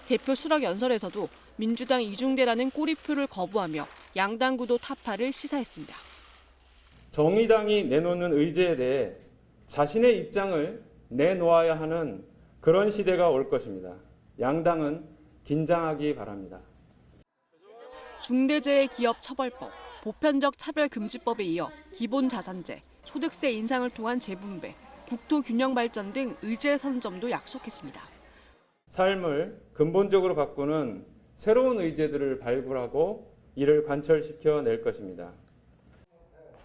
대표 수락 연설에서도 민주당 이중대라는 꼬리표를 거부하며 양당 구도 타파를 시사했습니다. 정의당이 내놓는 의제에 대해 자신의 입장을 내놓아야 하는 그런 시대가 올 것입니다. 양당은 긴장하기 바랍니다. 중대재해기업처벌법, 보편적 차별금지법에 이어 기본자산제, 소득세 인상을 통한 재분배, 국토균형 발전 등 의제 선점도 약속했습니다. 삶을 근본적으로 바꾸는 새로운 의제들을 발굴하고 이를 관철시켜 낼 것입니다.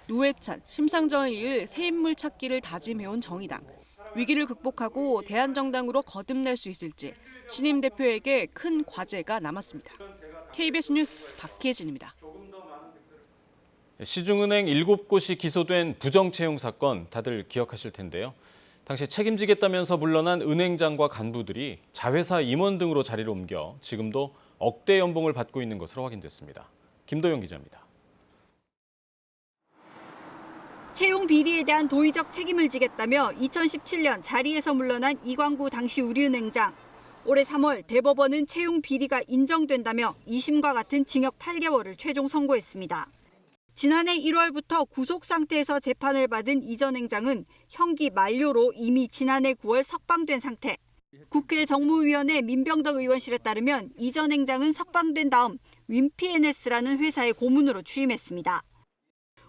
노회찬, 심상정을 이을 새 인물 찾기를 다짐해온 정의당. 위기를 극복하고 대한정당으로 거듭날 수 있을지 신임 대표에게 큰 과제가 남았습니다. KBS 뉴스 박혜진입니다. 시중은행 7곳이 기소된 부정채용 사건 다들 기억하실 텐데요. 당시 책임지겠다면서 물러난 은행장과 간부들이 자회사 임원 등으로 자리를 옮겨 지금도 억대 연봉을 받고 있는 것으로 확인됐습니다. 김도영 기자입니다. 채용 비리에 대한 도의적 책임을 지겠다며 2017년 자리에서 물러난 이광구 당시 우리은행장. 올해 3월 대법원은 채용 비리가 인정된다며 2심과 같은 징역 8개월을 최종 선고했습니다. 지난해 1월부터 구속 상태에서 재판을 받은 이 전 행장은 형기 만료로 이미 지난해 9월 석방된 상태. 국회 정무위원회 민병덕 의원실에 따르면 이 전 행장은 석방된 다음 윈피NS라는 회사의 고문으로 취임했습니다.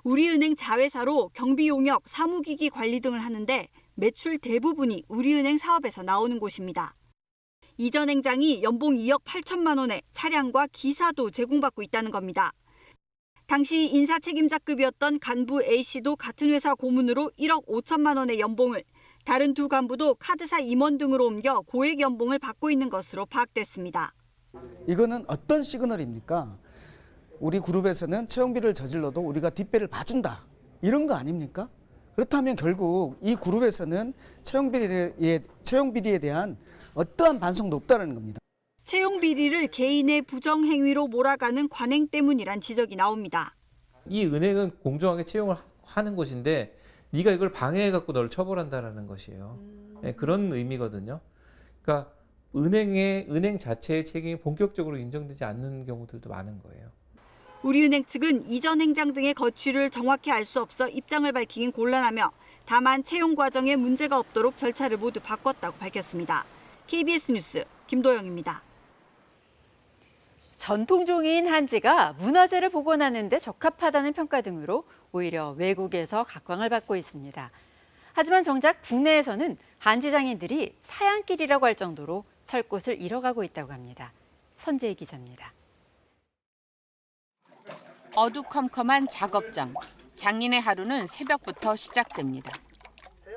우리은행 자회사로 경비용역, 사무기기 관리 등을 하는데 매출 대부분이 우리은행 사업에서 나오는 곳입니다. 이 전 행장이 연봉 2억 8천만 원에 차량과 기사도 제공받고 있다는 겁니다. 당시 인사 책임자급이었던 간부 A씨도 같은 회사 고문으로 1억 5천만 원의 연봉을, 다른 두 간부도 카드사 임원 등으로 옮겨 고액 연봉을 받고 있는 것으로 파악됐습니다. 이거는 어떤 시그널입니까? 우리 그룹에서는 채용비리를 저질러도 우리가 뒷배를 봐준다. 이런 거 아닙니까? 그렇다면 결국 이 그룹에서는 채용비리에 대한 어떠한 반성도 없다는 겁니다. 채용 비리를 개인의 부정행위로 몰아가는 관행 때문이란 지적이 나옵니다. 이 은행은 공정하게 채용을 하는 곳인데 네가 이걸 방해해갖고 널 처벌한다라는 것이에요. 네, 그런 의미거든요. 그러니까 은행 자체의 책임이 본격적으로 인정되지 않는 경우들도 많은 거예요. 우리은행 측은 이 전 행장 등의 거취를 정확히 알 수 없어 입장을 밝히긴 곤란하며 다만 채용 과정에 문제가 없도록 절차를 모두 바꿨다고 밝혔습니다. KBS 뉴스 김도영입니다. 전통종이인 한지가 문화재를 복원하는 데 적합하다는 평가 등으로 오히려 외국에서 각광을 받고 있습니다. 하지만 정작 국내에서는 한지 장인들이 사양길이라고 할 정도로 설 곳을 잃어가고 있다고 합니다. 선재희 기자입니다. 어두컴컴한 작업장. 장인의 하루는 새벽부터 시작됩니다.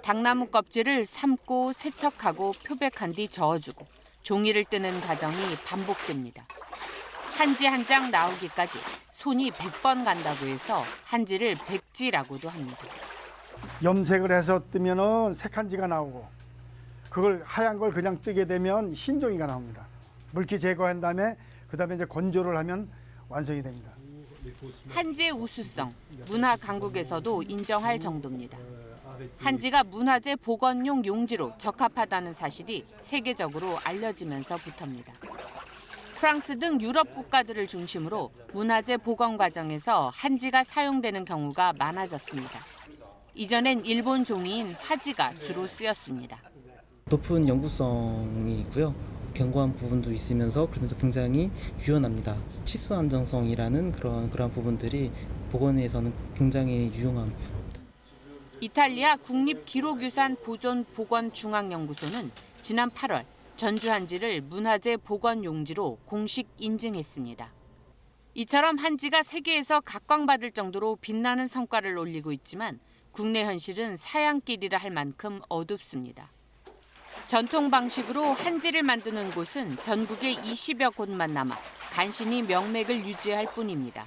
당나무 껍질을 삶고 세척하고 표백한 뒤 저어주고 종이를 뜨는 과정이 반복됩니다. 한지 한 장 나오기까지 손이 100번 간다고 해서 한지를 백지라고도 합니다. 염색을 해서 뜨면은 색한지가 나오고 그걸 하얀 걸 그냥 뜨게 되면 흰 종이가 나옵니다. 물기 제거한 다음에 그다음에 이제 건조를 하면 완성이 됩니다. 한지의 우수성, 문화 강국에서도 인정할 정도입니다. 한지가 문화재 복원용 용지로 적합하다는 사실이 세계적으로 알려지면서부터입니다. 프랑스 등 유럽 국가들을 중심으로 문화재 복원 과정에서 한지가 사용되는 경우가 많아졌습니다. 이전엔 일본 종이인 화지가 주로 쓰였습니다. 높은 연구성이 있고요. 견고한 부분도 있으면서 그러면서 굉장히 유연합니다. 치수 안정성이라는 그런 부분들이 복원에서는 굉장히 유용한 부분입니다. 이탈리아 국립기록유산 보존 복원 중앙연구소는 지난 8월 전주 한지를 문화재 보건 용지로 공식 인증했습니다. 이처럼 한지가 세계에서 각광받을 정도로 빛나는 성과를 올리고 있지만 국내 현실은 사양길이라 할 만큼 어둡습니다. 전통 방식으로 한지를 만드는 곳은 전국에 20여 곳만 남아 간신히 명맥을 유지할 뿐입니다.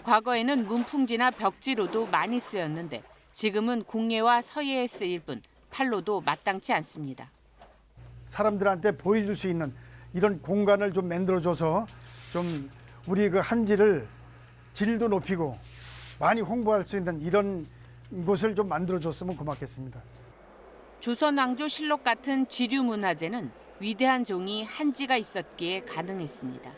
과거에는 문풍지나 벽지로도 많이 쓰였는데 지금은 공예와 서예에 쓰일 뿐 팔로도 마땅치 않습니다. 사람들한테 보여줄 수 있는 이런 공간을 좀 만들어줘서 좀 우리 그 한지를 질도 높이고 많이 홍보할 수 있는 이런 곳을 좀 만들어줬으면 고맙겠습니다. 조선왕조실록 같은 지류 문화재는 위대한 종이 한지가 있었기에 가능했습니다.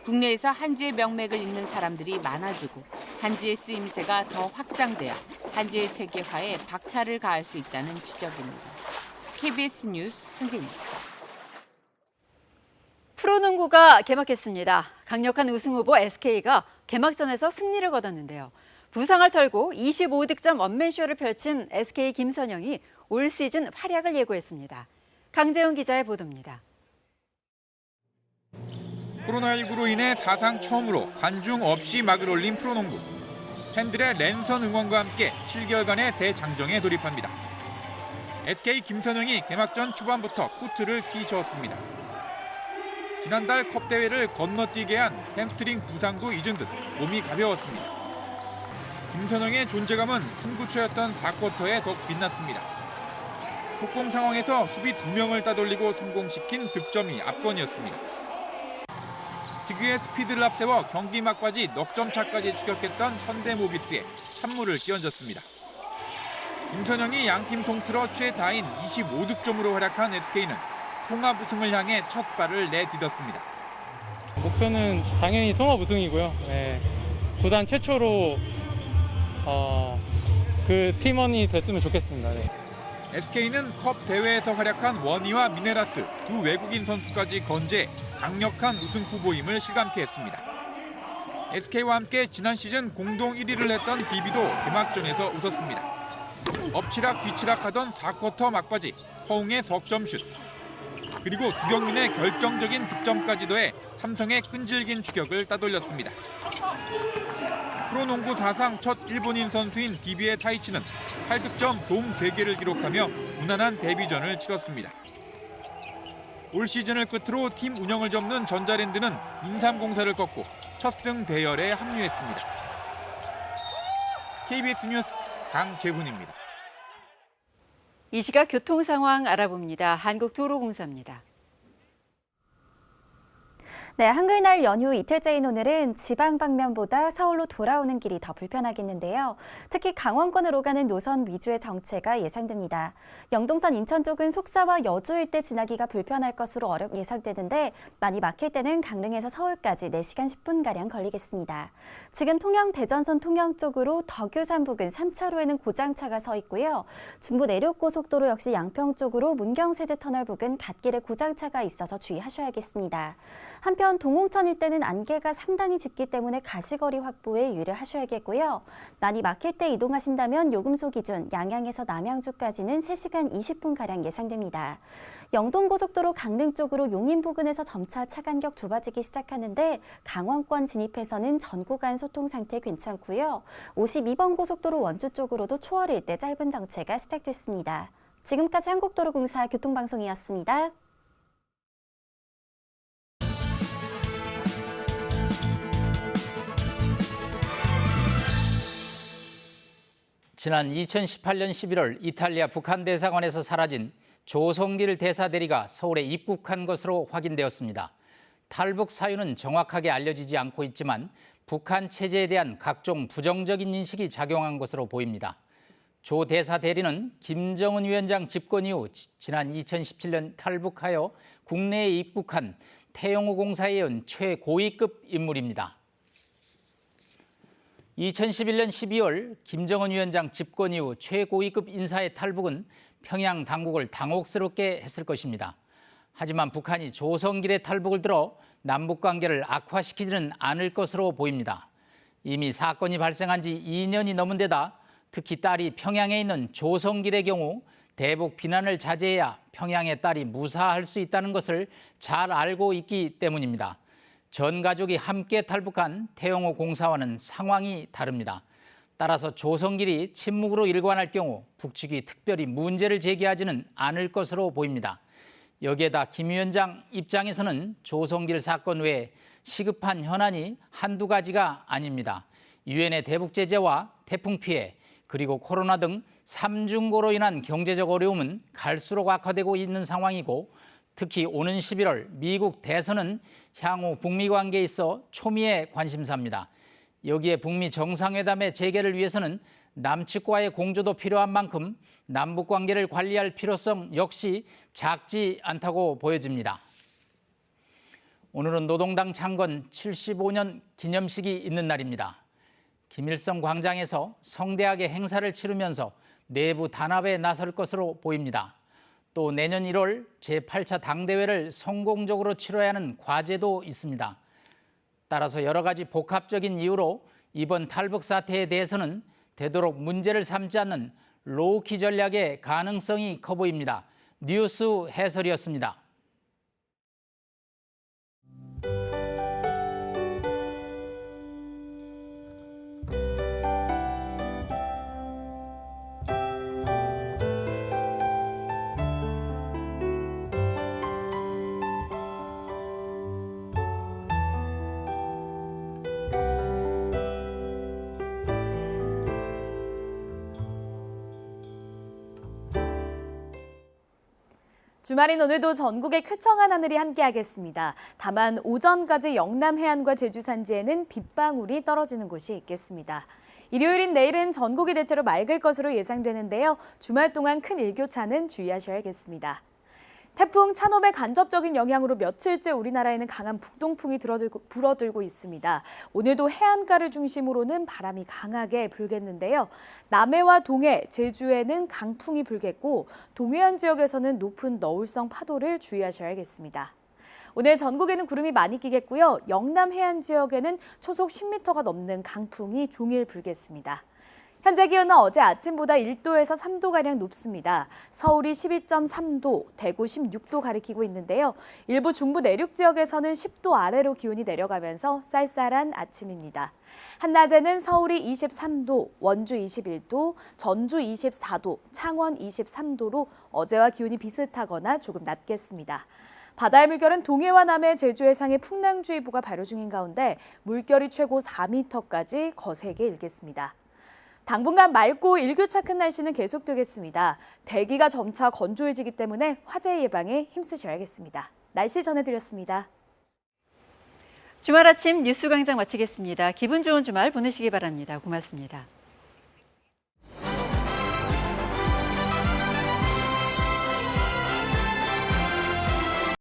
국내에서 한지의 명맥을 잇는 사람들이 많아지고 한지의 쓰임새가 더 확장돼야 한지의 세계화에 박차를 가할 수 있다는 지적입니다. KBS 뉴스 손진입니다. 프로농구가 개막했습니다. 강력한 우승 후보 SK가 개막전에서 승리를 거뒀는데요. 부상을 털고 25득점 원맨쇼를 펼친 SK 김선영이 올 시즌 활약을 예고했습니다. 강재훈 기자의 보도입니다. 코로나19로 인해 사상 처음으로 관중 없이 막을 올린 프로농구. 팬들의 랜선 응원과 함께 7개월간의 대장정에 돌입합니다. SK 김선영이 개막전 초반부터 코트를 휘저었습니다. 지난달 컵 대회를 건너뛰게 한 햄스트링 부상도 잊은 듯 몸이 가벼웠습니다. 김선영의 존재감은 승부처였던 4쿼터에 더욱 빛났습니다. 속공 상황에서 수비 2명을 따돌리고 성공시킨 득점이 압권이었습니다. 특유의 스피드를 앞세워 경기 막바지 넉점 차까지 추격했던 현대모비스에 찬물을 끼얹었습니다. 김선영이 양팀 통틀어 최다인 25득점으로 활약한 SK는 통합 우승을 향해 첫 발을 내딛었습니다. 목표는 당연히 통합 우승이고요. 구단 최초로 그 팀원이 됐으면 좋겠습니다. SK는 컵 대회에서 활약한 원희와 미네라스 두 외국인 선수까지 건재해 강력한 우승 후보임을 실감케 했습니다. SK와 함께 지난 시즌 공동 1위를 했던 DB도 개막전에서 웃었습니다. 엎치락 뒤치락하던 4쿼터 막바지 허웅의 석점슛, 그리고 두경민의 결정적인 득점까지 더해 삼성의 끈질긴 추격을 따돌렸습니다. 프로농구 사상 첫 일본인 선수인 DB의 타이치는 8득점 도움 3개를 기록하며 무난한 데뷔전을 치렀습니다. 올 시즌을 끝으로 팀 운영을 접는 전자랜드는 인삼공사를 꺾고 첫 승 대열에 합류했습니다. KBS 뉴스 강재훈입니다. 이 시각 교통 상황 알아봅니다. 한국도로공사입니다. 네, 한글날 연휴 이틀째인 오늘은 지방 방면보다 서울로 돌아오는 길이 더 불편하겠는데요. 특히 강원권으로 가는 노선 위주의 정체가 예상됩니다. 영동선 인천 쪽은 속사와 여주 일대 지나기가 불편할 것으로 예상되는데 많이 막힐 때는 강릉에서 서울까지 4시간 10분가량 걸리겠습니다. 지금 통영 대전선 통영 쪽으로 덕유산 부근 3차로에는 고장차가 서 있고요. 중부 내륙고속도로 역시 양평 쪽으로 문경세제터널 부근 갓길에 고장차가 있어서 주의하셔야겠습니다. 한편 동홍천 일대는 안개가 상당히 짙기 때문에 가시거리 확보에 유의하셔야겠고요. 많이 막힐 때 이동하신다면 요금소 기준 양양에서 남양주까지는 3시간 20분가량 예상됩니다. 영동고속도로 강릉 쪽으로 용인 부근에서 점차 차 간격 좁아지기 시작하는데 강원권 진입해서는 전 구간 소통 상태 괜찮고요. 52번 고속도로 원주 쪽으로도 초월 일대 짧은 정체가 시작됐습니다. 지금까지 한국도로공사 교통방송이었습니다. 지난 2018년 11월 이탈리아 북한 대사관에서 사라진 조성길 대사대리가 서울에 입국한 것으로 확인되었습니다. 탈북 사유는 정확하게 알려지지 않고 있지만 북한 체제에 대한 각종 부정적인 인식이 작용한 것으로 보입니다. 조 대사대리는 김정은 위원장 집권 이후 지난 2017년 탈북하여 국내에 입국한 태영호 공사에 이은 최고위급 인물입니다. 2011년 12월 김정은 위원장 집권 이후 최고위급 인사의 탈북은 평양 당국을 당혹스럽게 했을 것입니다. 하지만 북한이 조성길의 탈북을 들어 남북 관계를 악화시키지는 않을 것으로 보입니다. 이미 사건이 발생한 지 2년이 넘은 데다 특히 딸이 평양에 있는 조성길의 경우 대북 비난을 자제해야 평양의 딸이 무사할 수 있다는 것을 잘 알고 있기 때문입니다. 전 가족이 함께 탈북한 태영호 공사와는 상황이 다릅니다. 따라서 조성길이 침묵으로 일관할 경우 북측이 특별히 문제를 제기하지는 않을 것으로 보입니다. 여기에다 김 위원장 입장에서는 조성길 사건 외에 시급한 현안이 한두 가지가 아닙니다. 유엔의 대북 제재와 태풍 피해 그리고 코로나 등 삼중고로 인한 경제적 어려움은 갈수록 악화되고 있는 상황이고 특히 오는 11월 미국 대선은 향후 북미 관계에 있어 초미의 관심사입니다. 여기에 북미 정상회담의 재개를 위해서는 남측과의 공조도 필요한 만큼 남북 관계를 관리할 필요성 역시 작지 않다고 보여집니다. 오늘은 노동당 창건 75년 기념식이 있는 날입니다. 김일성 광장에서 성대하게 행사를 치르면서 내부 단합에 나설 것으로 보입니다. 또 내년 1월 제8차 당대회를 성공적으로 치러야 하는 과제도 있습니다. 따라서 여러 가지 복합적인 이유로 이번 탈북 사태에 대해서는 되도록 문제를 삼지 않는 로우키 전략의 가능성이 커 보입니다. 뉴스 해설이었습니다. 주말인 오늘도 전국의 쾌청한 하늘이 함께하겠습니다. 다만 오전까지 영남 해안과 제주 산지에는 빗방울이 떨어지는 곳이 있겠습니다. 일요일인 내일은 전국이 대체로 맑을 것으로 예상되는데요. 주말 동안 큰 일교차는 주의하셔야겠습니다. 태풍 찬홈의 간접적인 영향으로 며칠째 우리나라에는 강한 북동풍이 불어들고 있습니다. 오늘도 해안가를 중심으로는 바람이 강하게 불겠는데요. 남해와 동해, 제주에는 강풍이 불겠고 동해안 지역에서는 높은 너울성 파도를 주의하셔야겠습니다. 오늘 전국에는 구름이 많이 끼겠고요. 영남 해안 지역에는 초속 10m가 넘는 강풍이 종일 불겠습니다. 현재 기온은 어제 아침보다 1도에서 3도가량 높습니다. 서울이 12.3도, 대구 16도 가리키고 있는데요. 일부 중부 내륙 지역에서는 10도 아래로 기온이 내려가면서 쌀쌀한 아침입니다. 한낮에는 서울이 23도, 원주 21도, 전주 24도, 창원 23도로 어제와 기온이 비슷하거나 조금 낮겠습니다. 바다의 물결은 동해와 남해, 제주 해상에 풍랑주의보가 발효 중인 가운데 물결이 최고 4m까지 거세게 일겠습니다. 당분간 맑고 일교차 큰 날씨는 계속되겠습니다. 대기가 점차 건조해지기 때문에 화재 예방에 힘쓰셔야겠습니다. 날씨 전해드렸습니다. 주말 아침 뉴스광장 마치겠습니다. 기분 좋은 주말 보내시기 바랍니다. 고맙습니다.